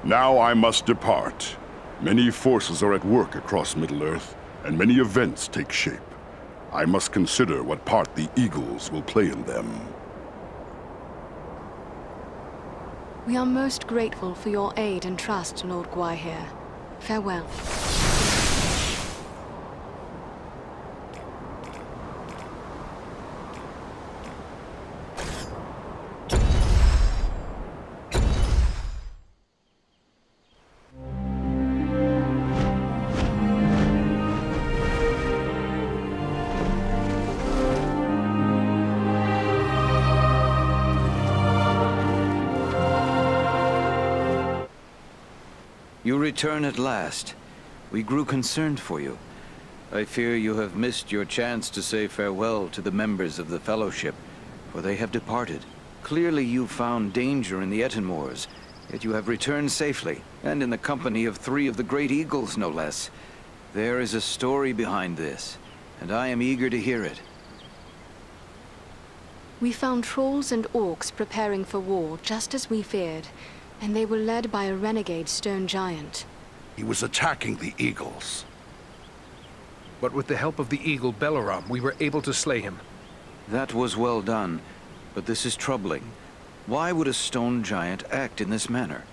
S7: Now I must depart. Many forces are at work across Middle-earth, and many events take shape. I must consider what part the Eagles will play in them.
S4: We are most grateful for your aid and trust, Lord Gwaihir. Farewell.
S14: You return at last. We grew concerned for you. I fear you have missed your chance to say farewell to the members of the Fellowship, for they have departed. Clearly you found danger in the Ettenmoors, yet you have returned safely, and in the company of 3 of the Great Eagles, no less. There is a story behind this, and I am eager to hear it.
S4: We found trolls and orcs preparing for war, just as we feared, and they were led by a renegade stone giant.
S8: He was attacking the Eagles.
S2: But with the help of the eagle Belaram, we were able to slay him.
S14: That was well done, but this is troubling. Why would a stone giant act in this manner?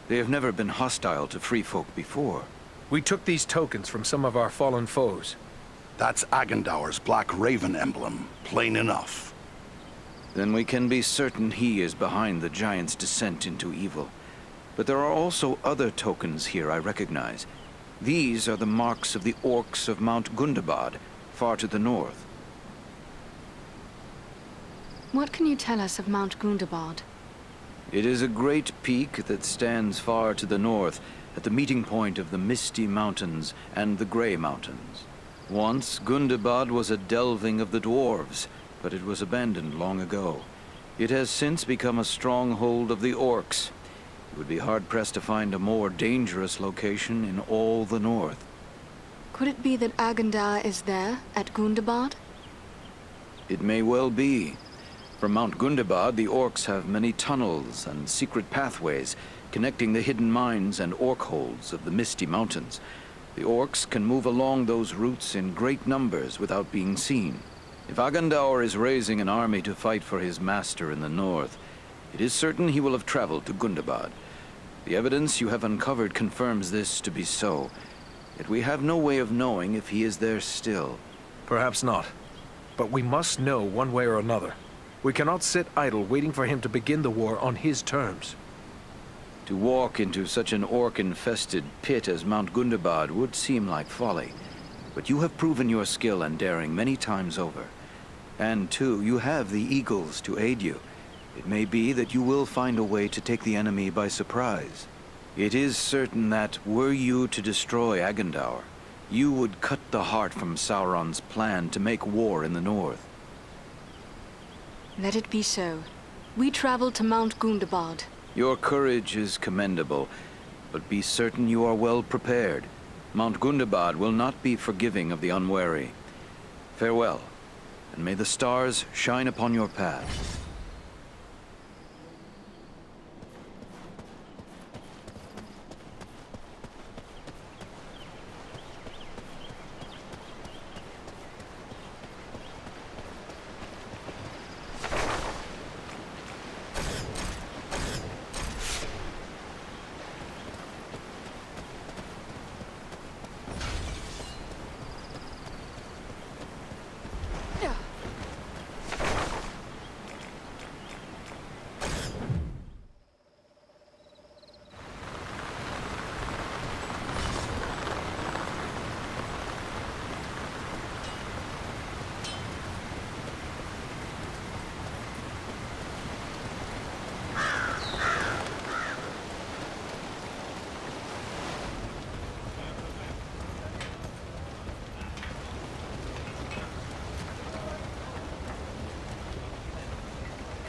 S14: They have never been hostile to free folk before.
S2: We took these tokens from some of our fallen foes.
S8: That's Agendaur's Black Raven emblem, plain enough.
S14: Then we can be certain he is behind the giant's descent into evil. But there are also other tokens here I recognize. These are the marks of the orcs of Mount Gundabad, far to the north.
S4: What can you tell us of Mount Gundabad?
S14: It is a great peak that stands far to the north, at the meeting point of the Misty Mountains and the Grey Mountains. Once, Gundabad was a delving of the dwarves, but it was abandoned long ago. It has since become a stronghold of the orcs. You would be hard-pressed to find a more dangerous location in all the north.
S4: Could it be that Agendar is there, at Gundabad?
S14: It may well be. From Mount Gundabad, the orcs have many tunnels and secret pathways connecting the hidden mines and orc holds of the Misty Mountains. The orcs can move along those routes in great numbers without being seen. If Agendaur is raising an army to fight for his master in the north, it is certain he will have traveled to Gundabad. The evidence you have uncovered confirms this to be so, yet we have no way of knowing if he is there still.
S2: Perhaps not. But we must know one way or another. We cannot sit idle waiting for him to begin the war on his terms.
S14: To walk into such an orc-infested pit as Mount Gundabad would seem like folly. But you have proven your skill and daring many times over. And too, you have the eagles to aid you. It may be that you will find a way to take the enemy by surprise. It is certain that, were you to destroy Agendaur, you would cut the heart from Sauron's plan to make war in the north.
S4: Let it be so. We travel to Mount Gundabad.
S14: Your courage is commendable, but be certain you are well prepared. Mount Gundabad will not be forgiving of the unwary. Farewell, and may the stars shine upon your path.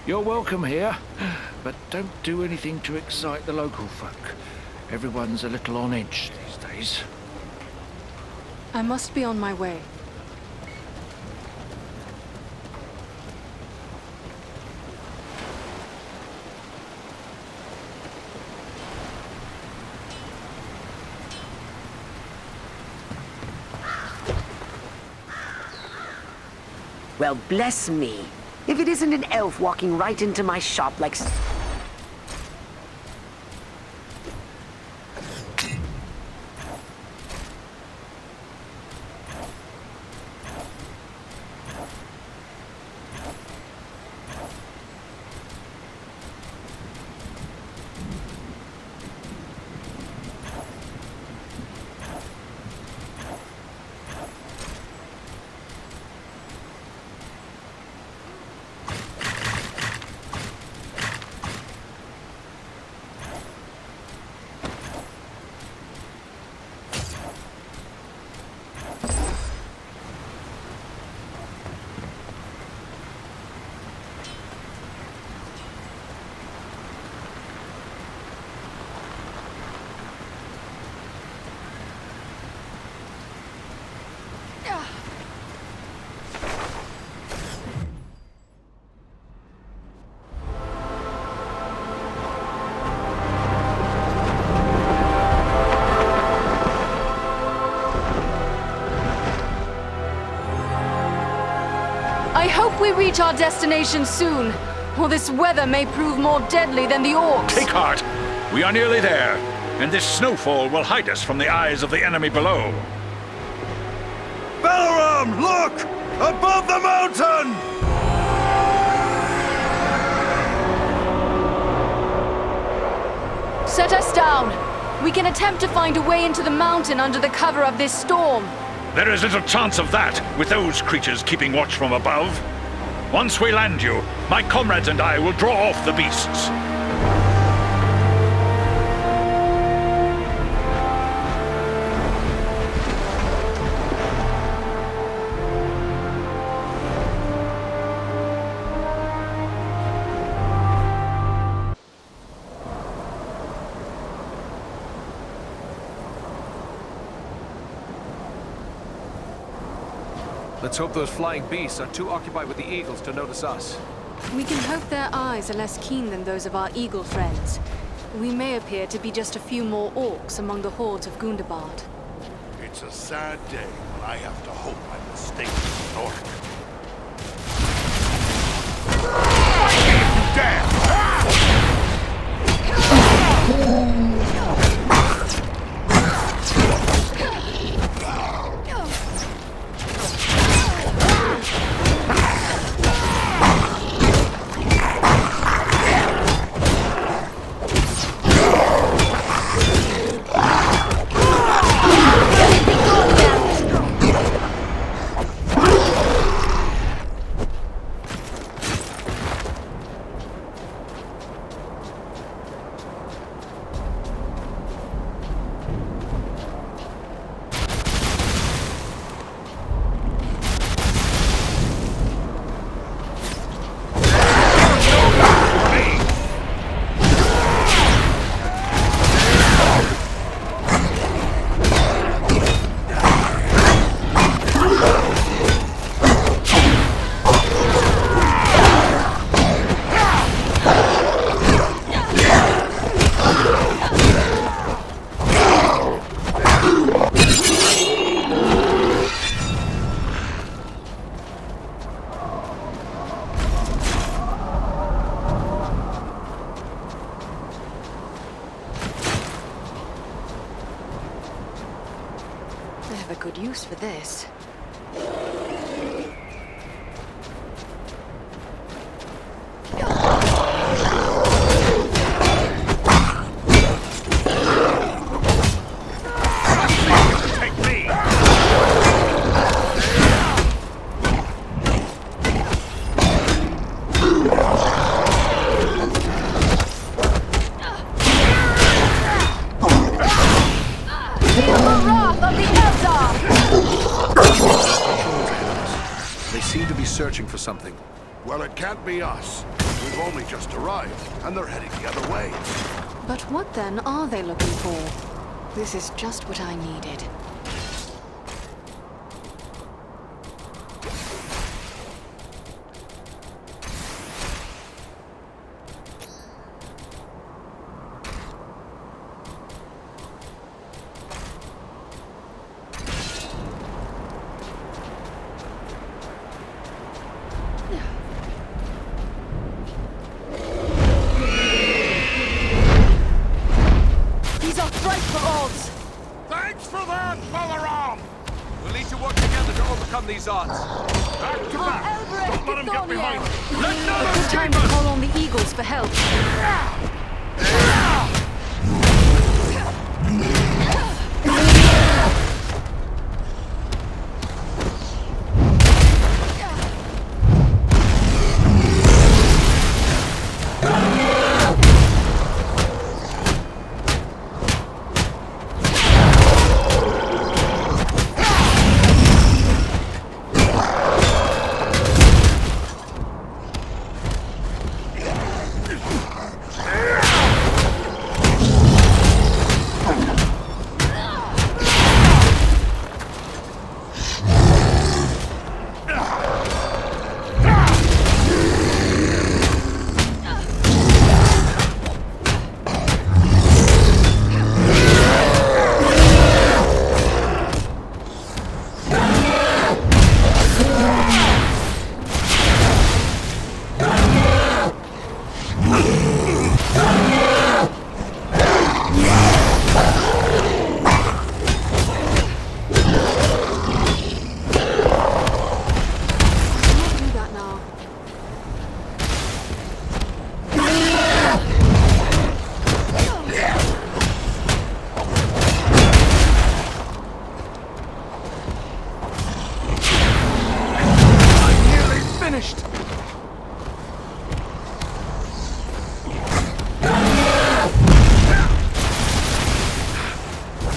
S5: You're welcome here, but don't do anything to excite the local folk. Everyone's a little on edge these days.
S4: I must be on my way.
S16: Well, bless me. If it isn't an elf walking right into my shop like...
S4: I hope we reach our destination soon, or this weather may prove more deadly than the orcs.
S10: Take heart! We are nearly there, and this snowfall will hide us from the eyes of the enemy below.
S6: Balaram, look! Above the mountain!
S4: Set us down. We can attempt to find a way into the mountain under the cover of this storm.
S10: There is little chance of that, with those creatures keeping watch from above. Once we land you, my comrades and I will draw off the beasts.
S2: Let's hope those flying beasts are too occupied with the eagles to notice us.
S4: We can hope their eyes are less keen than those of our eagle friends. We may appear to be just a few more orcs among the hordes of Gundabad.
S8: It's a sad day when I have to hope I'm mistaken as an orc.
S4: I have a good use for this.
S2: They seem to be searching for something.
S8: Well, it can't be us. We've only just arrived, and they're heading the other way.
S4: But what then are they looking for? This is just what I needed.
S8: Thanks for that, Balaram!
S2: We'll need to work together to overcome these odds.
S8: Back to back! Don't let him get behind us! Let
S4: A
S8: none
S4: good time to call on the eagles for help.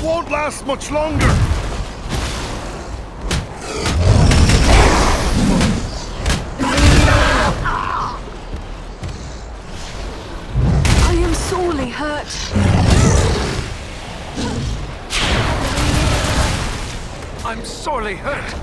S8: Won't last much longer!
S4: I am sorely hurt.
S2: I'm sorely hurt.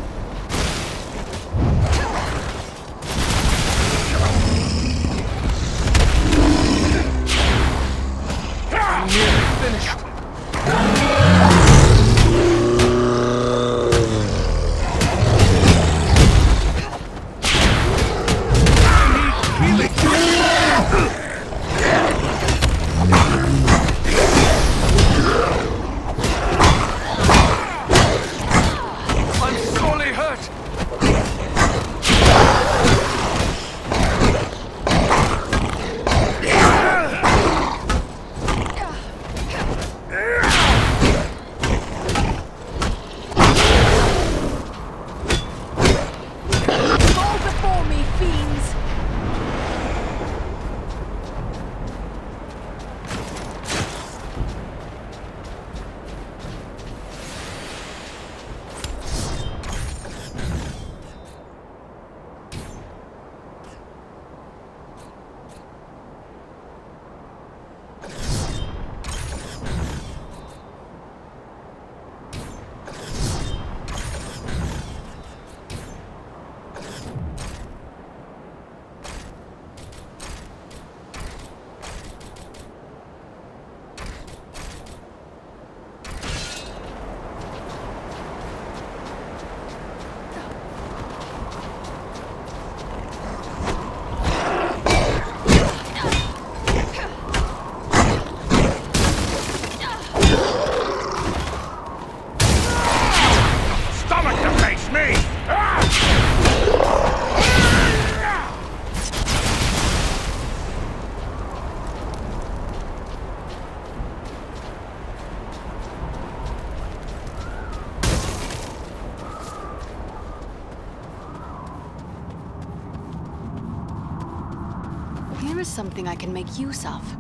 S4: Here is something I can make use of.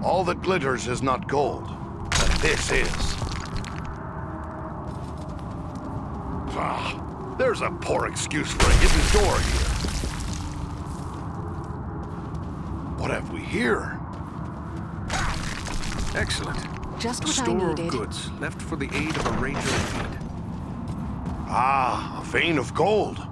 S8: All that glitters is not gold, but this is. Ah, there's a poor excuse for a hidden door here. What have we here?
S2: Excellent.
S4: Just what I
S2: Store
S4: needed.
S2: of goods, left for the aid of a ranger in need.
S8: Ah, a vein of gold.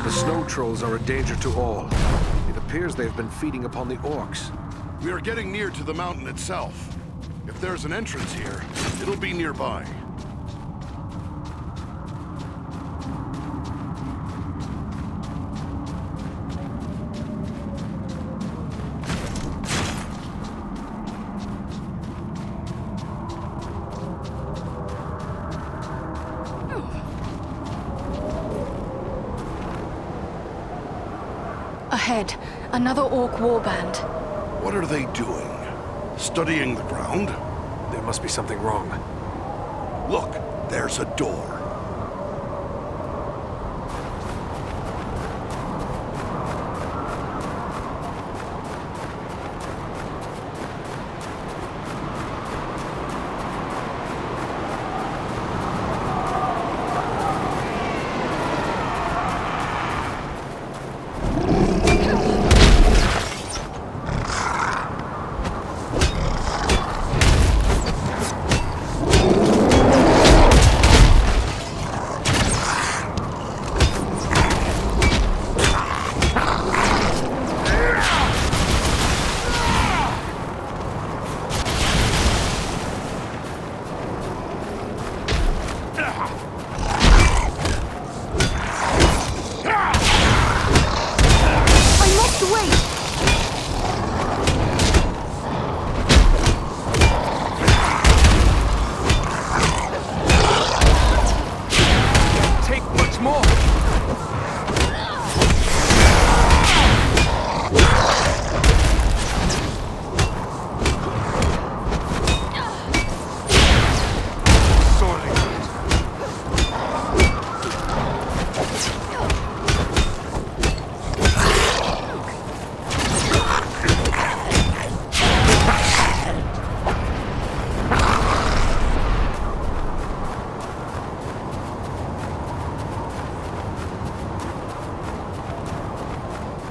S2: The snow trolls are a danger to all. It appears they've been feeding upon the orcs.
S8: We are getting near to the mountain itself. If there's an entrance here, it'll be nearby.
S4: Ahead, another orc warband.
S8: What are they doing? Studying the ground?
S2: There must be something wrong.
S8: Look, there's a door.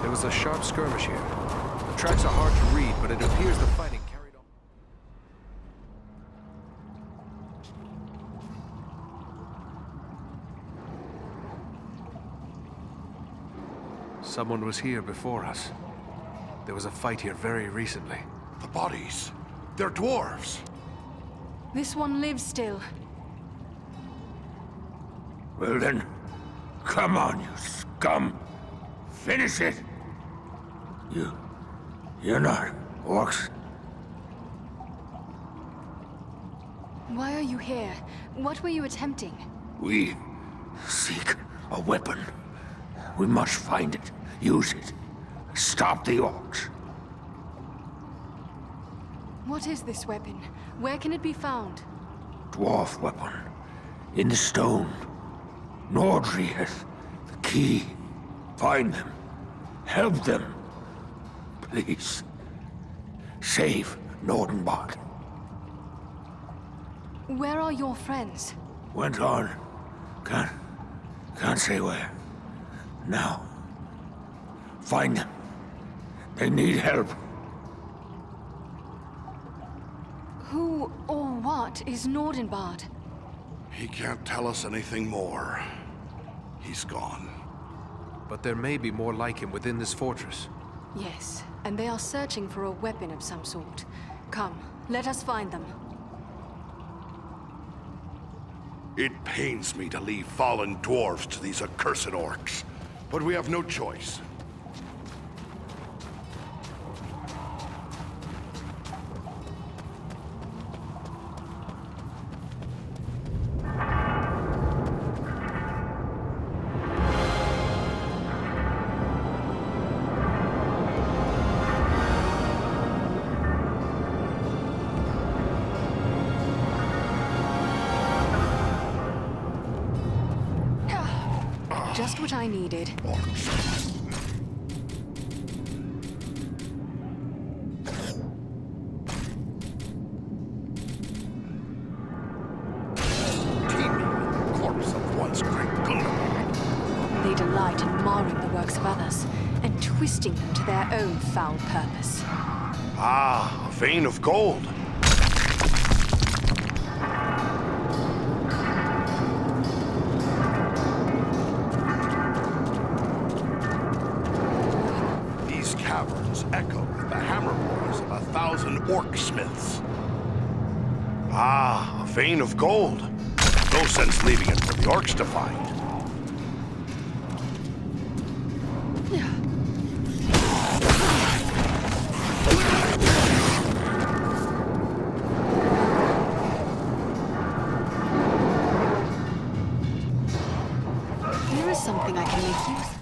S2: There was a sharp skirmish here. The tracks are hard to read, but it appears the fighting carried on. Someone was here before us. There was a fight here very recently.
S8: The bodies. They're dwarves.
S4: This one lives still.
S6: Well then, come on, you scum. Finish it. You're not orcs.
S4: Why are you here? What were you attempting?
S6: We seek a weapon. We must find it, use it, stop the orcs.
S4: What is this weapon? Where can it be found?
S6: Dwarf weapon. In the stone. Nordri has the key. Find them. Help them. Please. Save Nordenbot.
S4: Where are your friends?
S6: Went on. Can't say where. Now. Find them. They need help.
S4: Who or what is Nordenbart?
S8: He can't tell us anything more. He's gone.
S2: But there may be more like him within this fortress.
S4: Yes, and they are searching for a weapon of some sort. Come, let us find them.
S8: It pains me to leave fallen dwarves to these accursed orcs, but we have no choice.
S4: Just what I needed.
S8: Corpse of once great Gundam.
S4: They delight in marring the works of others and twisting them to their own foul purpose.
S8: Ah, a vein of gold. caverns echo with the hammer blows of 1,000 orc smiths. Ah, a vein of gold. No sense leaving it for the orcs to find.
S4: Here is something I can make use of.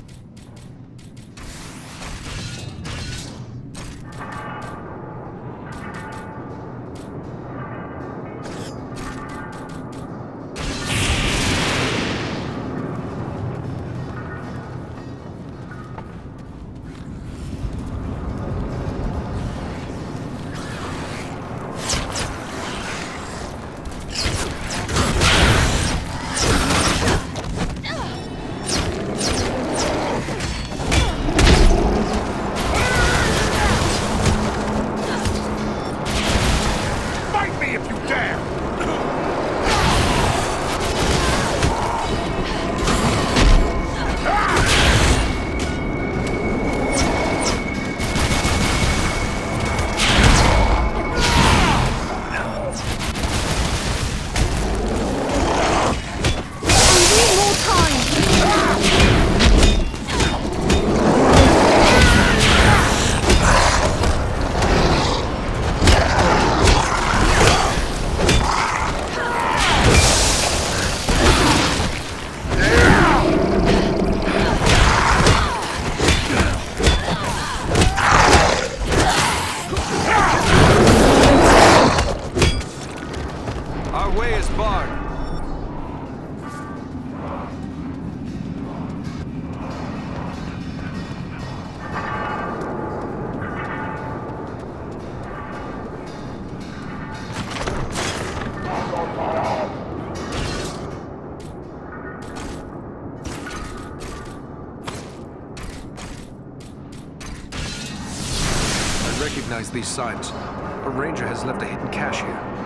S2: Recognize these signs. A ranger has left a hidden cache here.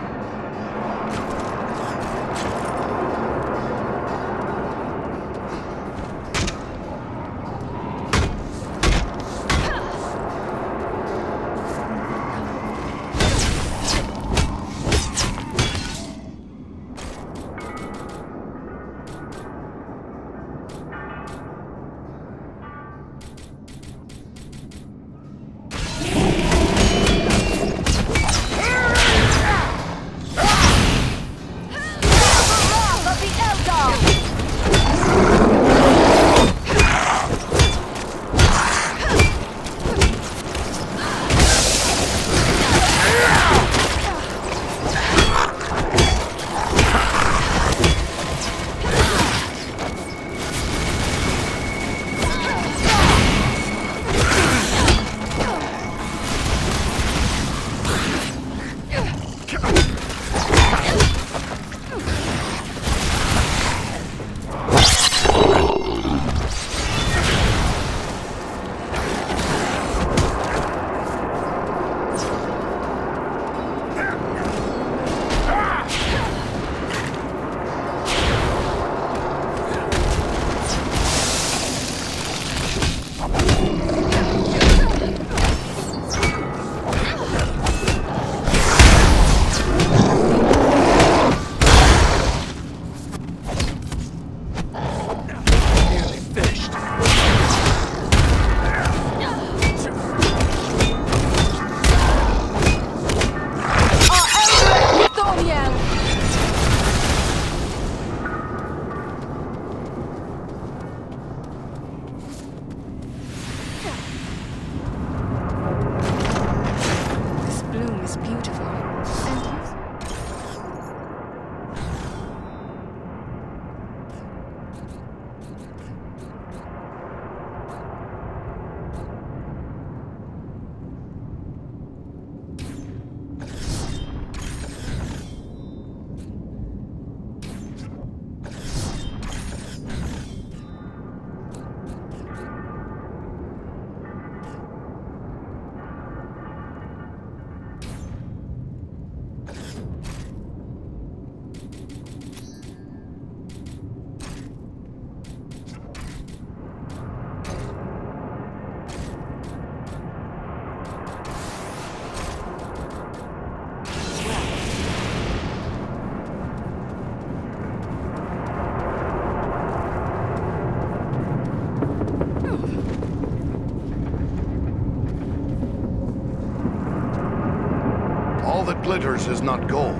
S8: that glitters is not gold.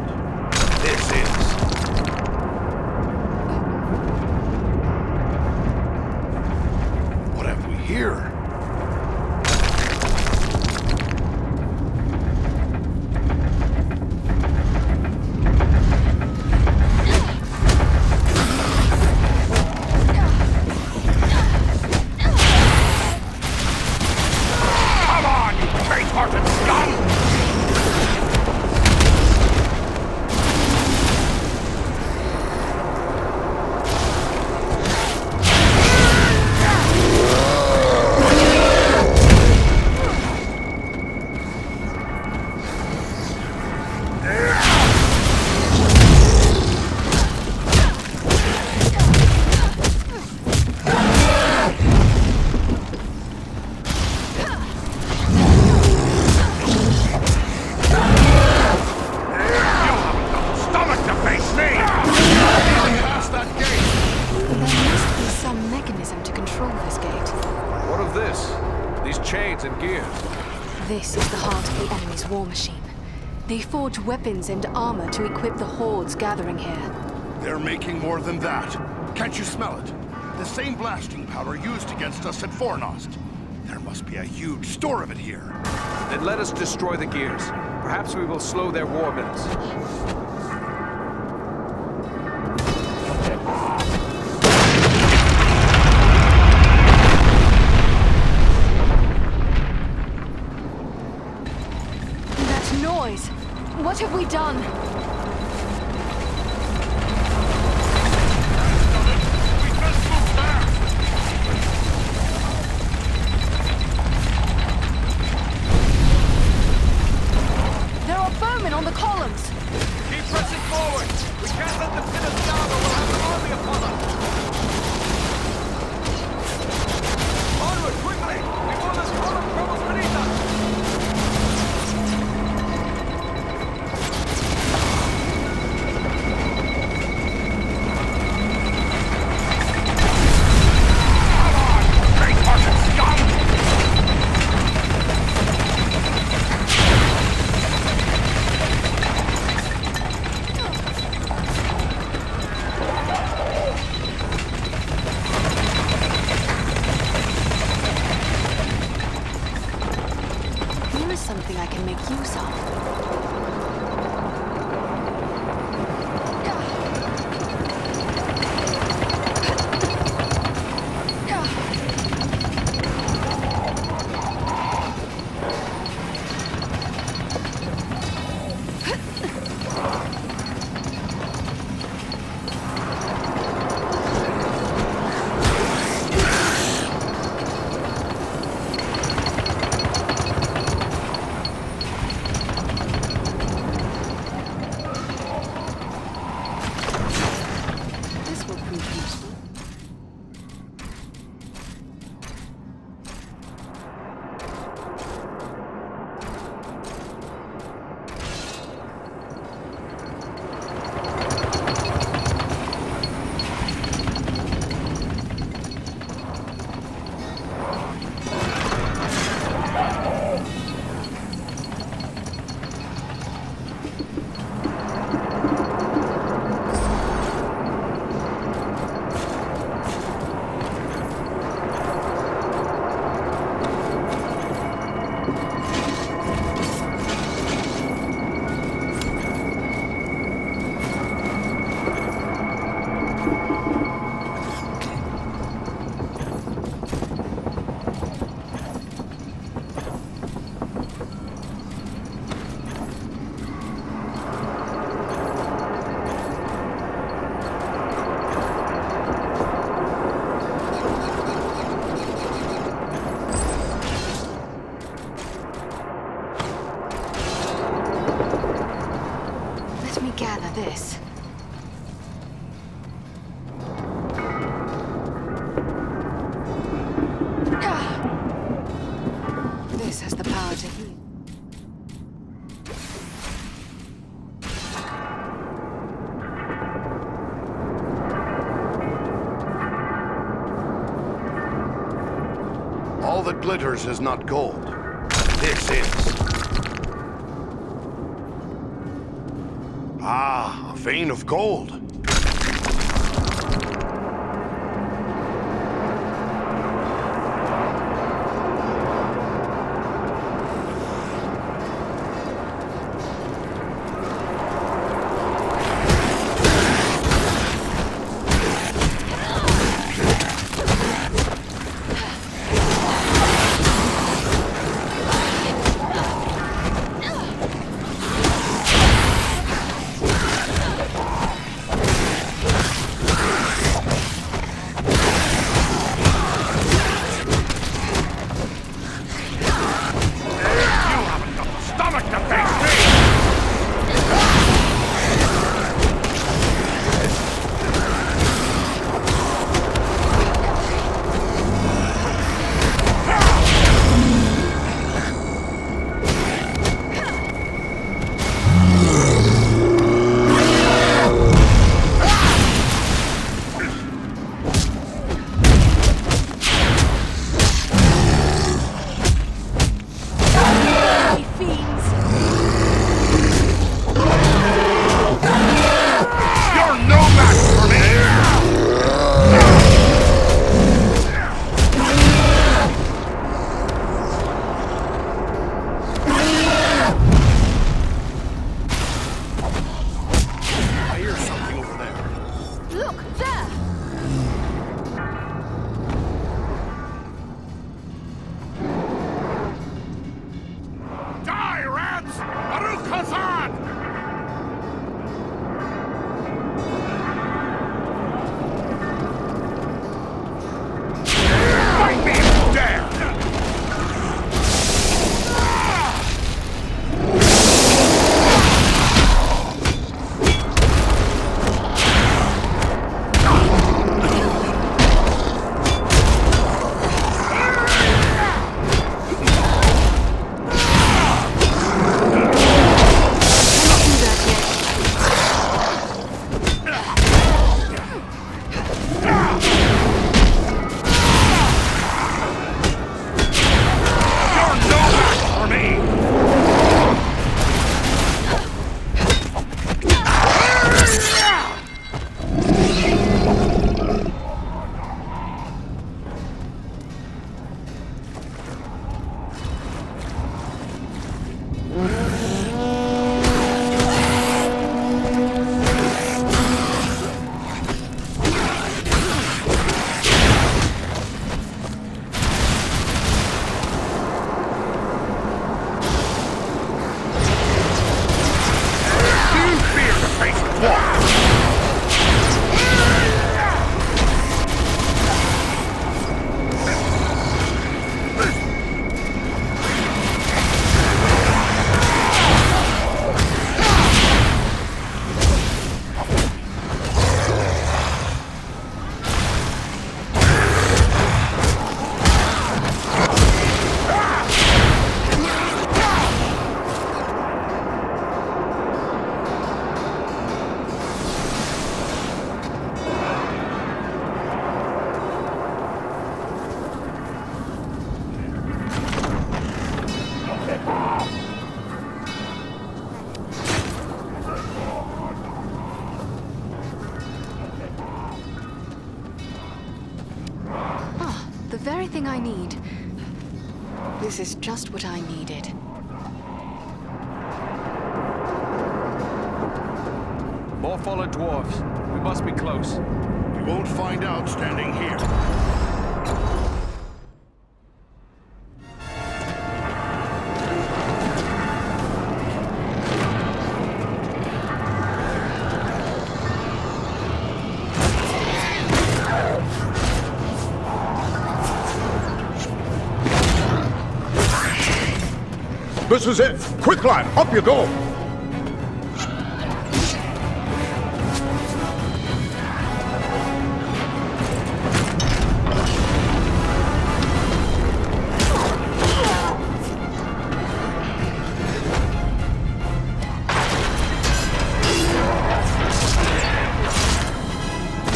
S8: This is. What have we here?
S4: This is the heart of the enemy's war machine. They forge weapons and armor to equip the hordes gathering here.
S8: They're making more than that. Can't you smell it? The same blasting powder used against us at Fornost. There must be a huge store of it here.
S2: Then let us destroy the gears. Perhaps we will slow their war mills.
S4: What have we done? There are bowmen on the columns!
S2: Keep pressing forward! We can't let them pin us down or we'll have an army upon us! Onward, quickly! Before this column crumbles beneath us!
S4: Something I can make use of. This. This has the power to heal.
S8: All that glitters is not gold. This is. Ah, a vein of gold.
S4: very thing I need. This is just what I needed.
S2: More fallen dwarves. We must be close.
S8: We won't find out standing here.
S15: This is it! Quick, lad! Up you go!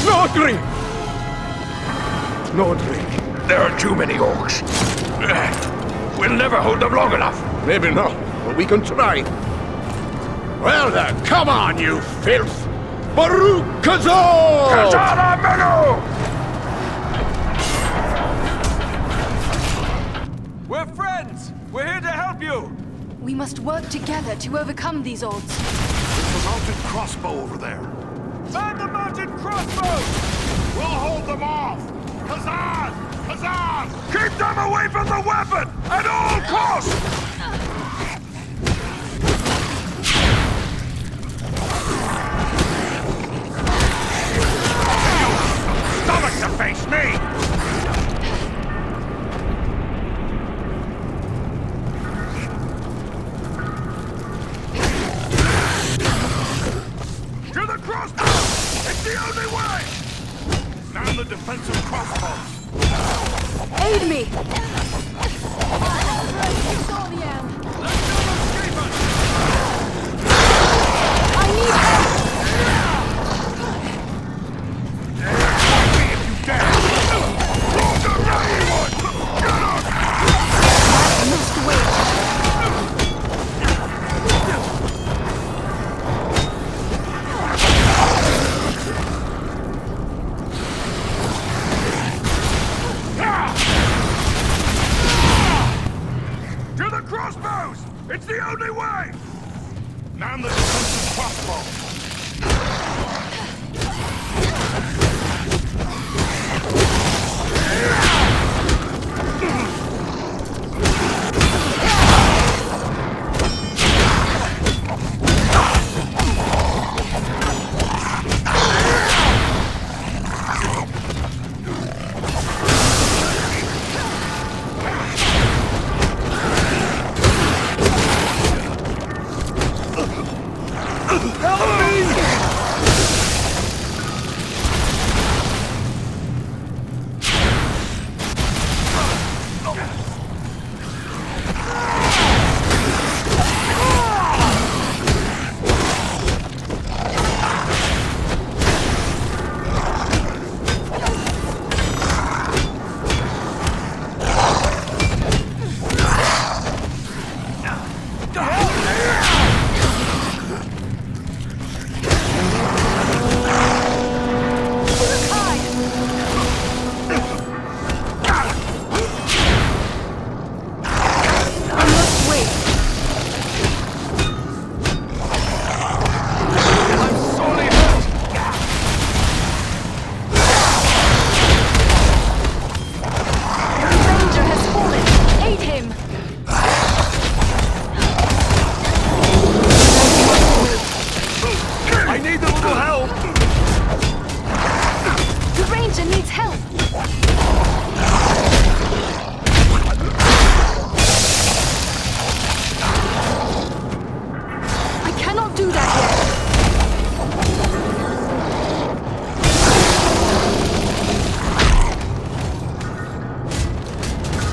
S15: No drink! No drink.
S6: There are too many orcs. We'll never hold them long enough.
S15: Maybe not, but we can try. Well then, come on, you filth! Baruch Kazor!
S8: Kazara Menu!
S2: We're friends! We're here to help you!
S9: We must work together to overcome these odds.
S8: There's a mounted crossbow over there.
S2: Man the mounted crossbow!
S8: We'll hold them off! Kazan! Kazan! Keep them away from the weapon! At all costs! Stomach to face me! To the crossbow! It's the only way! Man the defensive crossbows!
S9: Aid me! I need help! Must wait.
S8: To the crossbows! It's the only way! Man the defensive crossbow!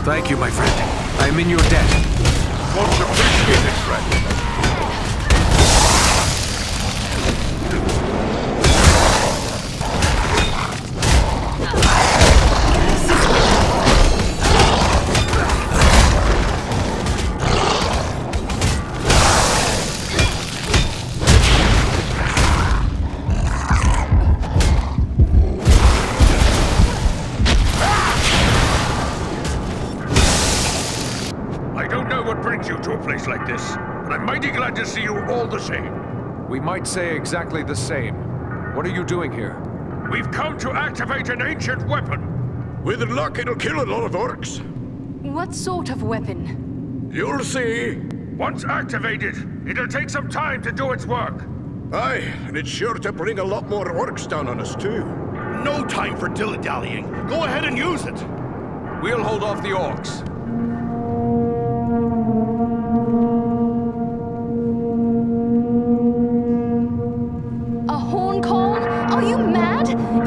S2: Thank you, my friend. I am in your debt.
S8: Most appreciated, friend. Like this, but I'm mighty glad to see you all the same.
S2: We might say exactly the same. What are you doing here?
S8: We've come to activate an ancient weapon. With luck, it'll kill a lot of orcs.
S9: What sort of weapon?
S8: You'll see. Once activated, it'll take some time to do its work. Aye, and it's sure to bring a lot more orcs down on us, too. No time for dilly-dallying. Go ahead and use it.
S2: We'll hold off the orcs.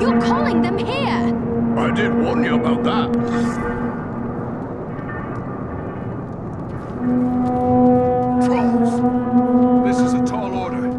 S9: You're calling them here!
S8: I did warn you about that.
S2: Trolls! This is a tall order.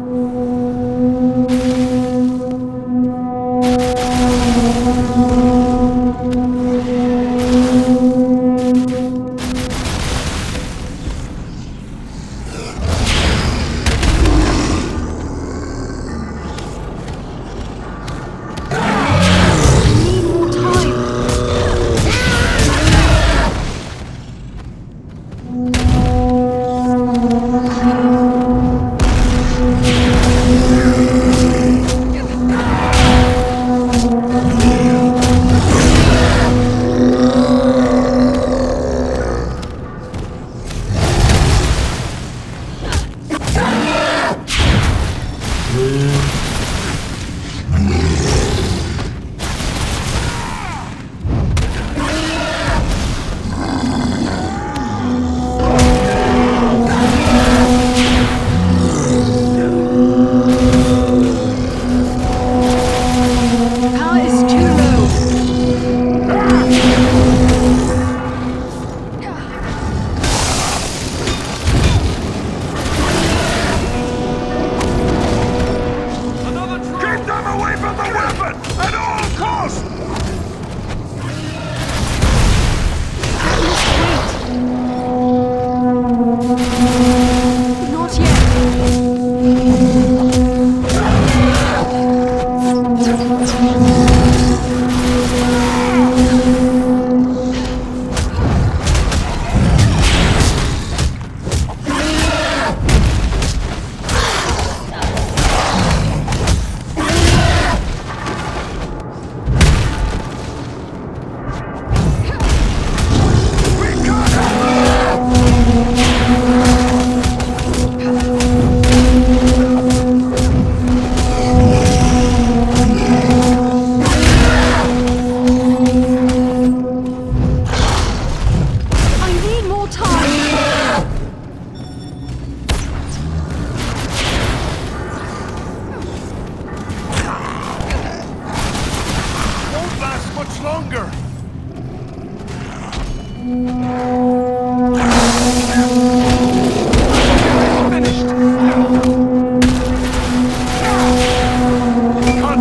S8: Can't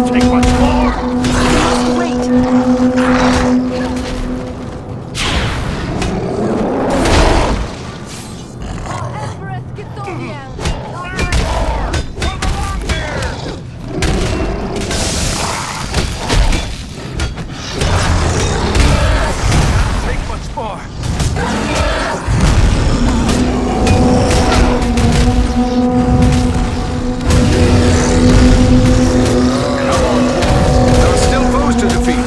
S8: take much more!
S2: Take much more. There are still foes to defeat.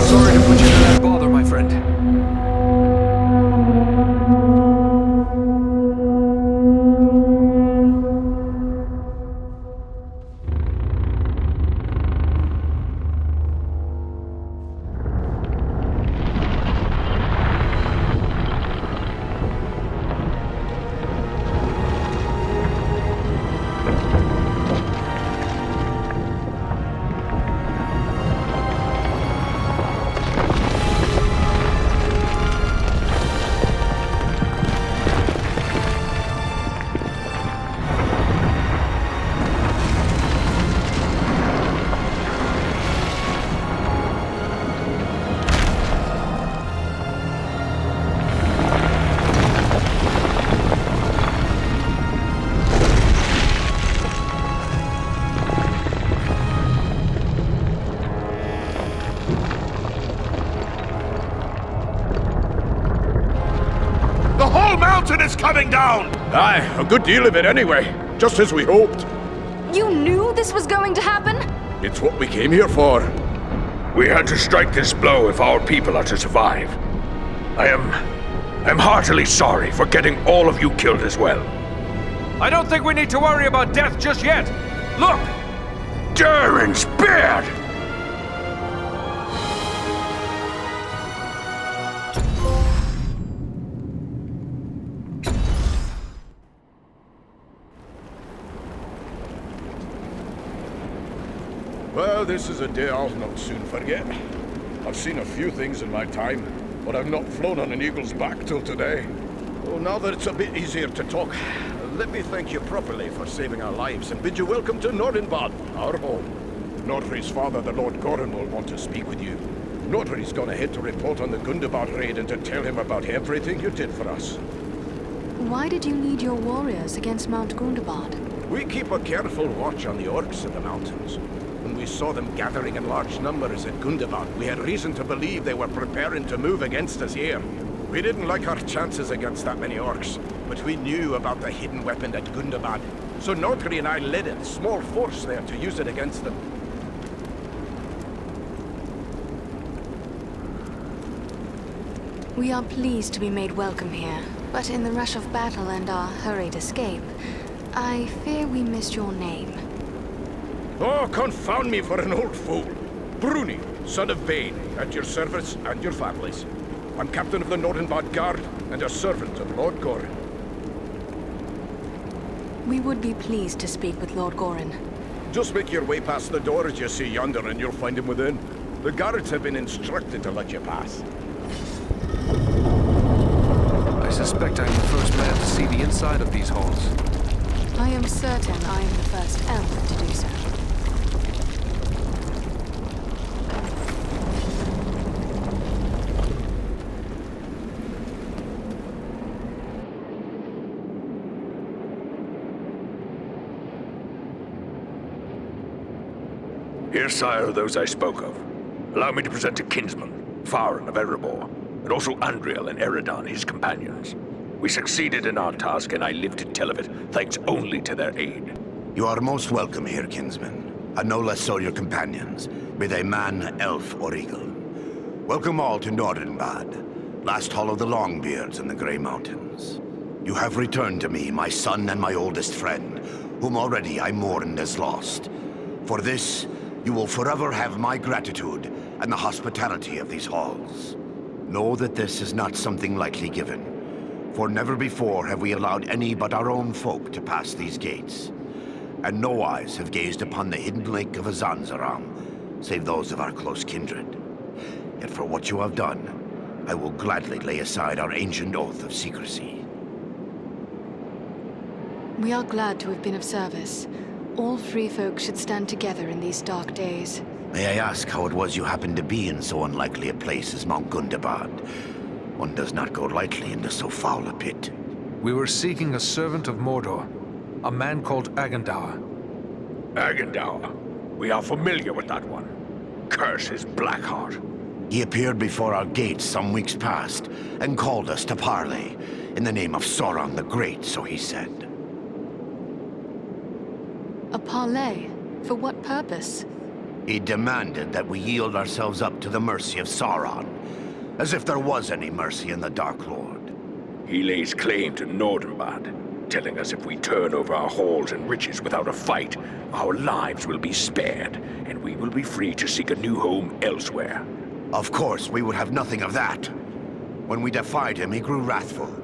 S2: Sorry to put you to that bother, my friend.
S8: The whole mountain is coming down!
S15: Aye, a good deal of it anyway. Just as we hoped.
S9: You knew this was going to happen?
S15: It's what we came here for. We had to strike this blow if our people are to survive. I'm heartily sorry for getting all of you killed as well.
S2: I don't think we need to worry about death just yet. Look!
S15: Durin's beard!
S7: Well, this is a day I'll not soon forget. I've seen a few things in my time, but I've not flown on an eagle's back till today. Oh, now that it's a bit easier to talk, let me thank you properly for saving our lives and bid you welcome to Nordenbad, our home. Nordri's father, the Lord Gorin, will want to speak with you. Nordri's gone ahead to report on the Gundabad raid and to tell him about everything you did for us.
S4: Why did you lead your warriors against Mount Gundabad?
S7: We keep a careful watch on the orcs in the mountains. When we saw them gathering in large numbers at Gundabad, we had reason to believe they were preparing to move against us here. We didn't like our chances against that many orcs, but we knew about the hidden weapon at Gundabad. So Nordri and I led a small force there to use it against them.
S4: We are pleased to be made welcome here, but in the rush of battle and our hurried escape, I fear we missed your name.
S7: Oh, confound me for an old fool. Bruni, son of Bane, at your service and your families. I'm captain of the Nordenbad Guard and a servant of Lord Gorin.
S4: We would be pleased to speak with Lord Gorin.
S7: Just make your way past the door as you see yonder and you'll find him within. The guards have been instructed to let you pass.
S2: I suspect I'm the first man to see the inside of these halls.
S4: I am certain I am the first elf to do so.
S15: Here, sire, those I spoke of. Allow me to present a kinsman, Farron of Erebor, and also Andriel and Eridan, his companions. We succeeded in our task, and I live to tell of it, thanks only to their aid.
S6: You are most welcome here, kinsman. And no less so your companions, be they man, elf, or eagle. Welcome all to Nordenbad, last hall of the Longbeards in the Grey Mountains. You have returned to me my son and my oldest friend, whom already I mourned as lost. For this, you will forever have my gratitude and the hospitality of these halls. Know that this is not something lightly given, for never before have we allowed any but our own folk to pass these gates. And no eyes have gazed upon the hidden lake of Azanzaram, save those of our close kindred. Yet for what you have done, I will gladly lay aside our ancient oath of secrecy.
S4: We are glad to have been of service. All free folk should stand together in these dark days.
S6: May I ask how it was you happened to be in so unlikely a place as Mount Gundabad? One does not go lightly into so foul a pit.
S2: We were seeking a servant of Mordor, a man called Agandaur.
S15: Agandaur. We are familiar with that one. Curse his Blackheart.
S6: He appeared before our gates some weeks past, and called us to parley, in the name of Sauron the Great, so he said.
S4: A parley? For what purpose?
S6: He demanded that we yield ourselves up to the mercy of Sauron, as if there was any mercy in the Dark Lord.
S15: He lays claim to Nordenbad, telling us if we turn over our halls and riches without a fight, our lives will be spared, and we will be free to seek a new home elsewhere.
S6: Of course, we would have nothing of that. When we defied him, he grew wrathful,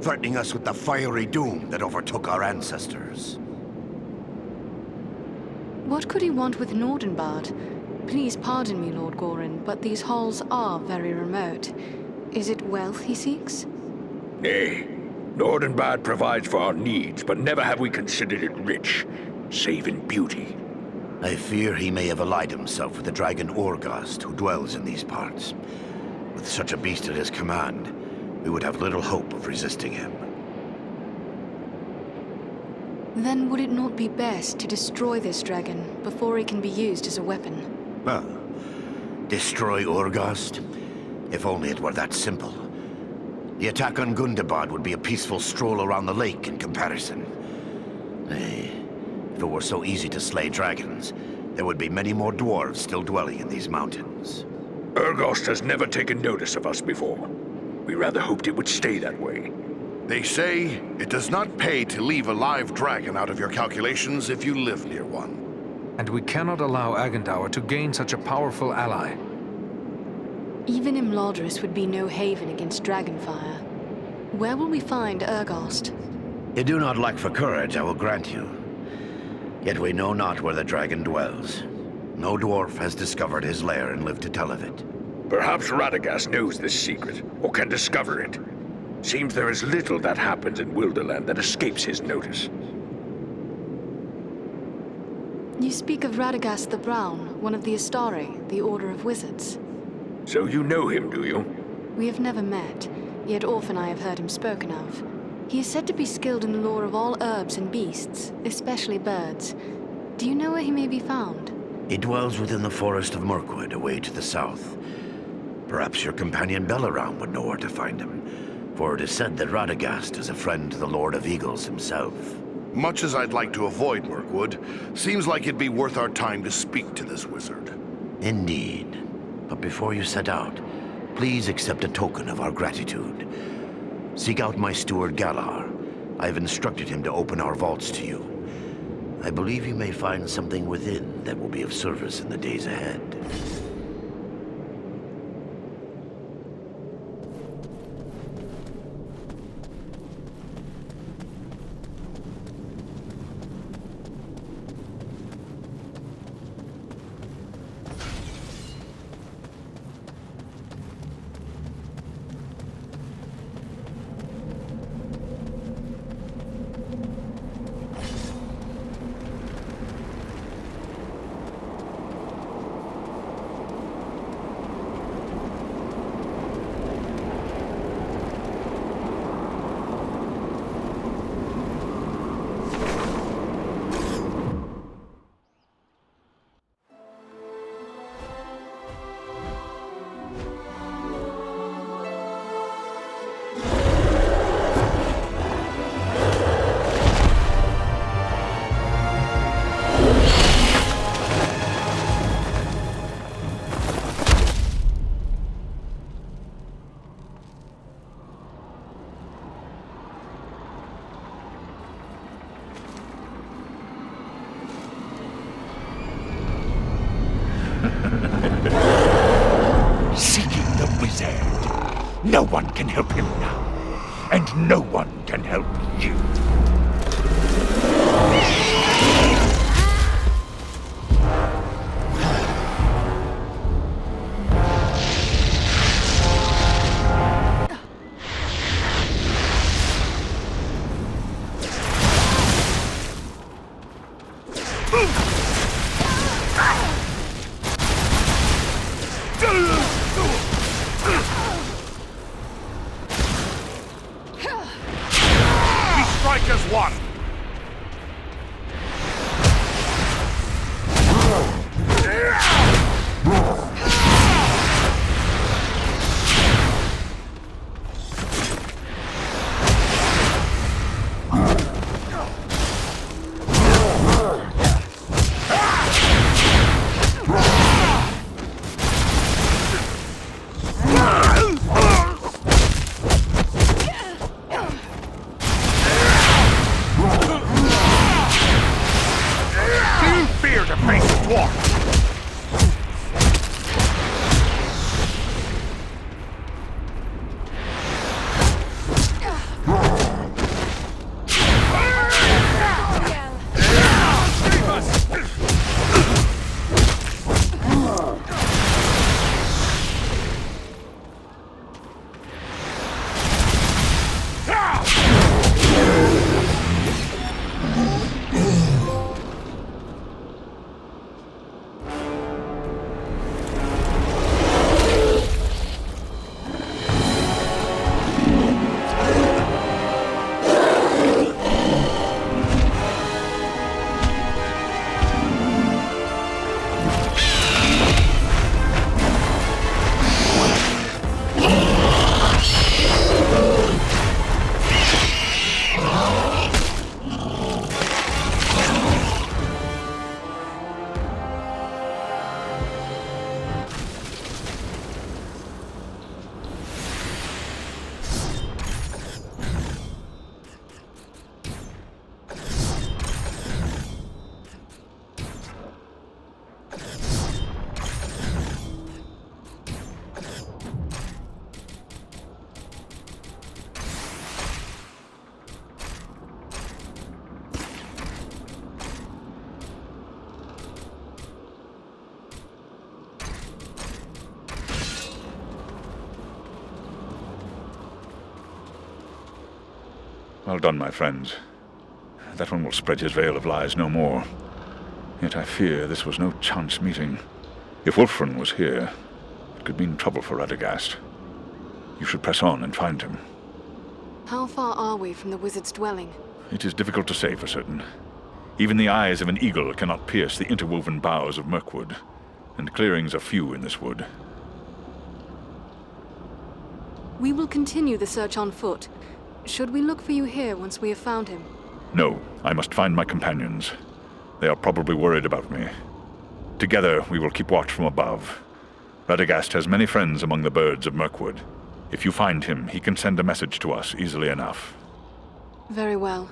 S6: threatening us with the fiery doom that overtook our ancestors.
S4: What could he want with Nordenbad? Please pardon me, Lord Gorin, but these halls are very remote. Is it wealth he seeks?
S15: Nay. Nordenbad provides for our needs, but never have we considered it rich, save in beauty.
S6: I fear he may have allied himself with the dragon Orgast, who dwells in these parts. With such a beast at his command, we would have little hope of resisting him.
S4: Then would it not be best to destroy this dragon before he can be used as a weapon?
S6: Well, destroy Orgast? If only it were that simple. The attack on Gundabad would be a peaceful stroll around the lake in comparison. Nay, if it were so easy to slay dragons, there would be many more dwarves still dwelling in these mountains.
S15: Urgost has never taken notice of us before. We rather hoped it would stay that way.
S8: They say it does not pay to leave a live dragon out of your calculations if you live near one.
S2: And we cannot allow Agandaur to gain such a powerful ally.
S4: Even Imladris would be no haven against dragonfire. Where will we find Urgost?
S6: You do not lack for courage, I will grant you. Yet we know not where the dragon dwells. No dwarf has discovered his lair and lived to tell of it.
S15: Perhaps Radagast knows this secret, or can discover it. Seems there is little that happens in Wilderland that escapes his notice.
S4: You speak of Radagast the Brown, one of the Astari, the Order of Wizards.
S15: So you know him, do you?
S4: We have never met, yet often I have heard him spoken of. He is said to be skilled in the lore of all herbs and beasts, especially birds. Do you know where he may be found?
S6: He dwells within the forest of Mirkwood, away to the south. Perhaps your companion Belaram would know where to find him, for it is said that Radagast is a friend to the Lord of Eagles himself.
S8: Much as I'd like to avoid Mirkwood, seems like it'd be worth our time to speak to this wizard.
S6: Indeed. But before you set out, please accept a token of our gratitude. Seek out my steward Galar. I have instructed him to open our vaults to you. I believe you may find something within that will be of service in the days ahead.
S15: No one can help him now, and no one can help you.
S8: Strike as one! To face the dwarf!
S10: Well done, my friends. That one will spread his veil of lies no more. Yet I fear this was no chance meeting. If Wulfrun was here, it could mean trouble for Radagast. You should press on and find him.
S4: How far are we from the wizard's dwelling?
S10: It is difficult to say for certain. Even the eyes of an eagle cannot pierce the interwoven boughs of Mirkwood, and clearings are few in this wood.
S4: We will continue the search on foot. Should we look for you here once we have found him?
S10: No, I must find my companions. They are probably worried about me. Together, we will keep watch from above. Radagast has many friends among the birds of Mirkwood. If you find him, he can send a message to us easily enough.
S4: Very well.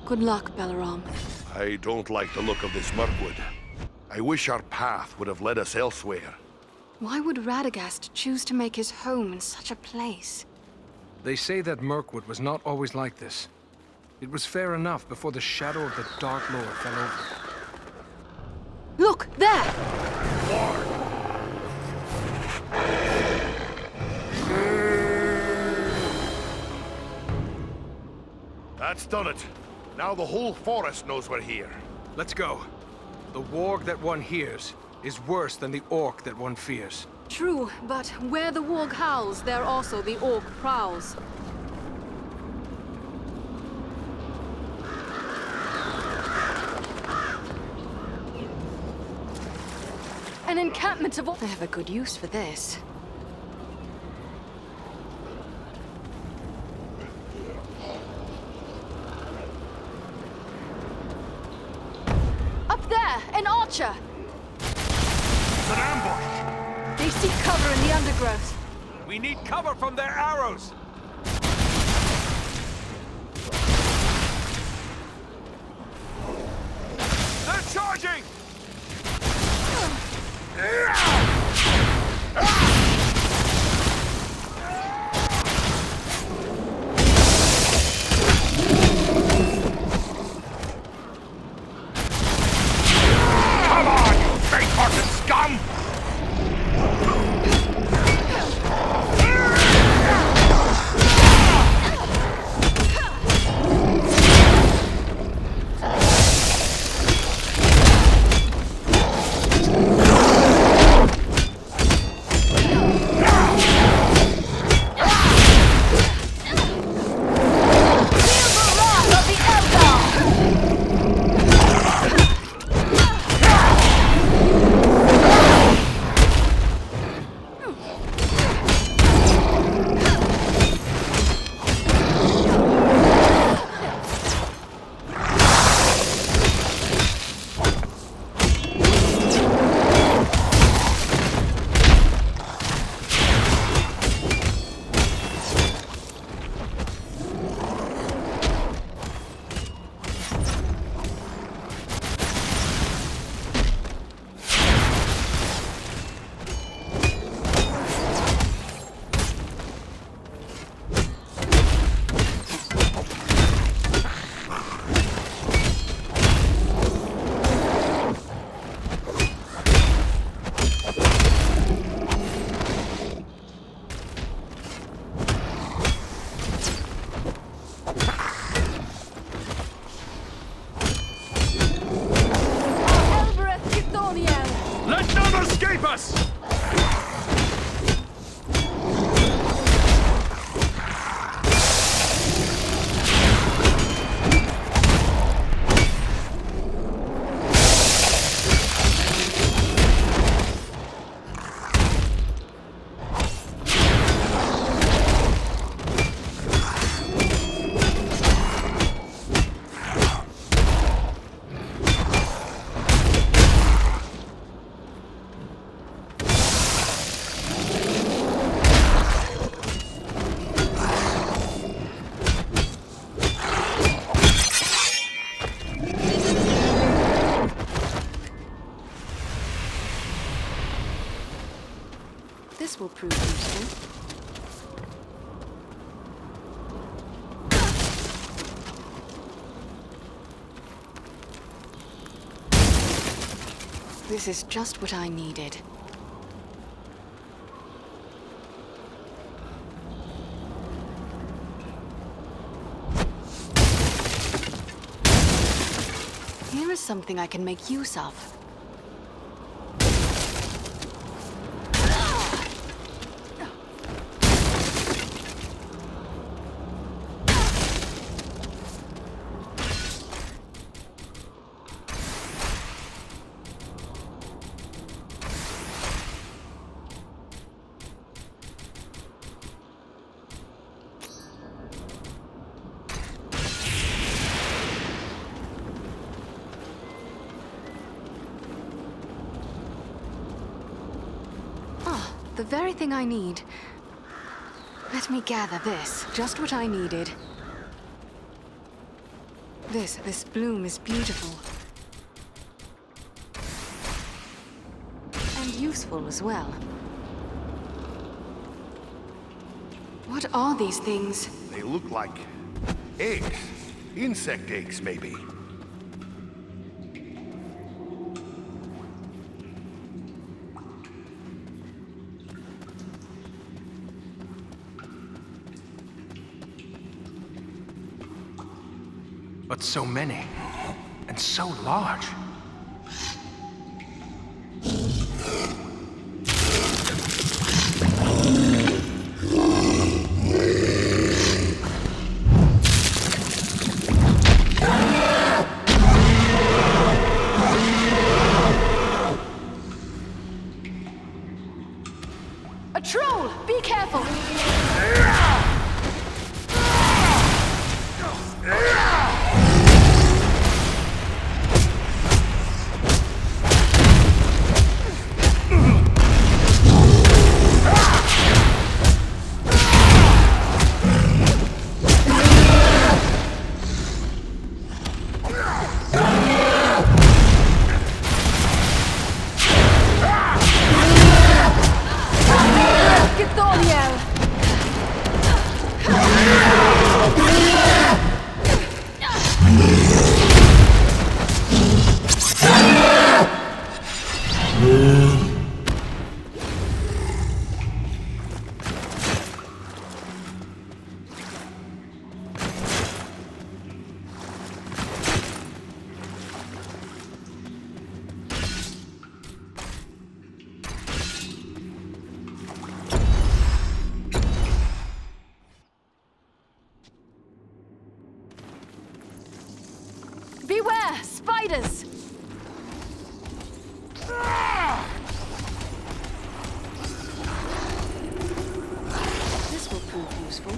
S4: Good luck, Balaram.
S8: I don't like the look of this Mirkwood. I wish our path would have led us elsewhere.
S4: Why would Radagast choose to make his home in such a place?
S2: They say that Mirkwood was not always like this. It was fair enough before the shadow of the Dark Lord fell over.
S4: Look, there!
S8: That's done it. Now the whole forest knows we're here.
S2: Let's go. The warg that one hears is worse than the orc that one fears.
S4: True, but where the warg howls, there also the orc prowls. An encampment of... I have a good use for this. Up there, an archer!
S8: It's an ambush!
S4: They seek cover in the undergrowth.
S2: We need cover from their arrows! They're charging! Escape us!
S4: This will prove useful. This is just what I needed. Here is something I can make use of. The very thing I need. Let me gather this. Just what I needed. This bloom is beautiful. And useful as well. What are these things?
S8: They look like eggs. Insect eggs, maybe.
S2: But so many, and so large.
S9: A troll! Be careful! Beware! Spiders!
S4: This will prove useful.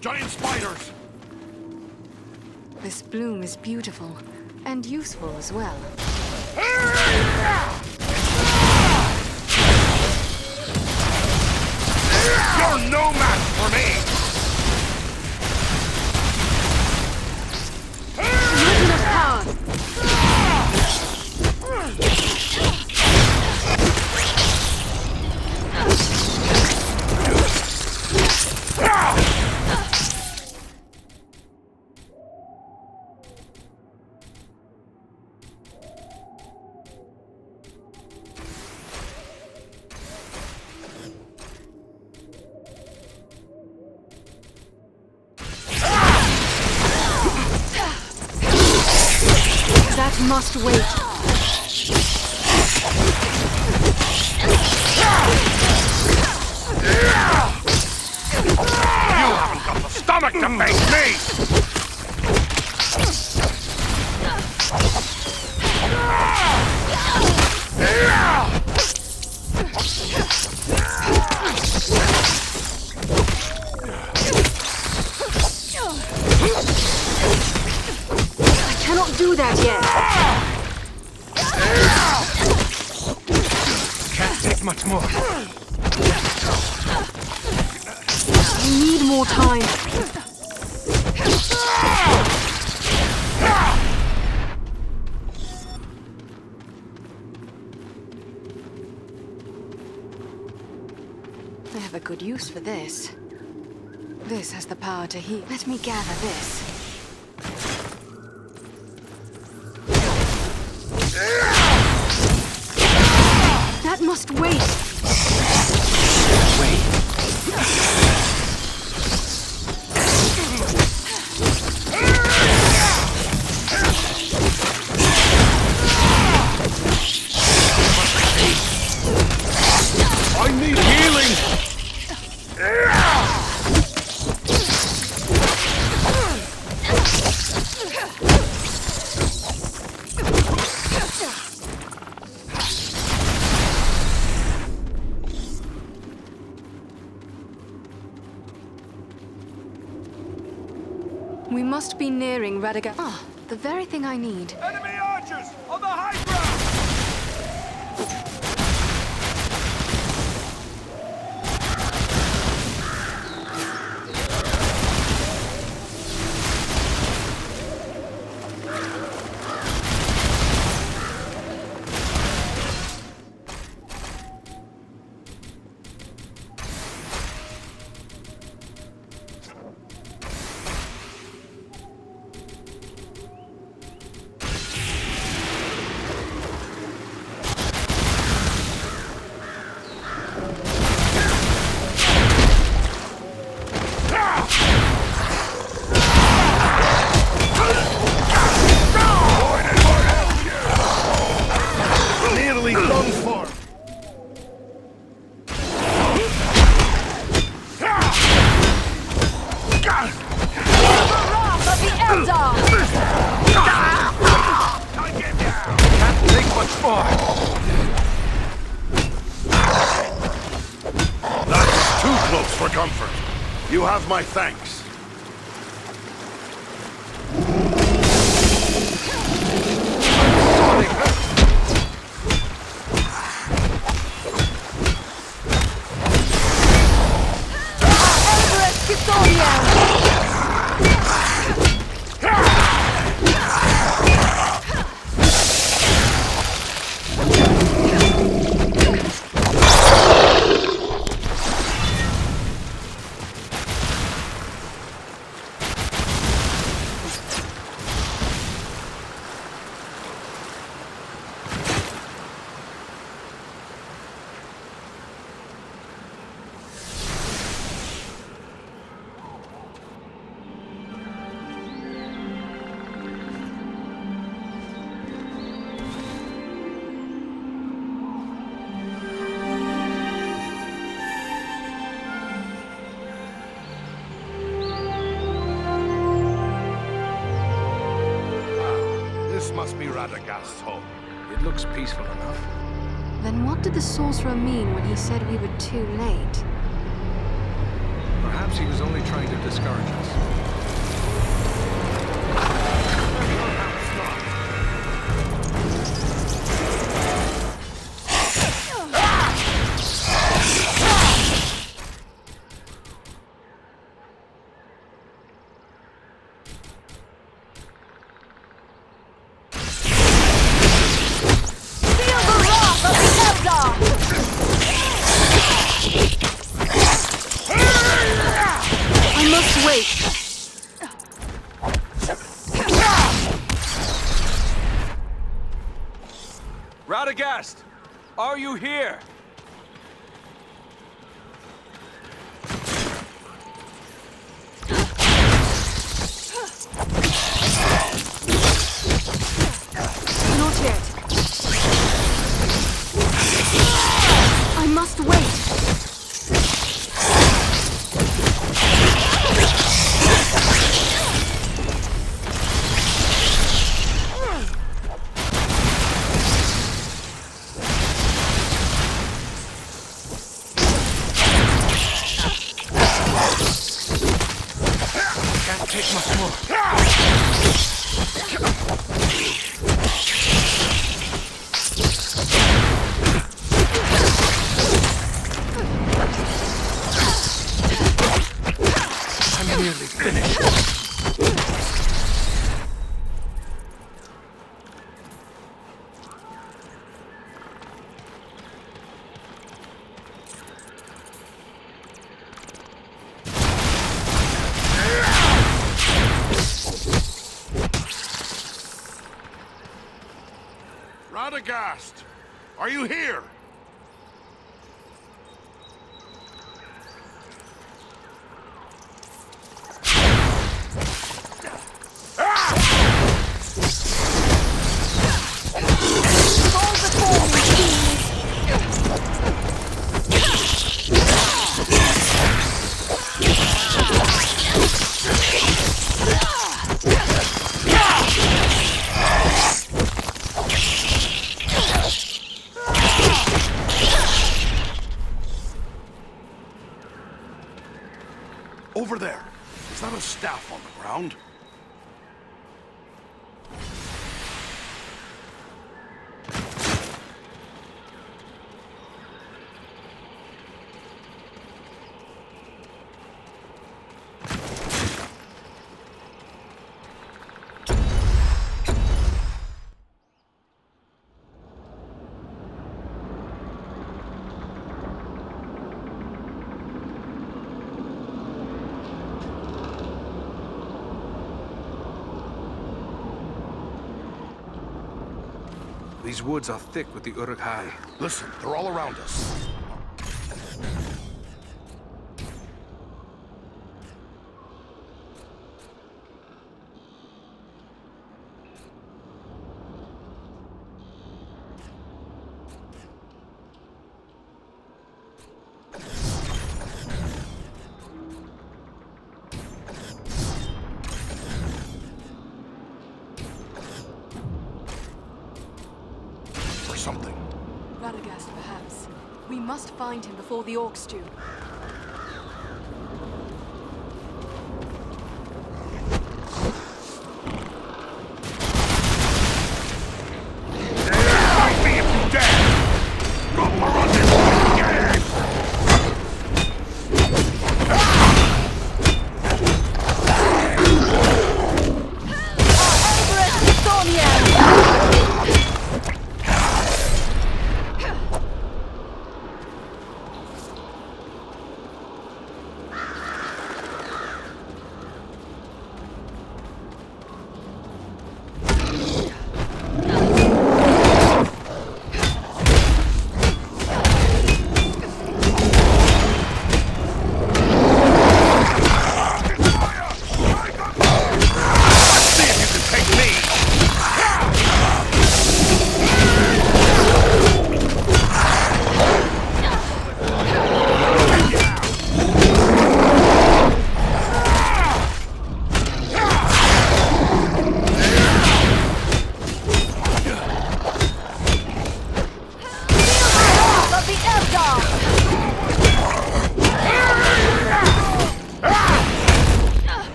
S8: Giant spiders!
S4: This bloom is beautiful and useful as well.
S8: You're no match for me!
S9: Not enough power!
S4: It must wait.
S8: You haven't got the stomach to face me!
S4: I cannot do that yet.
S2: Can't take much more.
S4: I need more time. I have a good use for this. This has the power to heal. Let me gather this. That must wait.
S8: I need healing!
S4: We must be nearing Radaga. Ah, the very thing I need.
S8: Enemy archers on the high ground! Nearly done for.
S2: Can't take much more.
S8: That's too close for comfort. You have my thanks. This must be Radagast's home.
S2: It looks peaceful enough.
S4: Then what did the sorcerer mean when he said we were too late?
S2: Perhaps he was only trying to discourage us.
S4: I must wait.
S2: Radagast! Are you here?
S9: must wait.
S5: Can't take much more. I'm nearly finished.
S8: Radagast! Are you here?
S9: Fall before me, please.
S8: Over there. Is that a staff on the ground?
S2: These woods are thick with the Uruk-hai.
S8: Listen, they're all around us. Something.
S9: Radagast, perhaps. We must find him before the orcs do.
S8: Fight me if you dare! Go for us again!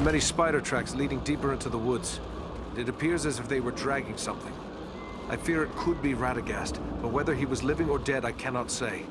S2: many spider tracks leading deeper into the woods. It appears as if they were dragging something. I fear it could be Radagast, but whether he was living or dead, I cannot say.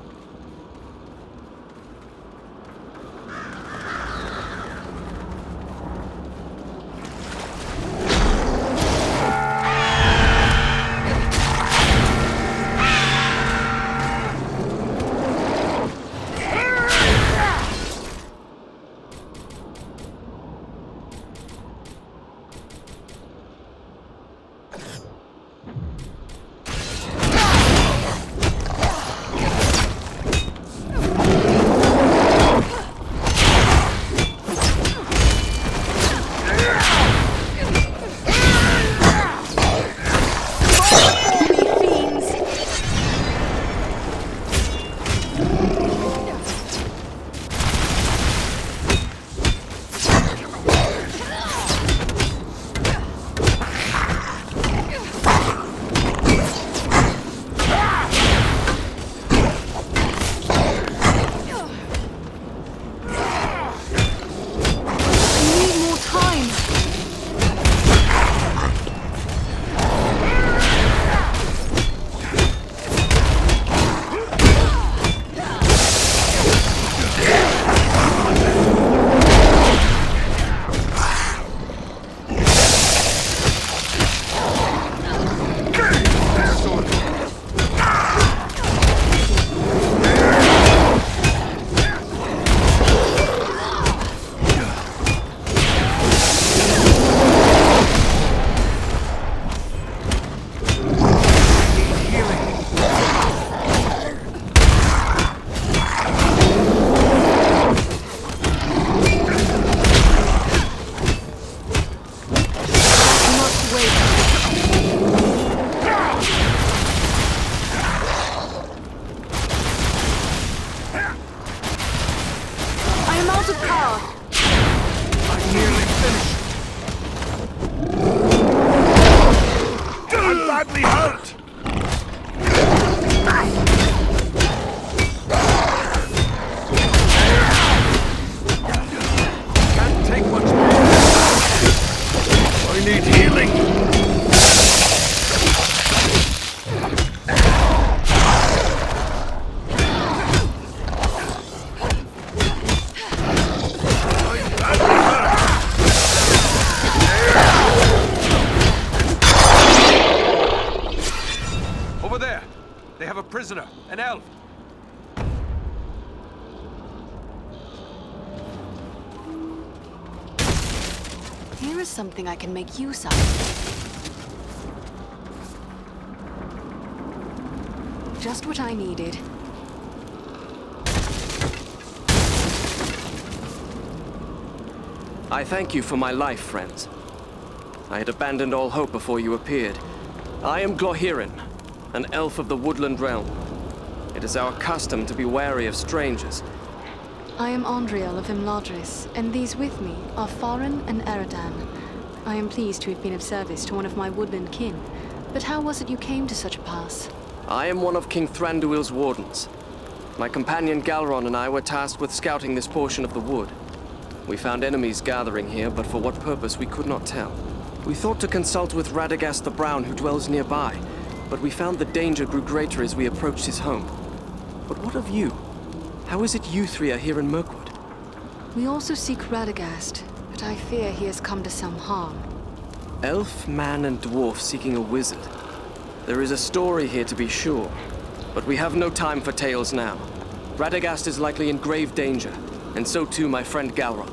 S2: Prisoner, an elf.
S4: Here is something I can make use of. Just what I needed.
S17: I thank you for my life, friends. I had abandoned all hope before you appeared. I am Glorhiren, an elf of the woodland realm. It is our custom to be wary of strangers.
S4: I am Andriel of Imladris, and these with me are Farin and Eridan. I am pleased to have been of service to one of my woodland kin, but how was it you came to such a pass?
S17: I am one of King Thranduil's wardens. My companion Galron and I were tasked with scouting this portion of the wood. We found enemies gathering here, but for what purpose we could not tell. We thought to consult with Radagast the Brown, who dwells nearby, but we found the danger grew greater as we approached his home. But what of you? How is it you three are here in Mirkwood?
S4: We also seek Radagast, but I fear he has come to some harm.
S17: Elf, man, and dwarf seeking a wizard. There is a story here to be sure, but we have no time for tales now. Radagast is likely in grave danger, and so too my friend Galron.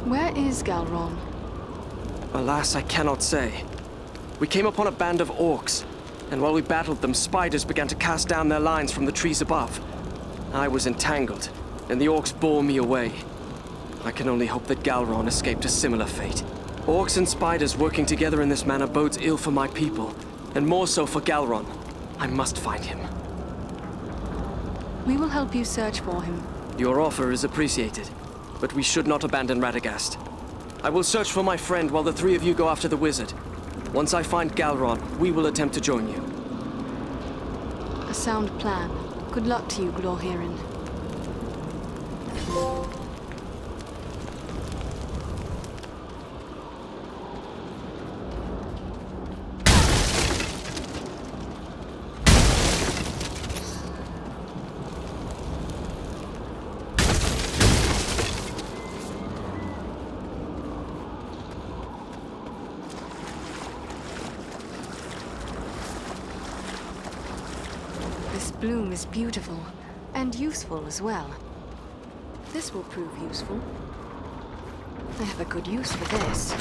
S4: Where is Galron?
S17: Alas, I cannot say. We came upon a band of orcs, and while we battled them, spiders began to cast down their lines from the trees above. I was entangled, and the orcs bore me away. I can only hope that Galron escaped a similar fate. Orcs and spiders working together in this manner bodes ill for my people, and more so for Galron. I must find him.
S4: We will help you search for him.
S17: Your offer is appreciated, but we should not abandon Radagast. I will search for my friend while the three of you go after the wizard. Once I find Galron, we will attempt to join you.
S4: A sound plan. Good luck to you, Glorhiren. bloom is beautiful, and useful as well. This will prove useful. I have a good use for this.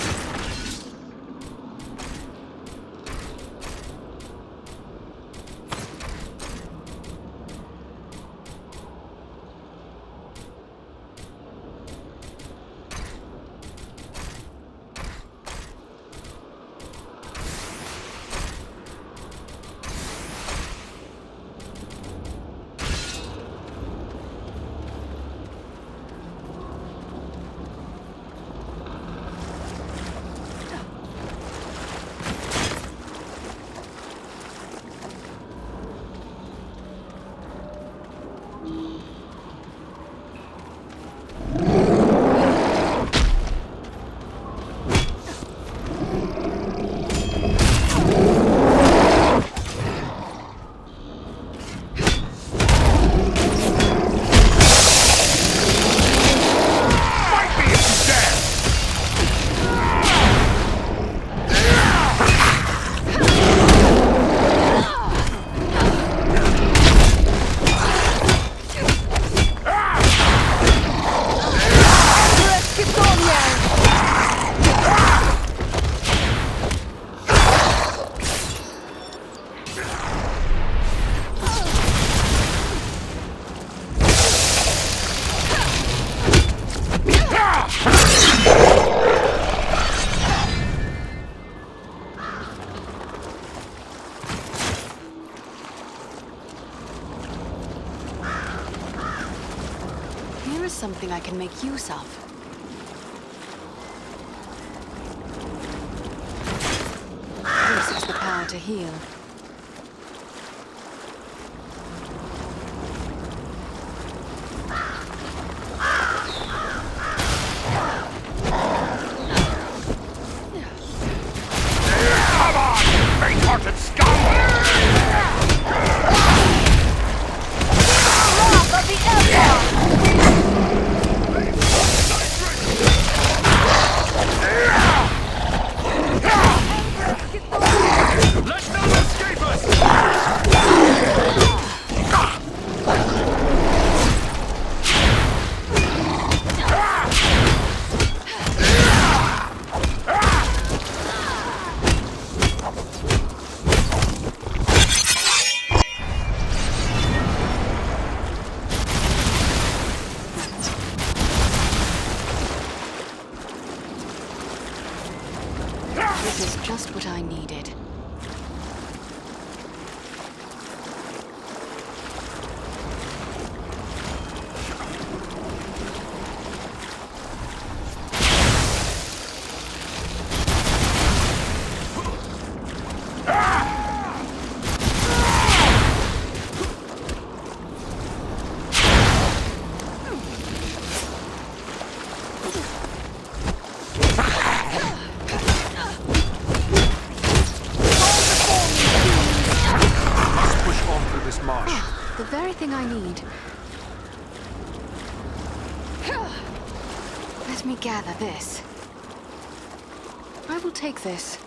S4: Here is something I can make use of. This has the power to heal.
S8: Come on, you faint-hearted scum!
S9: Wrath of the Elder!
S8: Let none escape us!
S4: This is just what I needed. The very thing I need. Let me gather this. I will take this.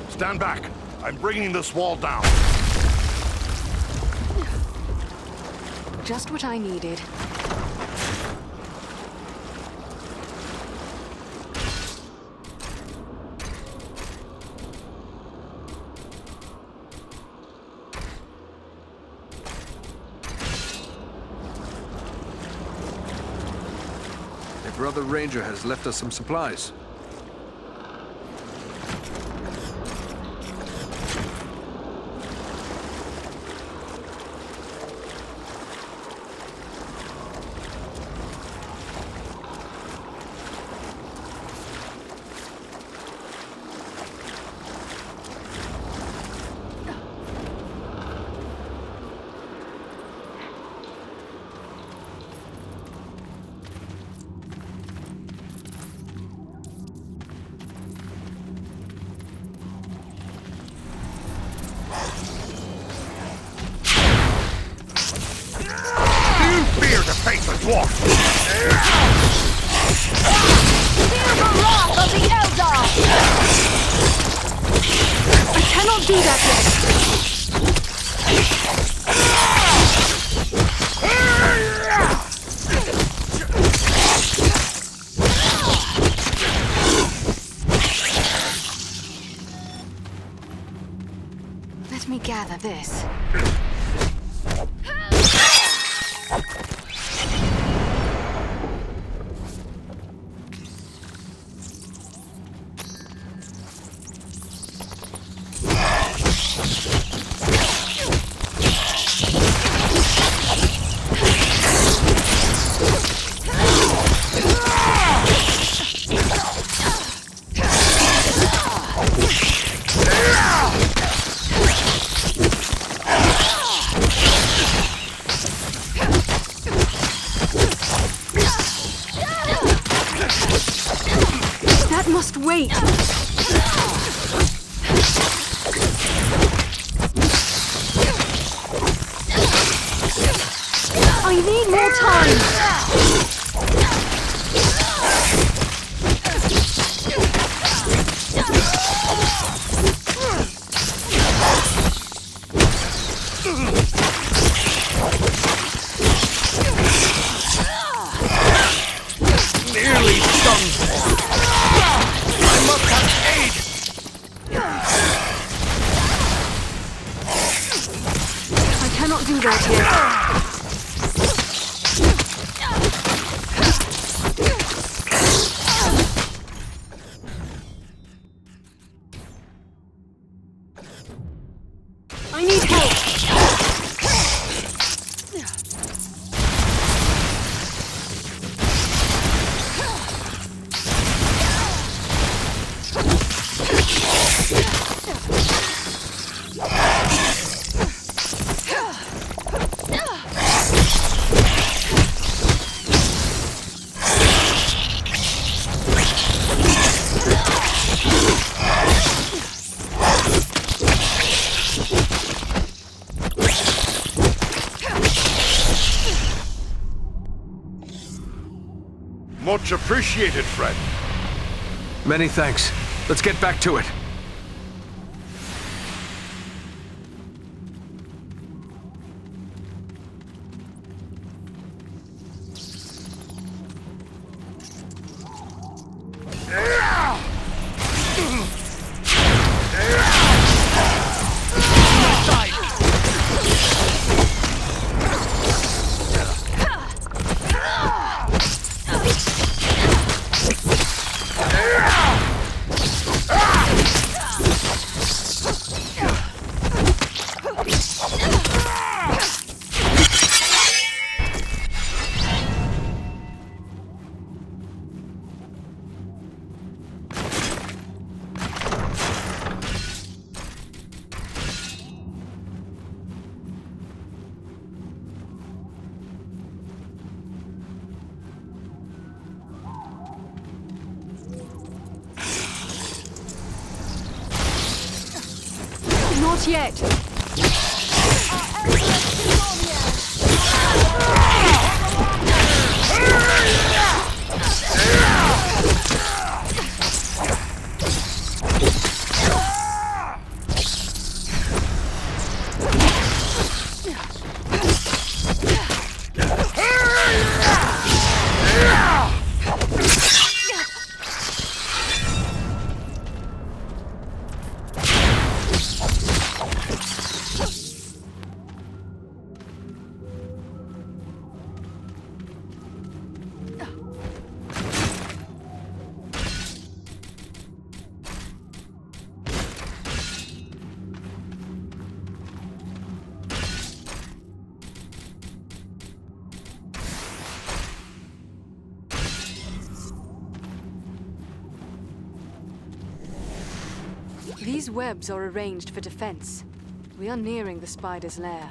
S8: Stand back. I'm bringing this wall down.
S4: Just what I needed.
S2: My brother Ranger has left us some supplies.
S9: do that yet!
S4: Let me gather this.
S9: That must wait! I need more time!
S2: Nearly done for. I must have aid!
S9: I cannot do that yet. I need help!
S8: Much appreciated, friend.
S2: Many thanks. Let's get back to it.
S9: Not yet!
S4: These webs are arranged for defense. We are nearing the spider's lair.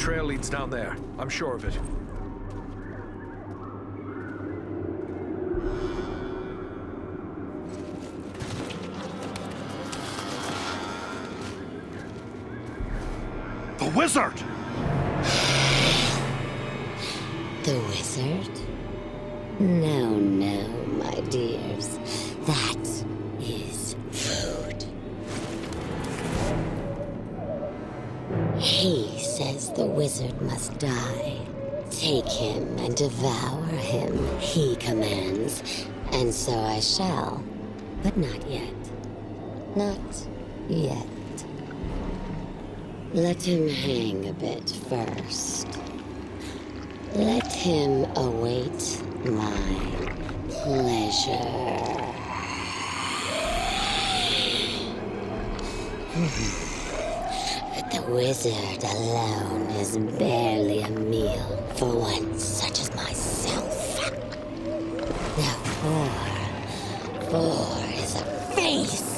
S2: trail leads down there. I'm sure of it.
S8: The wizard!
S18: The wizard? No, no, my dears. That is food. He says the wizard must die. Take him and devour him, he commands. And so I shall. But not yet. Not yet. Let him hang a bit first. Let him await my pleasure. But the wizard alone is barely a meal for one such as myself. Now four is a feast.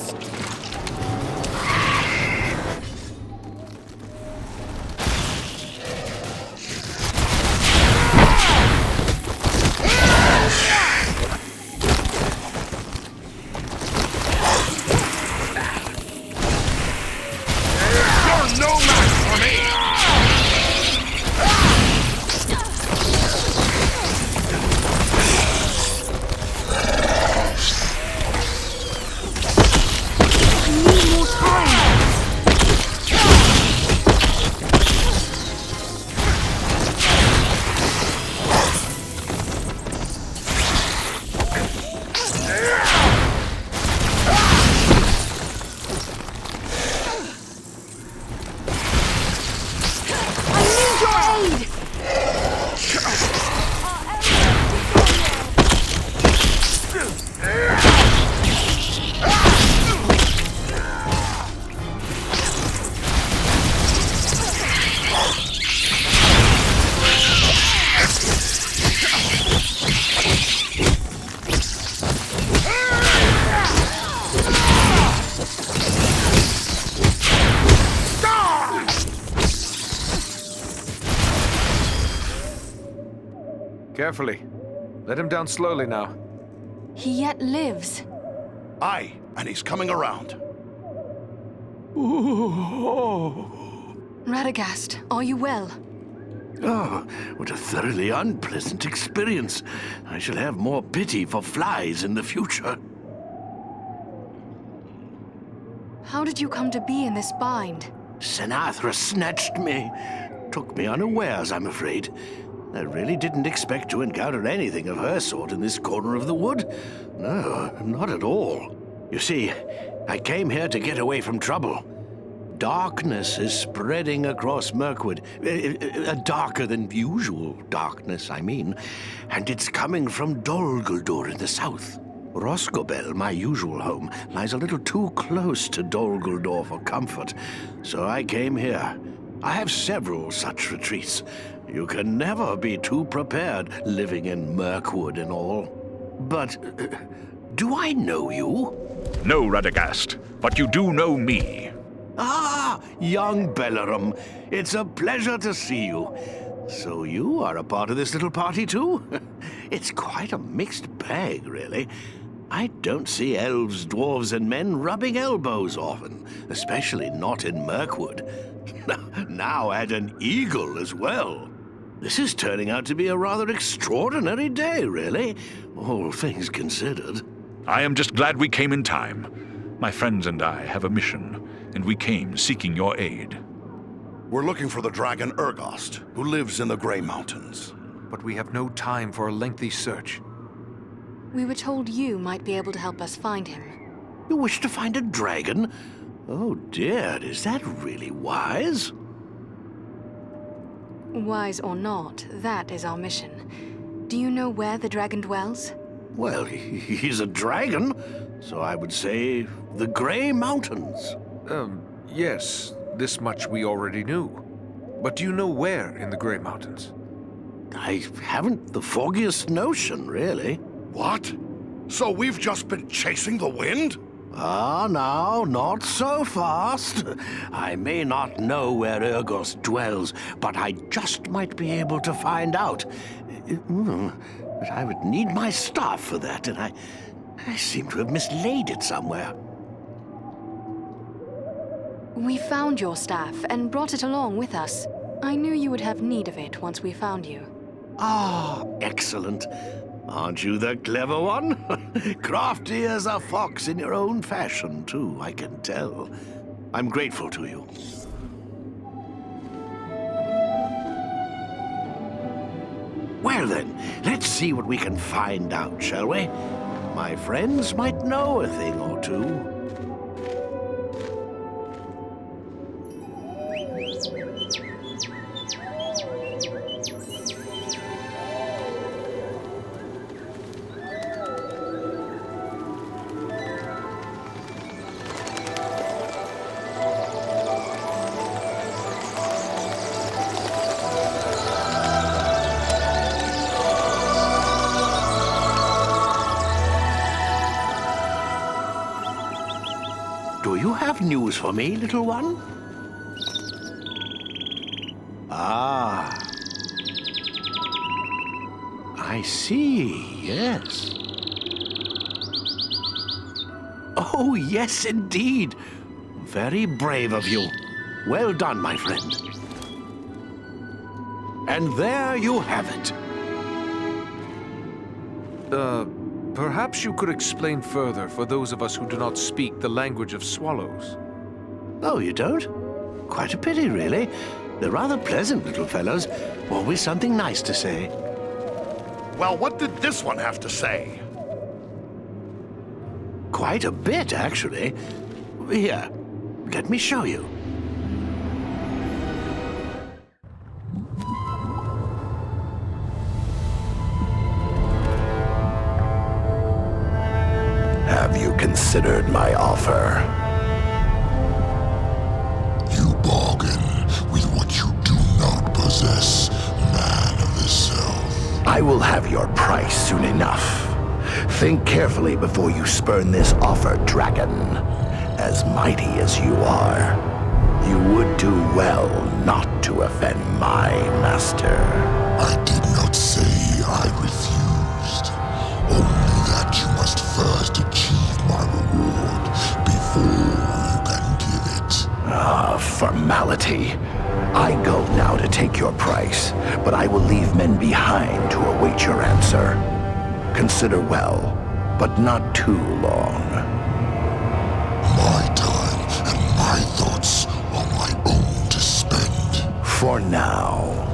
S2: Carefully. Let him down slowly now.
S4: He yet lives.
S8: Aye, and he's coming around.
S4: Radagast, are you well?
S19: Oh, what a thoroughly unpleasant experience. I shall have more pity for flies in the future.
S4: How did you come to be in this bind?
S19: Senathra snatched me. Took me unawares, I'm afraid. I really didn't expect to encounter anything of her sort in this corner of the wood. No, not at all. You see, I came here to get away from trouble. Darkness is spreading across Mirkwood. A darker than usual darkness, I mean. And it's coming from Dol Guldur in the south. Rosgobel, my usual home, lies a little too close to Dol Guldur for comfort. So I came here. I have several such retreats. You can never be too prepared, living in Mirkwood and all. But, do I know you?
S10: No, Radagast, but you do know me.
S19: Ah, young Bellerum. It's a pleasure to see you. So you are a part of this little party too? It's quite a mixed bag, really. I don't see elves, dwarves, and men rubbing elbows often, especially not in Mirkwood. Now add an eagle as well. This is turning out to be a rather extraordinary day, really, all things considered.
S10: I am just glad we came in time. My friends and I have a mission, and we came seeking your aid.
S8: We're looking for the dragon Urgost, who lives in the Grey Mountains.
S2: But we have no time for a lengthy search.
S4: We were told you might be able to help us find him.
S19: You wish to find a dragon? Oh dear, is that really wise?
S4: Wise or not, that is our mission. Do you know where the dragon dwells?
S19: Well, he's a dragon, so I would say the Grey Mountains.
S2: Yes, this much we already knew. But do you know where in the Grey Mountains?
S19: I haven't the foggiest notion, really.
S8: What? So we've just been chasing the wind?
S19: Ah, now, not so fast. I may not know where Urgost dwells, but I just might be able to find out. But I would need my staff for that, and I seem to have mislaid it somewhere.
S4: We found your staff and brought it along with us. I knew you would have need of it once we found you.
S19: Ah, excellent. Aren't you the clever one? Crafty as a fox in your own fashion, too, I can tell. I'm grateful to you. Well then, let's see what we can find out, shall we? My friends might know a thing or two. Do you have news for me, little one? Ah. I see, yes. Oh, yes, indeed. Very brave of you. Well done, my friend. And there you have it.
S2: Perhaps you could explain further for those of us who do not speak the language of swallows.
S19: Oh, you don't? Quite a pity, really. They're rather pleasant little fellows. Always something nice to say.
S8: Well, what did this one have to say?
S19: Quite a bit, actually. Here, let me show you.
S6: Have you considered my offer?
S20: You bargain with what you do not possess, man of the South.
S6: I will have your price soon enough. Think carefully before you spurn this offer, dragon. As mighty as you are, you would do well not to offend my master.
S20: I did not say I
S15: formality. I go now to take your price, but I will leave men behind to await your answer. Consider well, but not too long.
S20: My time and my thoughts are my own to spend.
S15: For now.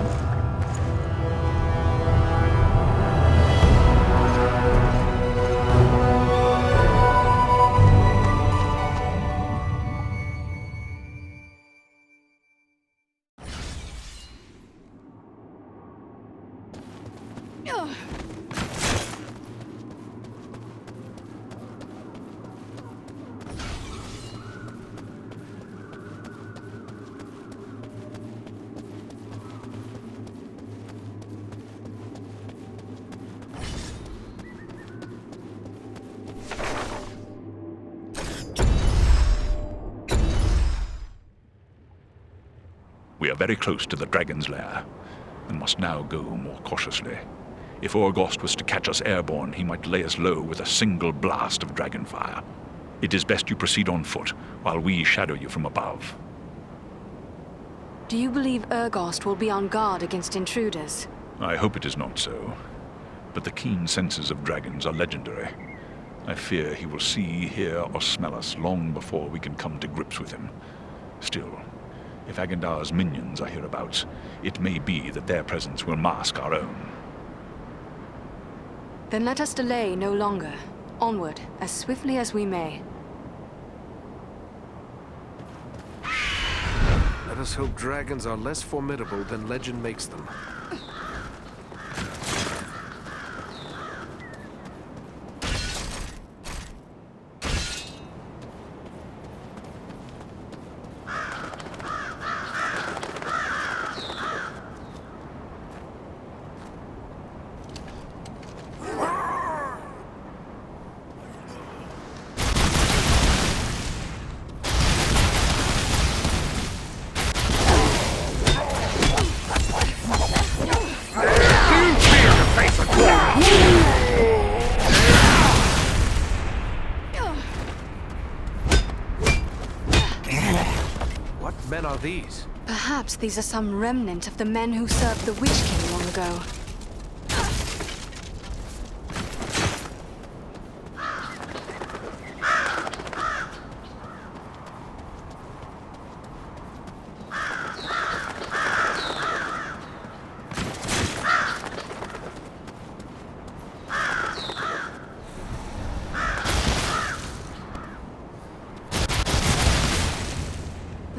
S10: We are very close to the dragon's lair, and must now go more cautiously. If Orgost was to catch us airborne, he might lay us low with a single blast of dragon fire. It is best you proceed on foot, while we shadow you from above.
S4: Do you believe Orgost will be on guard against intruders?
S10: I hope it is not so, but the keen senses of dragons are legendary. I fear he will see, hear, or smell us long before we can come to grips with him. Still, if Agendar's minions are hereabouts, it may be that their presence will mask our own.
S4: Then let us delay no longer. Onward, as swiftly as we may.
S2: Let us hope dragons are less formidable than legend makes them. What men are these?
S4: Perhaps these are some remnant of the men who served the Witch King long ago.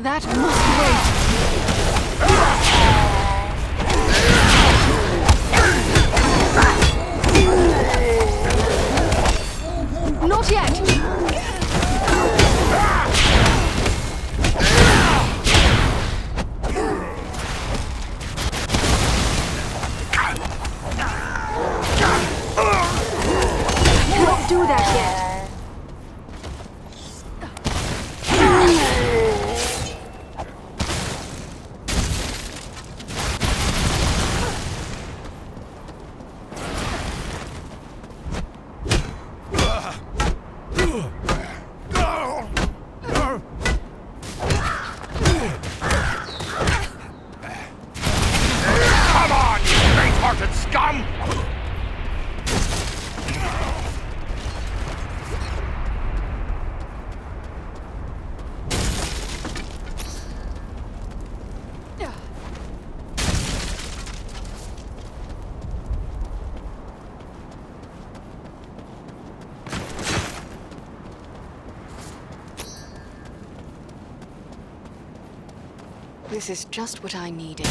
S4: That must wait! Not yet! You won't do that yet!
S15: Scum!
S4: This is just what I needed.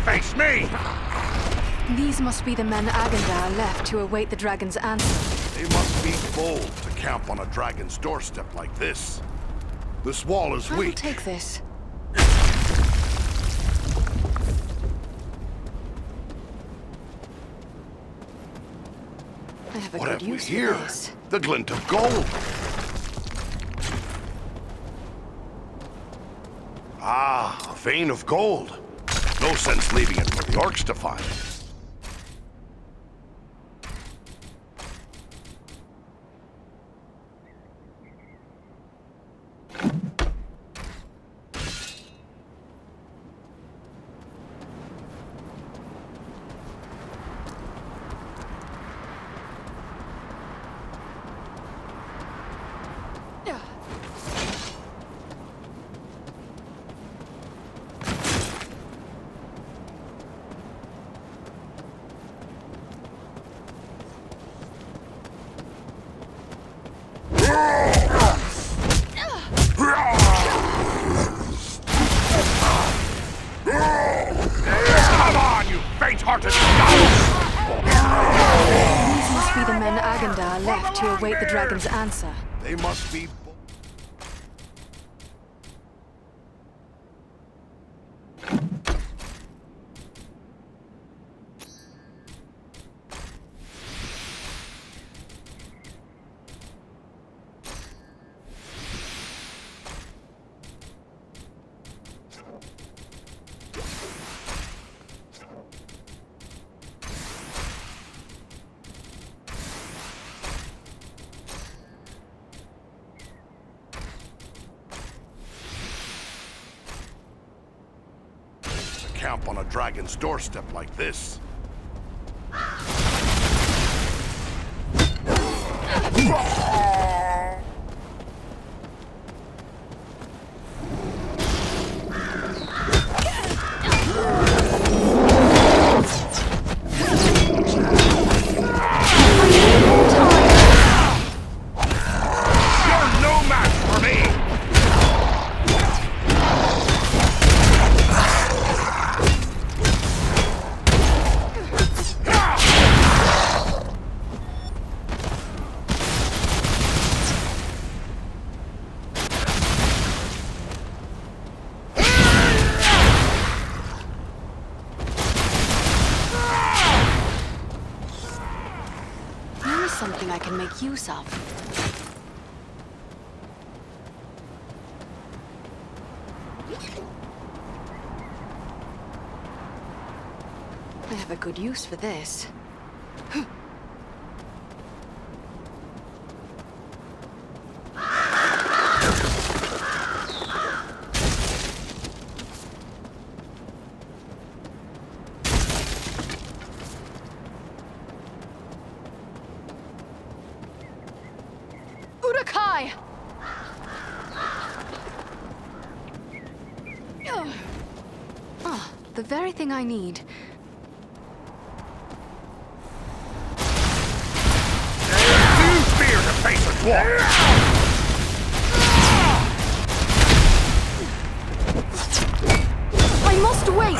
S8: face me!
S4: These must be the men Agendar left to await the dragon's answer.
S8: They must be bold to camp on a dragon's doorstep like this. This wall is
S4: I will
S8: weak.
S4: take this. I have a
S8: What
S4: good
S8: have we
S4: use
S8: here?
S4: for this.
S8: The glint of gold. Ah, a vein of gold. No sense leaving it for the orcs to find. Come on, you faint-hearted scum!
S4: These must be the men Agendar left to await the dragon's answer.
S8: They must be... camp on a dragon's doorstep like this.
S4: Here is something I can make use of. I have a good use for this.
S9: Urukai!
S4: Ah, the very thing I need.
S8: Use fear to face a dwarf!
S9: I must wait!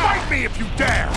S8: Fight me if you dare!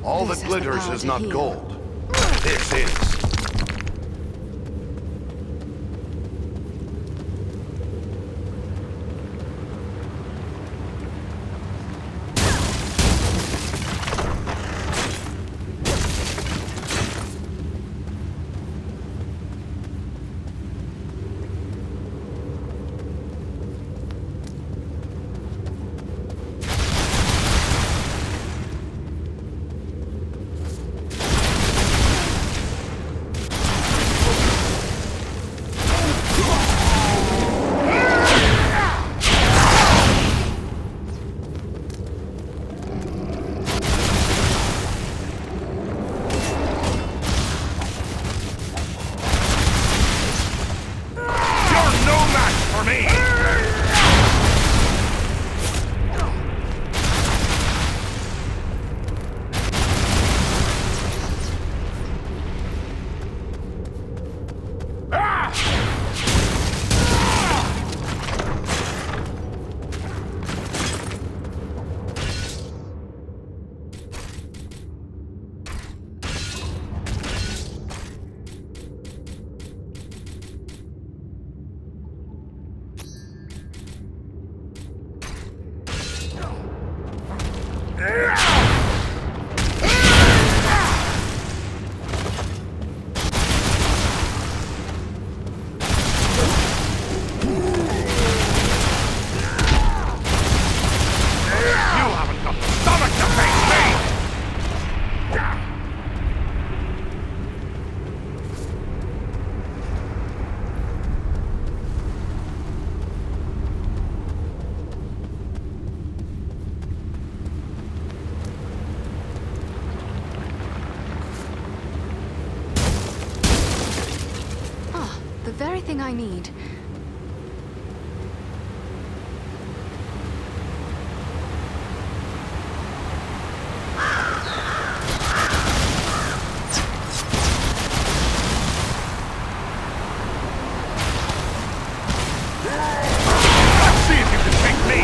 S8: All that glitters is not gold. This is.
S4: The very thing I need.
S8: Let's see if you can take me!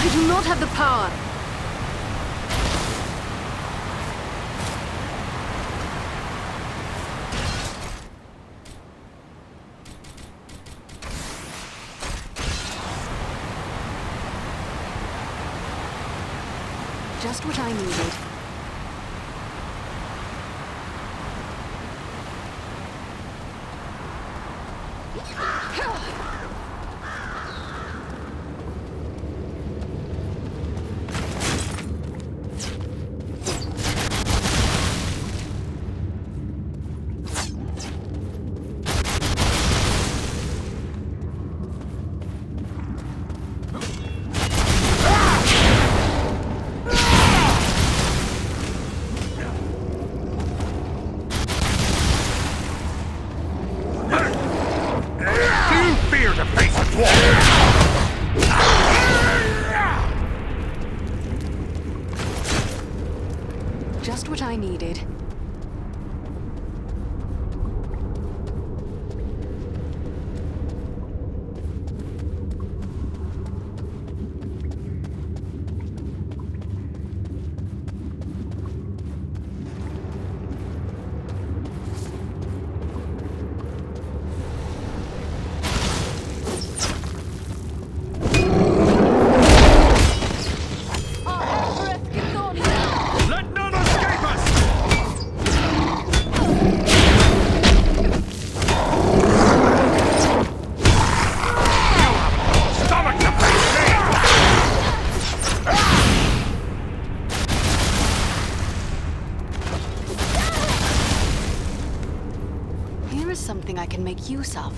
S4: I do not have the power. Just what I needed. Just what I needed. Here is something I can make use of.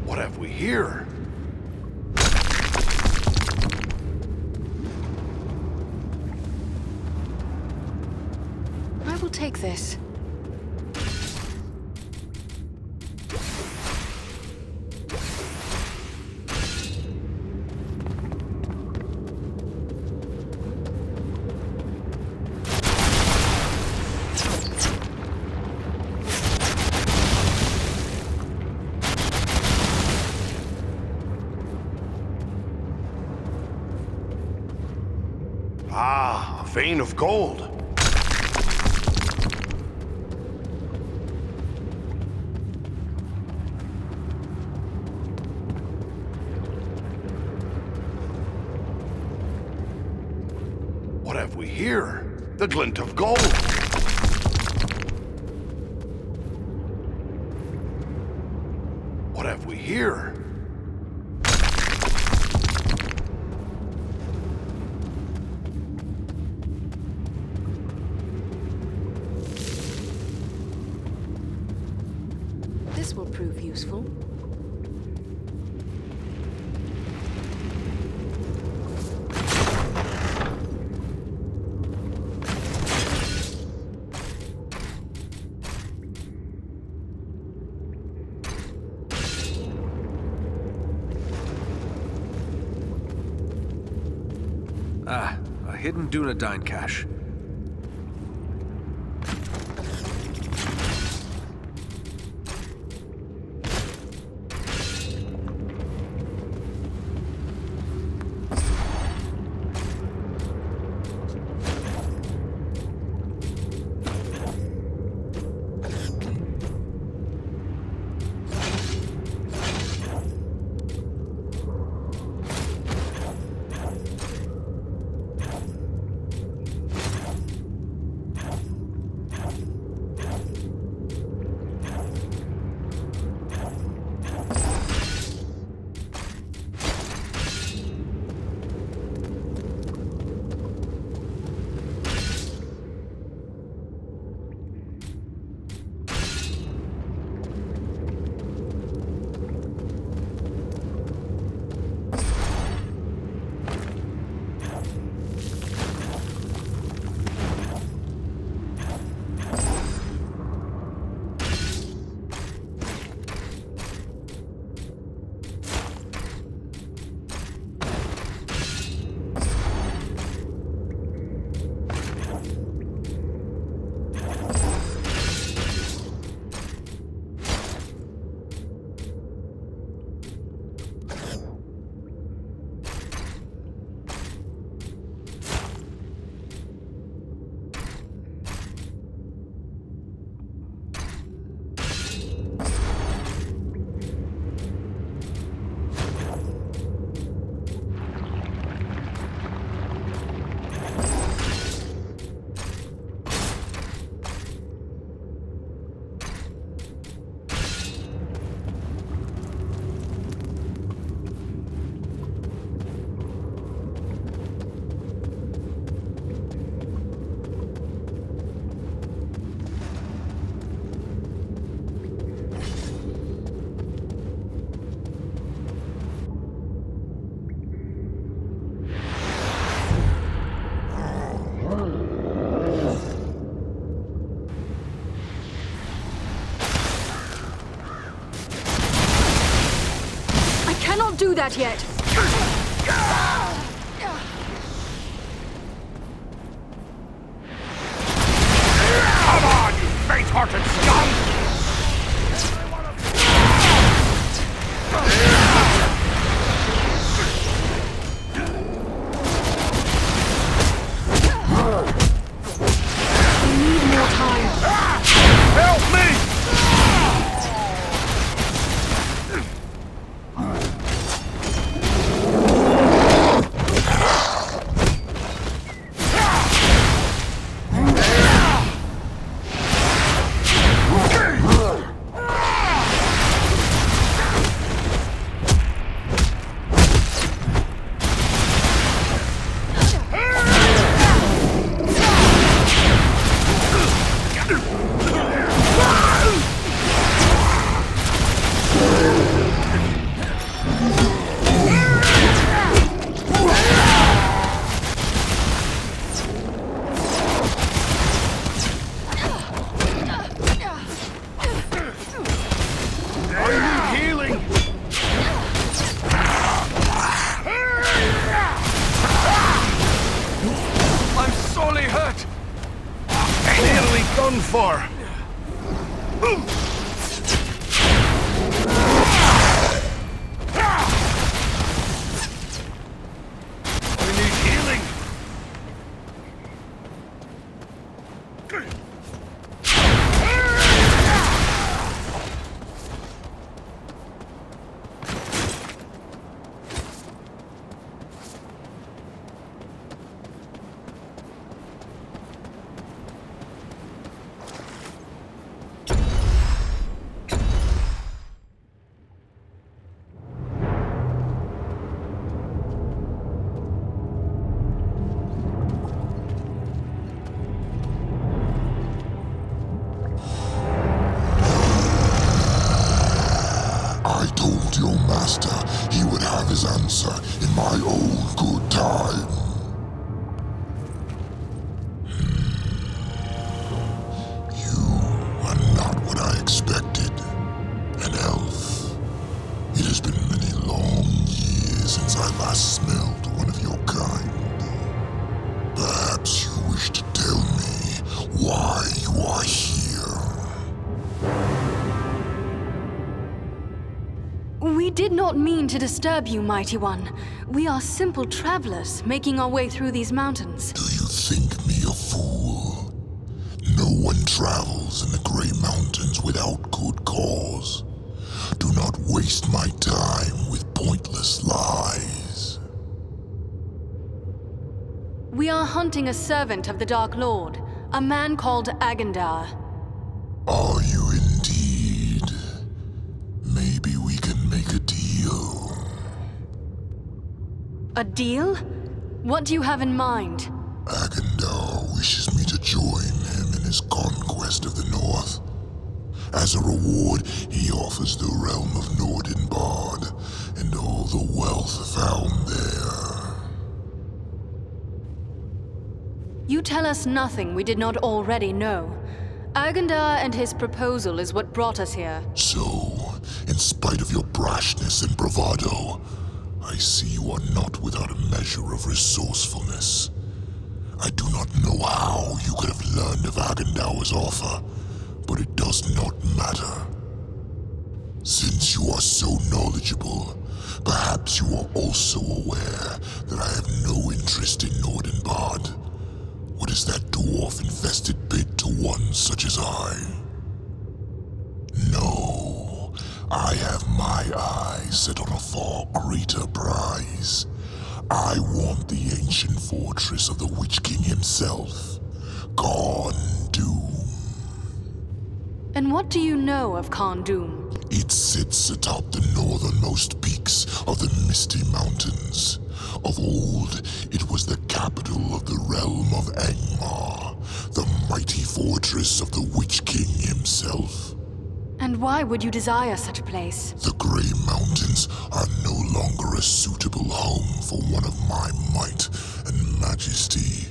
S8: What have we here?
S4: I will take this.
S8: Ah, a vein of gold. What have we here? The glint of gold. What have we here?
S4: This will prove useful.
S2: Ah, a hidden Dunedain cache.
S9: Cannot do that yet.
S15: Come on, you faint-hearted scum!
S9: We need more time.
S15: Help me!
S8: Done for. I need healing.
S20: I told your master he would have his answer in my own good time. You are not what I expected. An elf. It has been many long years since I last smelled one of your kind.
S4: We did not mean to disturb you, Mighty One. We are simple travelers making our way through these mountains.
S20: Do you think me a fool? No one travels in the Grey Mountains without good cause. Do not waste my time with pointless lies.
S4: We are hunting a servant of the Dark Lord, a man called Agendar.
S20: Are you indeed? Maybe we can make a deal.
S4: A deal? What do you have in mind?
S20: Agendar wishes me to join him in his conquest of the North. As a reward, he offers the realm of Nordenbard and all the wealth found there.
S4: You tell us nothing we did not already know. Agendar and his proposal is what brought us here.
S20: So, in spite of your brashness and bravado, I see you are not without a measure of resourcefulness. I do not know how you could have learned of Agendar's offer, but it does not matter. Since you are so knowledgeable, perhaps you are also aware that I have no interest in Nordenbard. What is that dwarf-infested pit to one such as I? No, I have my eyes set on a far greater prize. I want the ancient fortress of the Witch King himself, Khan Doom.
S4: And what do you know of Khan Doom?
S20: It sits atop the northernmost peaks of the Misty Mountains. Of old, it was the capital of the realm of Angmar, the mighty fortress of the Witch King himself.
S4: And why would you desire such a place?
S20: The Grey Mountains are no longer a suitable home for one of my might and majesty.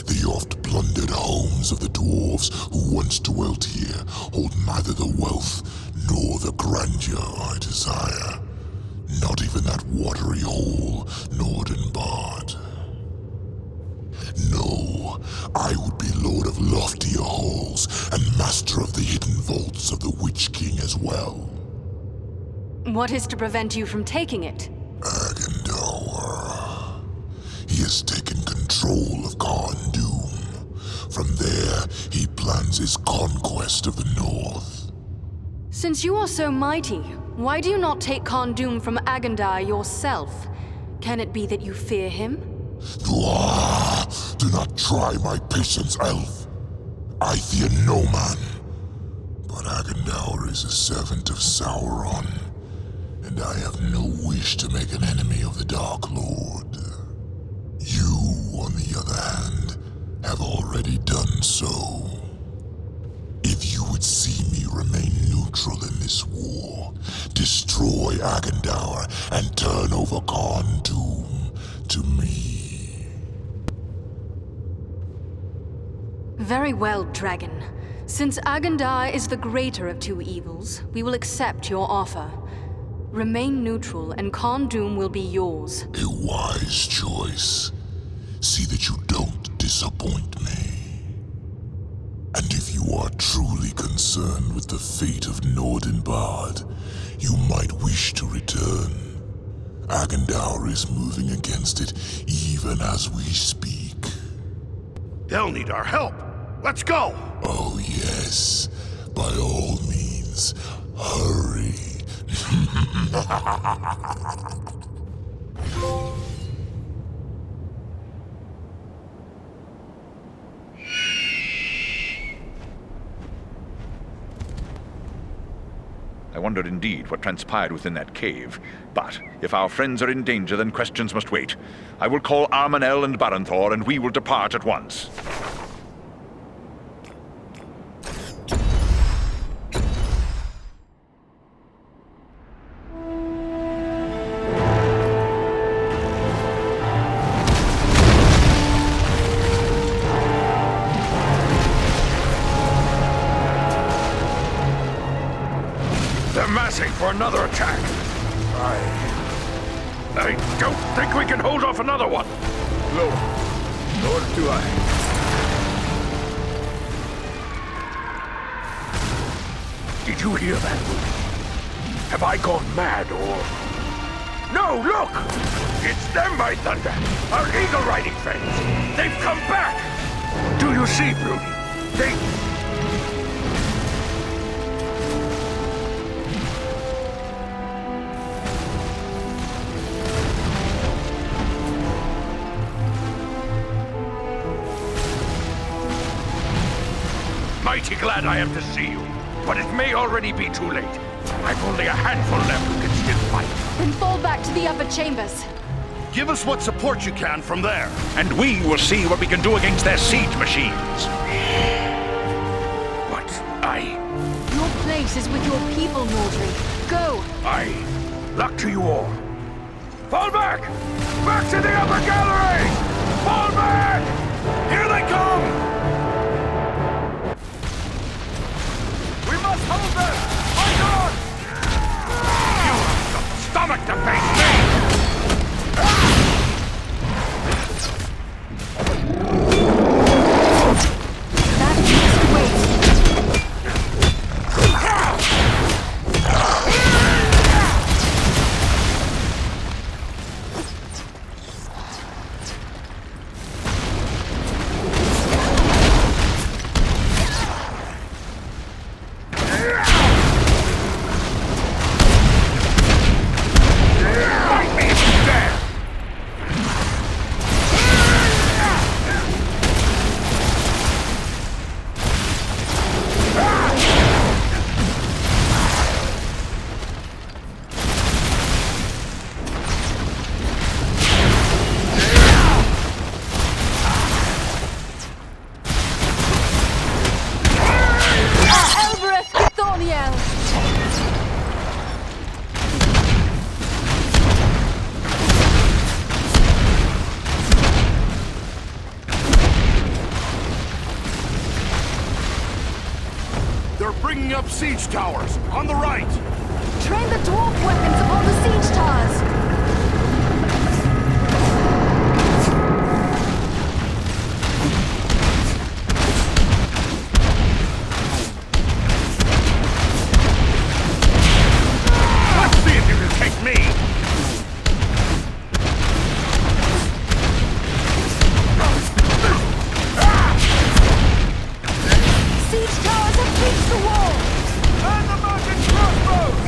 S20: The oft-plundered homes of the dwarves who once dwelt here hold neither the wealth nor the grandeur I desire. Not even that watery hole, Nordenbard. No, I would be lord of loftier halls and master of the hidden vaults of the Witch King as well.
S4: What is to prevent you from taking it?
S20: Agendar. He has taken control of Khan Doom. From there, he plans his conquest of the North.
S4: Since you are so mighty, why do you not take Khan Doom from Agendar yourself? Can it be that you fear him?
S20: Do not try my patience, elf. I fear no man. But Agendar is a servant of Sauron, and I have no wish to make an enemy of the Dark Lord. You, on the other hand, have already done so. If you would see me remain neutral in this war, destroy Agendar and turn over Khan Doom to me.
S4: Very well, Dragon. Since Agendar is the greater of two evils, we will accept your offer. Remain neutral, and Khan Doom will be yours.
S20: A wise choice. See that you don't disappoint me. And if you are truly concerned with the fate of Nordenbard, you might wish to return. Agendar is moving against it even as we speak.
S8: They'll need our help. Let's go!
S20: Oh yes, by all means, hurry.
S10: I wonder indeed what transpired within that cave. But if our friends are in danger, then questions must wait. I will call Armanel and Baranthor, and we will depart at once.
S15: They're massing for another attack. I don't think we can hold off another one.
S12: No, nor do I.
S15: Did you hear that? Have I gone mad, or... No, look! It's them, by thunder! Our eagle-riding friends! They've come back! Do you see, Bruni? They... Mighty glad I am to see you, but it may already be too late. I've only a handful left who can still fight.
S9: Then fall back to the upper chambers.
S8: Give us what support you can from there.
S10: And we will see what we can do against their siege machines.
S15: What?
S9: Your place is with your people, Nordry. Go!
S15: Luck to you all. Fall back! Back to the upper gallery! Fall back! Here they come! We must hold them! Fight on! You have the stomach to face me!
S9: That must wait.
S8: Bringing up siege towers, on the right!
S9: Train the dwarf weapons upon the siege towers!
S8: Let's see if you can take me!
S9: Siege towers have reached the wall!
S15: And the mountain crossbows!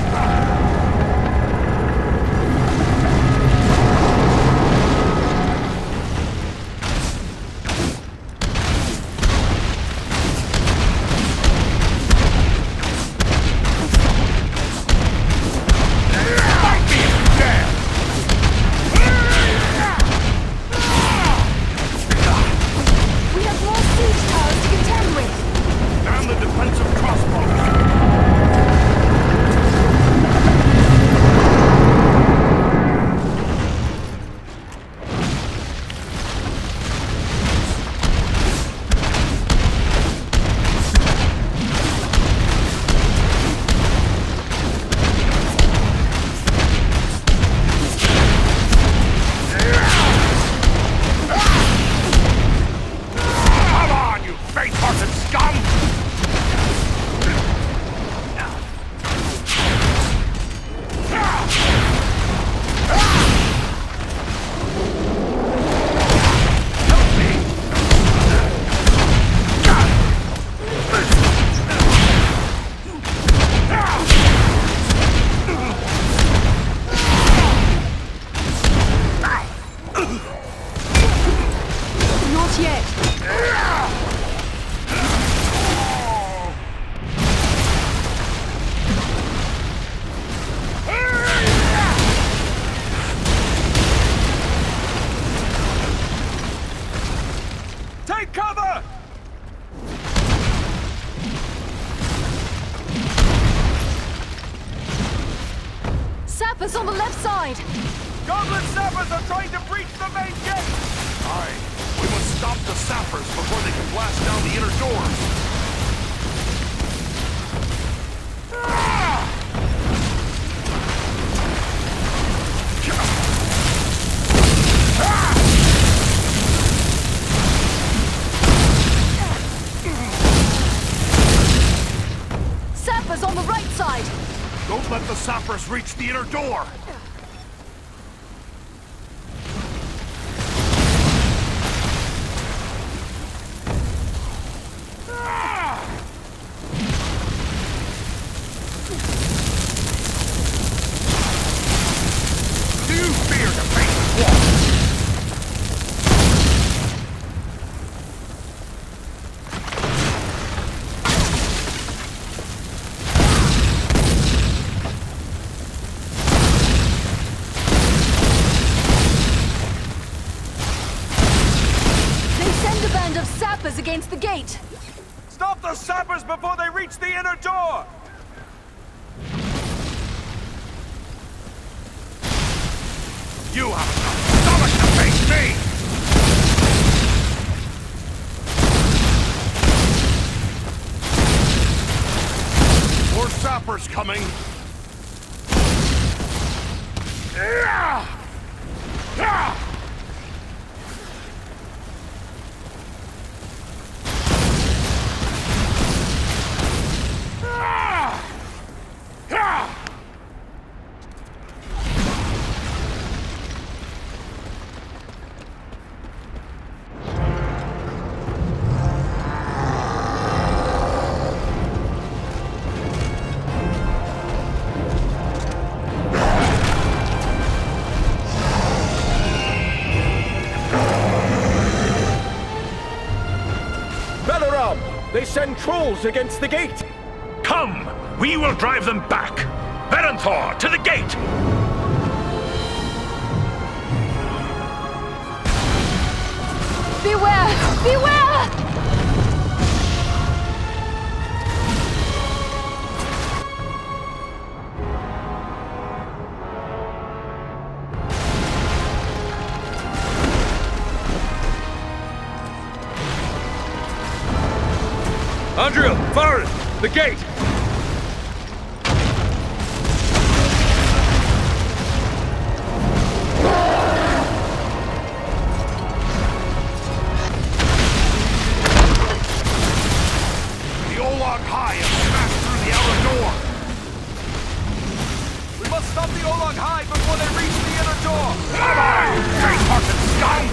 S9: We have more siege towers to contend with!
S8: And the defensive crossbows! Come on, you faint-hearted scum!
S9: Not yet!
S15: Take cover!
S9: Sappers on the left side!
S15: Goblin sappers are trying to breach the main gate!
S8: Aye, we must stop the sappers before they can blast down the inner doors.
S9: Sappers on the right side!
S8: Don't let the sappers reach the inner door! Do you fear the faceless walk?
S9: Against the gate!
S21: Stop the sappers before they reach the inner door!
S8: You have enough stomach to face me! More sappers coming!
S21: They send trolls against the gate!
S10: Come! We will drive them back! Barenthor, to the gate!
S9: Beware! Beware!
S21: Andriel, Farron, the gate!
S8: The Olag High has smashed through the outer door!
S21: We must stop the Olag High before they reach the inner door!
S8: Come on, you great-hearted scum!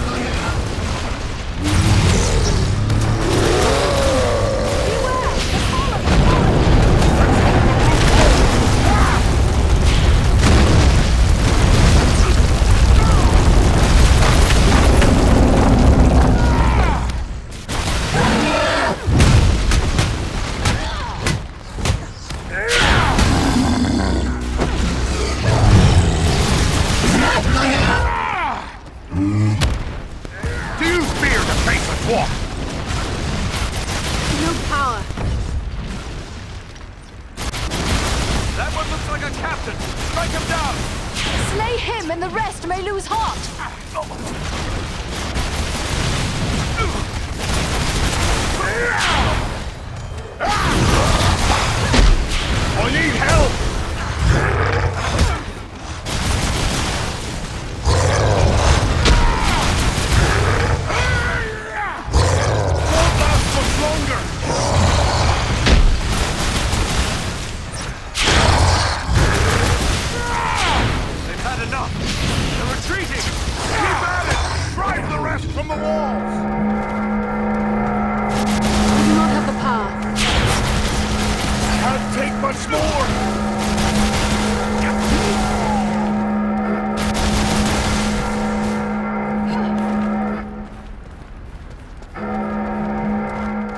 S9: No power.
S21: That one looks like a captain! Strike him down!
S9: Slay him and the rest may lose heart!
S8: I need help! Won't last much longer!
S21: They've had enough! They're retreating!
S8: Keep at it! Drive the rest from the walls!
S9: We do not have the power.
S8: Can't take much more!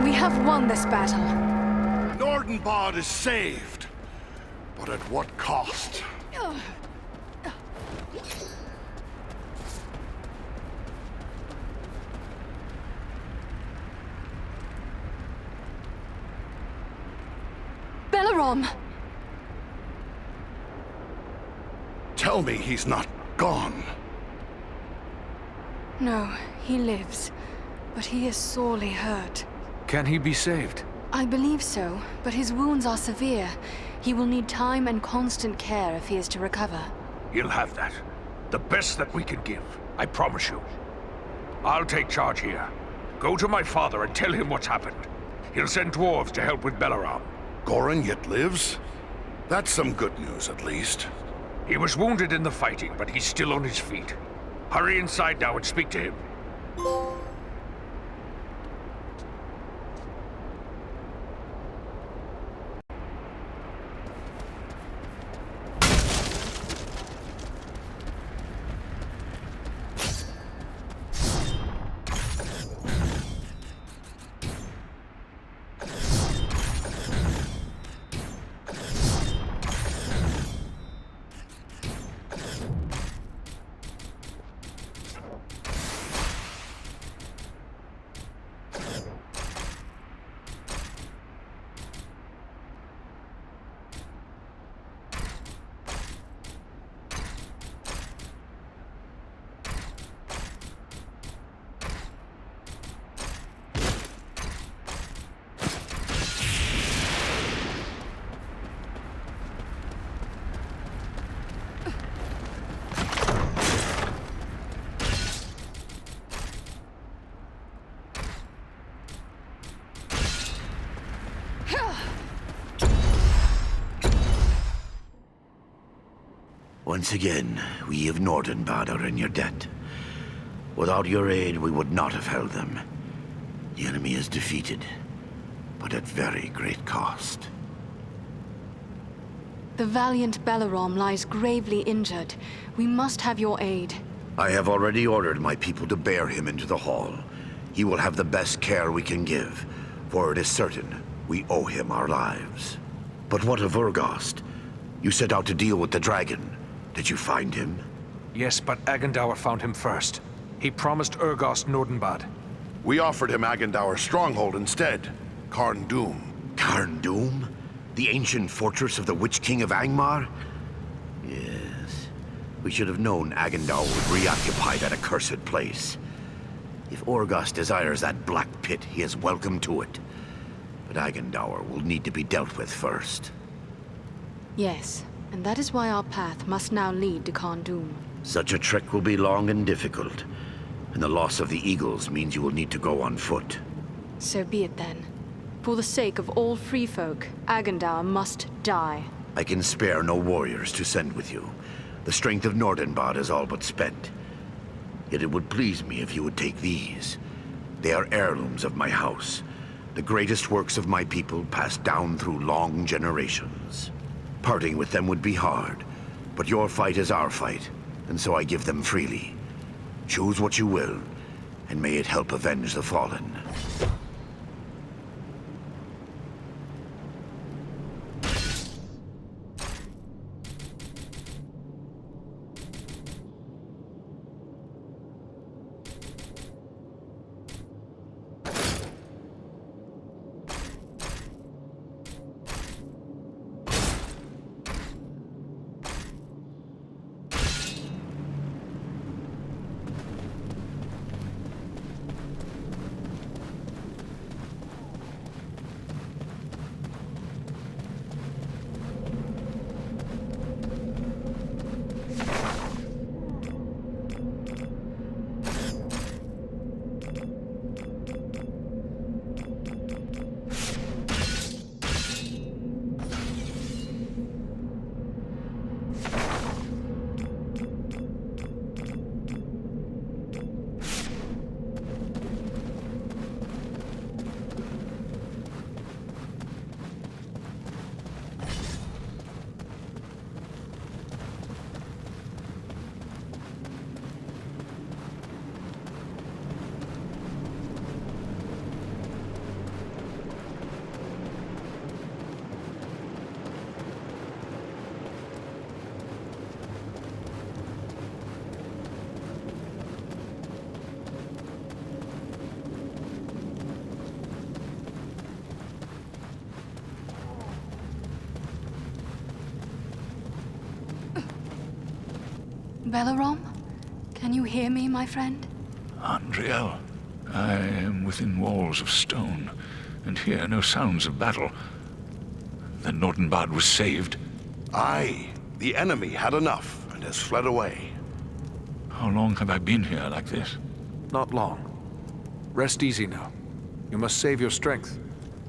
S9: We have won this battle.
S8: Nordenbad is saved. But at what cost?
S9: Belarom!
S8: Tell me he's not gone.
S4: No, he lives. But he is sorely hurt.
S2: Can he be saved?
S4: I believe so, but his wounds are severe. He will need time and constant care if he is to recover.
S15: You'll have that. The best that we can give, I promise you. I'll take charge here. Go to my father and tell him what's happened. He'll send dwarves to help with Belaram.
S8: Goran yet lives? That's some good news, at least.
S15: He was wounded in the fighting, but he's still on his feet. Hurry inside now and speak to him.
S6: Once again, we of Nordenbad are in your debt. Without your aid, we would not have held them. The enemy is defeated, but at very great cost.
S4: The valiant Belarom lies gravely injured. We must have your aid.
S6: I have already ordered my people to bear him into the hall. He will have the best care we can give, for it is certain we owe him our lives. But what of Urgast? You set out to deal with the dragon. Did you find him?
S2: Yes, but Agendaur found him first. He promised Urgast Nordenbad.
S8: We offered him Agendaur's stronghold instead. Karn Doom.
S6: Karn Doom? The ancient fortress of the Witch King of Angmar? Yes. We should have known Agendaur would reoccupy that accursed place. If Urgast desires that black pit, he is welcome to it. But Agendaur will need to be dealt with first.
S4: Yes, and that is why our path must now lead to Khandum.
S6: Such a trek will be long and difficult, and the loss of the Eagles means you will need to go on foot.
S4: So be it then. For the sake of all free folk, Agendaur must die.
S6: I can spare no warriors to send with you. The strength of Nordenbad is all but spent. Yet it would please me if you would take these. They are heirlooms of my house, the greatest works of my people passed down through long generations. Parting with them would be hard, but your fight is our fight, and so I give them freely. Choose what you will, and may it help avenge the fallen.
S4: Belarom? Can you hear me, my friend?
S10: Andriel, I am within walls of stone, and hear no sounds of battle. Then Nordenbad was saved.
S8: Aye, the enemy had enough and has fled away.
S10: How long have I been here like this?
S2: Not long. Rest easy now. You must save your strength.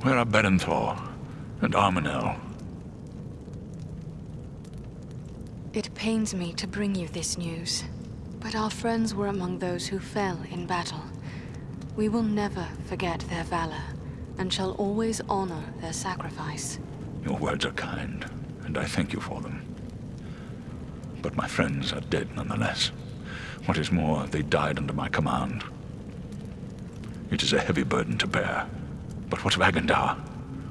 S10: Where are Berenthor and Armanel?
S4: It pains me to bring you this news, but our friends were among those who fell in battle. We will never forget their valor, and shall always honor their sacrifice.
S10: Your words are kind, and I thank you for them. But my friends are dead nonetheless. What is more, they died under my command. It is a heavy burden to bear. But what of Agendaur?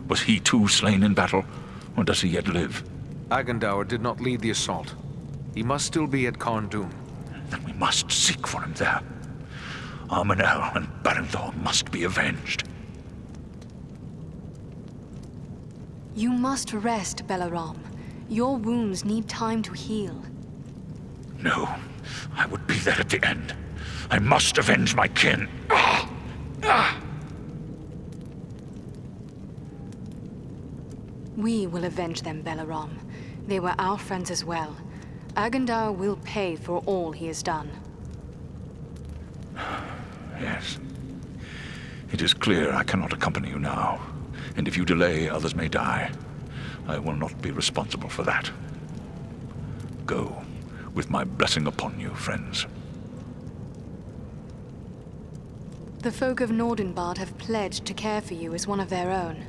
S10: Was he too slain in battle, or does he yet live?
S2: Agendaur did not lead the assault. He must still be at Karn Dûm.
S10: Then we must seek for him there. Armanel and Barenthor must be avenged.
S4: You must rest, Belaram. Your wounds need time to heal.
S10: No, I would be there at the end. I must avenge my kin. Ah! Ah!
S4: We will avenge them, Belaram. They were our friends as well. Agendaur will pay for all he has done.
S10: Yes. It is clear I cannot accompany you now. And if you delay, others may die. I will not be responsible for that. Go, with my blessing upon you, friends.
S4: The folk of Nordenbad have pledged to care for you as one of their own.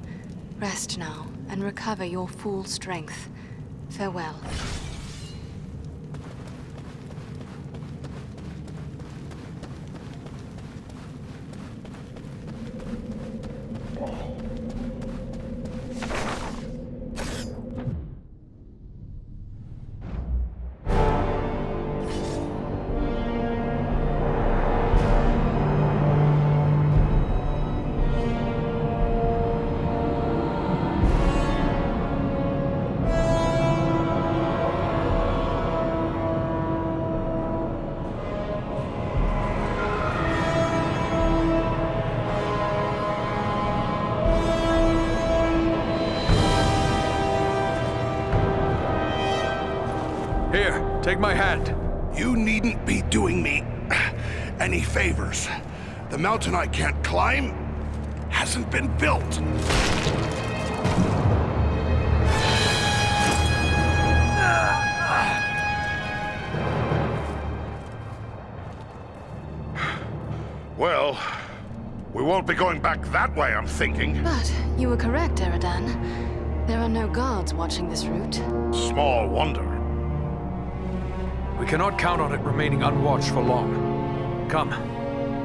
S4: Rest now, and recover your full strength. Farewell.
S2: Here, take my hand.
S8: You needn't be doing me any favors. The mountain I can't climb hasn't been built. Well, we won't be going back that way, I'm thinking.
S4: But you were correct, Eridan. There are no guards watching this route.
S8: Small wonder.
S2: We cannot count on it remaining unwatched for long. Come,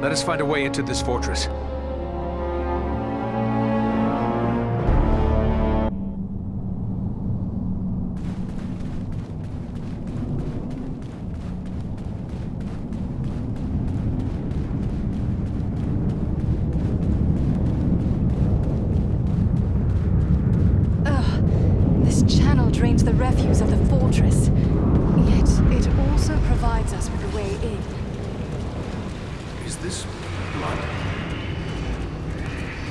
S2: let us find a way into this fortress.
S4: This channel drains the refuse of the fortress. Yet, it also provides us with a way in.
S8: Is this blood?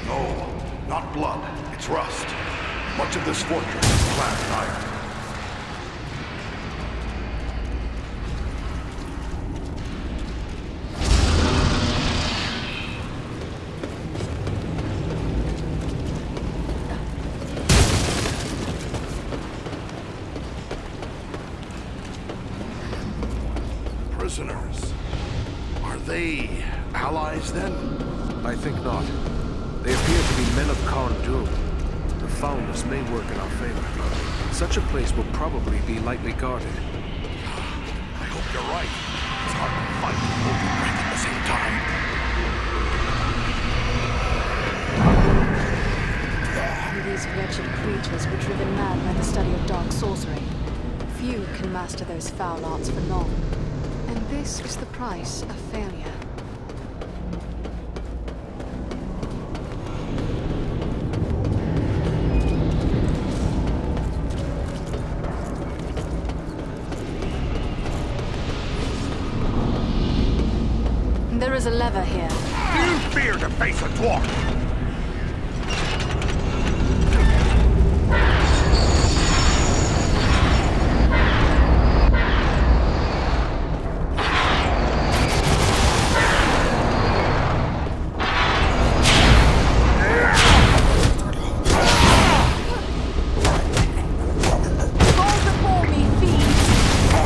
S8: No, not blood. It's rust. Much of this fortress is clad in iron. Prisoners. Are they allies then?
S2: I think not. They appear to be men of Karn Dûm. The foulness may work in our favor. Such a place will probably be lightly guarded.
S8: I hope you're right. It's hard to fight and hold your breath at the same time.
S4: These wretched creatures were driven mad by the study of dark sorcery. Few can master those foul arts for long. And this is the price of failure. There is a lever here.
S8: Do you fear to face a dwarf?
S9: Fall before me, fiend!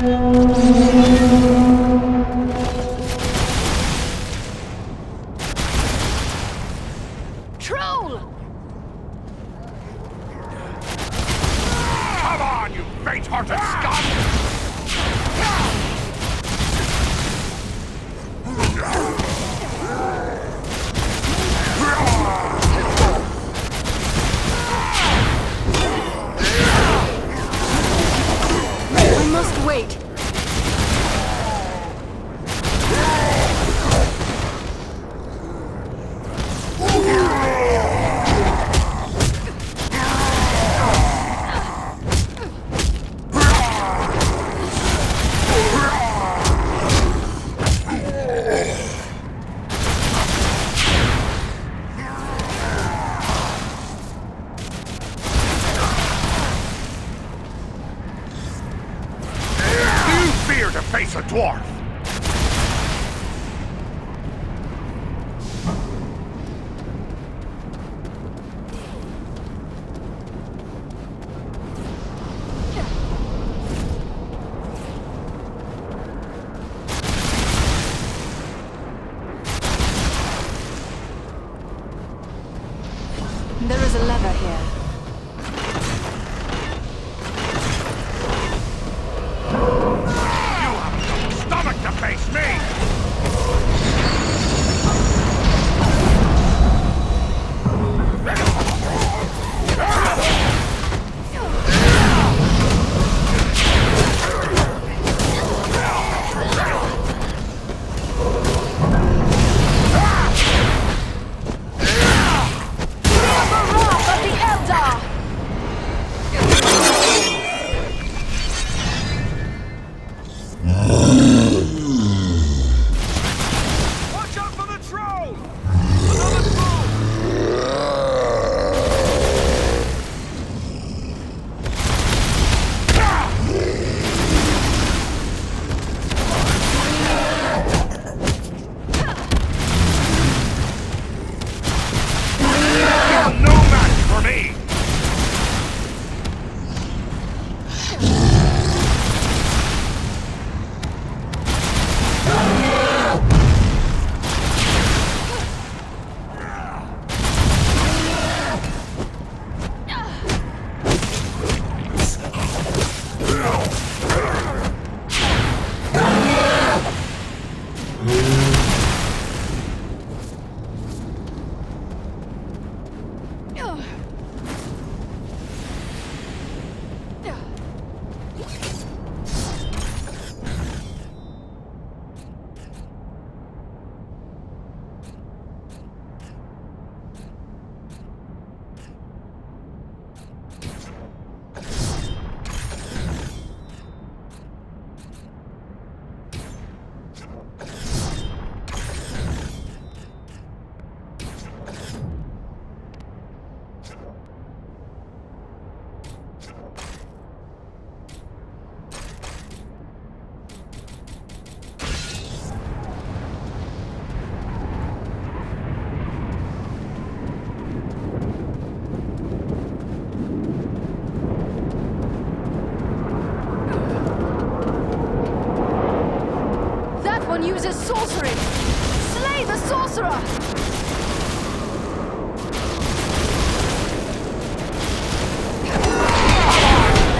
S9: Troll!
S8: Come on, you faint-hearted scum!
S9: We must wait.
S8: Fear to face a dwarf!
S4: There is a lever here.
S8: Stomach to face me!
S21: Watch out for the troll! Another troll!
S8: You're no match for me!
S9: That one uses sorcery! Slay the sorcerer!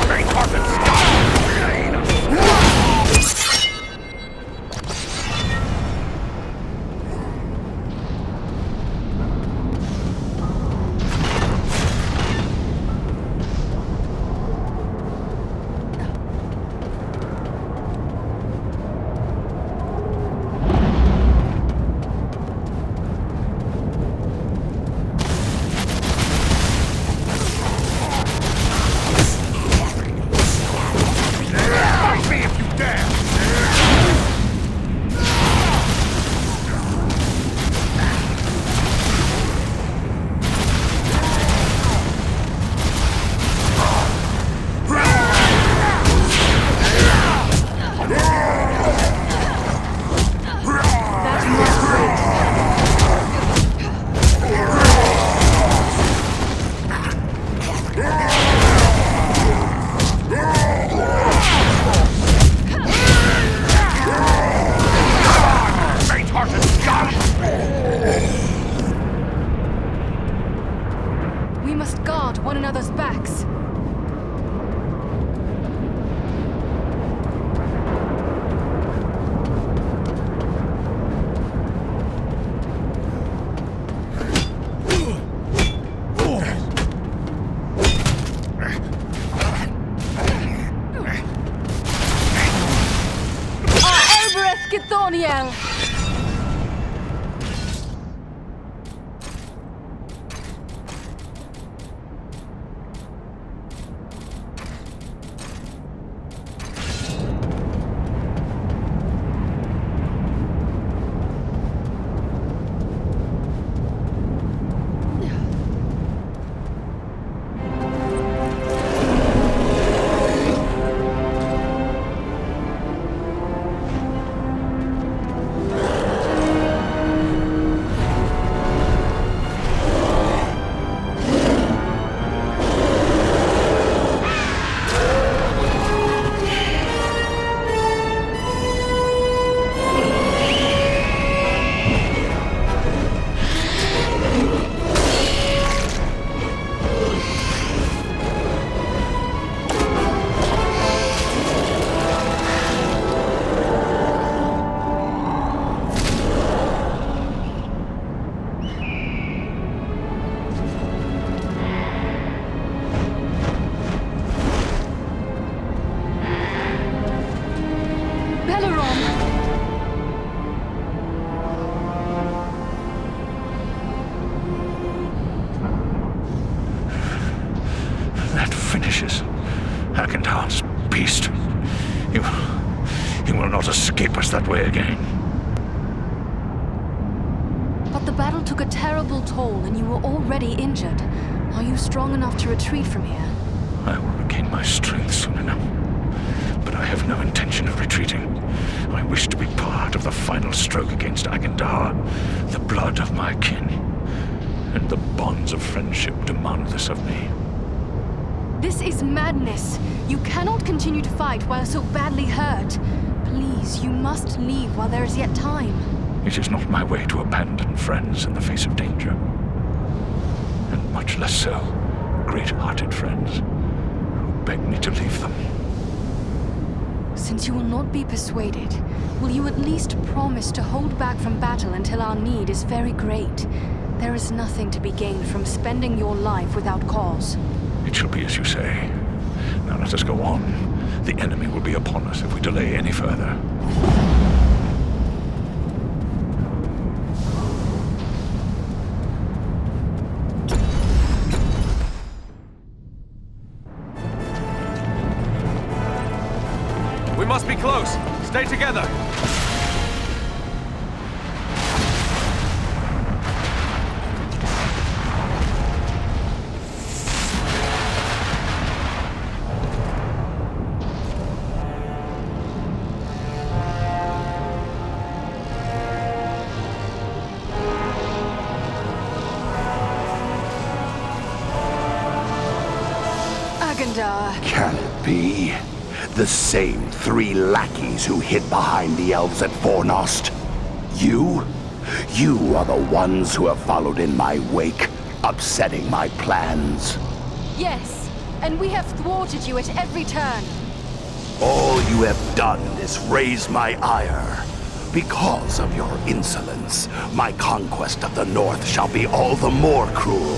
S8: Faint-hearted scum!
S9: Zoniel!
S10: That finishes Hagendar's beast. He will not escape us that way again.
S4: But the battle took a terrible toll and you were already injured. Are you strong enough to retreat from here?
S10: I will regain my strength soon enough. But I have no intention of retreating. I wish to be part of the final stroke against Hagendar, the blood of my kin. And the bonds of friendship demand this of me.
S4: This is madness. You cannot continue to fight while so badly hurt. Please, you must leave while there is yet time.
S10: It is not my way to abandon friends in the face of danger. And much less so, great-hearted friends who beg me to leave them.
S4: Since you will not be persuaded, will you at least promise to hold back from battle until our need is very great? There is nothing to be gained from spending your life without cause.
S10: It shall be as you say. Now let us go on. The enemy will be upon us if we delay any further.
S21: We must be close. Stay together.
S6: Can it be? The same three lackeys who hid behind the elves at Fornost? You? You are the ones who have followed in my wake, upsetting my plans.
S9: Yes, and we have thwarted you at every turn.
S6: All you have done is raise my ire. Because of your insolence, my conquest of the North shall be all the more cruel.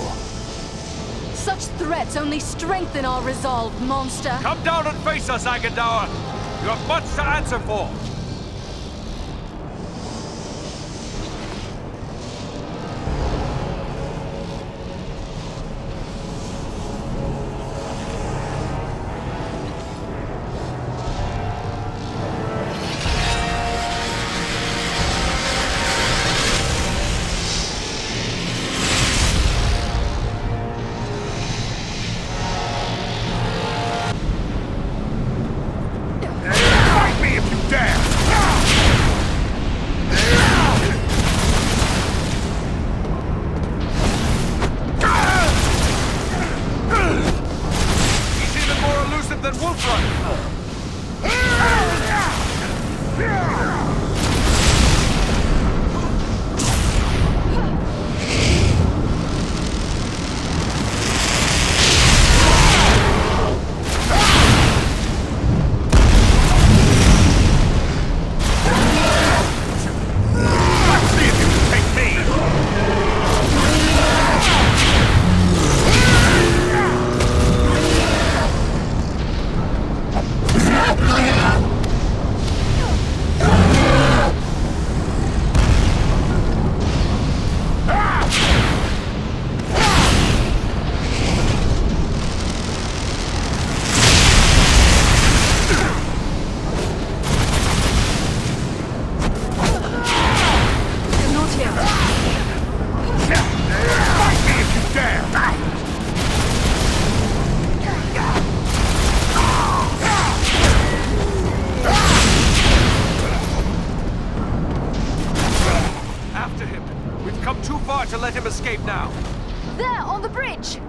S9: Such threats only strengthen our resolve, monster.
S21: Come down and face us, Hagendar. You have much to answer for.
S2: escape now?
S9: There, on the bridge!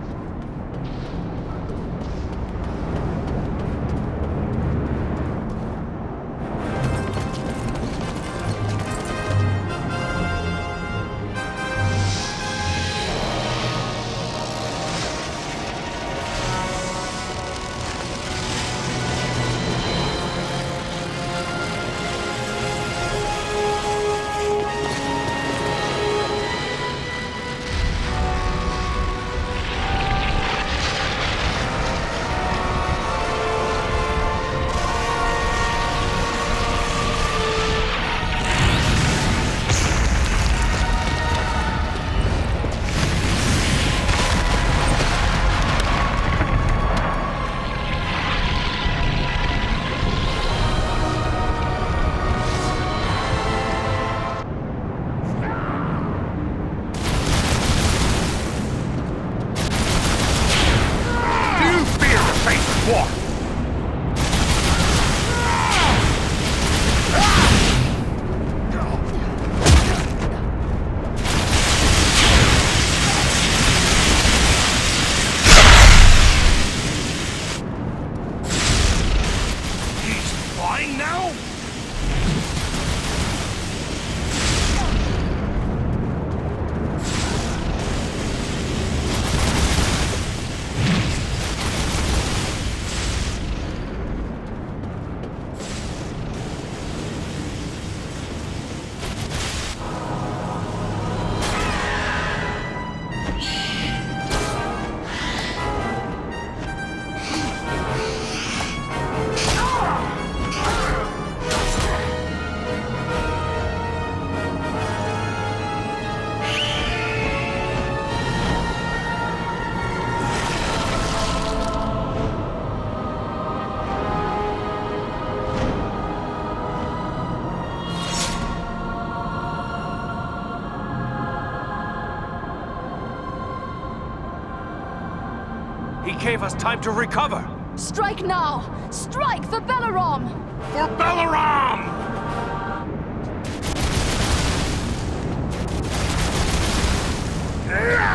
S2: He gave us time to recover!
S9: Strike now! Strike for Balaram!
S8: For Balaram!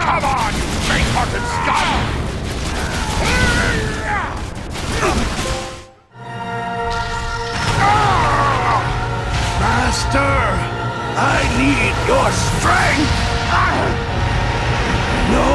S21: Come on, you faint-hearted scum!
S19: Master, I need your strength! No!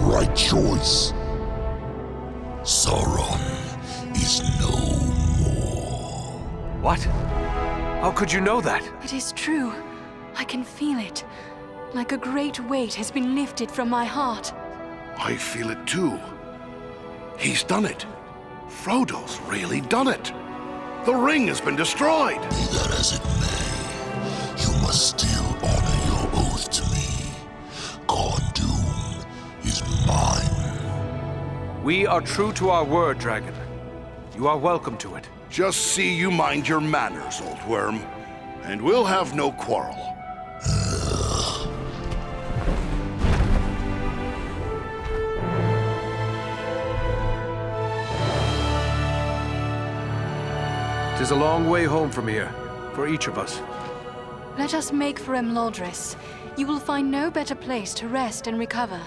S20: Right choice. Sauron is no more.
S2: What? How could you know that?
S4: It is true. I can feel it. Like a great weight has been lifted from my heart.
S8: I feel it too. He's done it. Frodo's really done it. The ring has been destroyed.
S20: Be that as it may, you must still honor your oath to me. Khorne Dûm is mine.
S2: We are true to our word, Dragon. You are welcome to it.
S8: Just see you mind your manners, old worm, and we'll have no quarrel.
S2: Tis a long way home from here, for each of us.
S4: Let us make for Imladris. You will find no better place to rest and recover.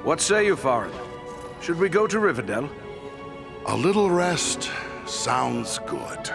S2: What say you, Farin? Should we go to Rivendell?
S8: A little rest sounds good.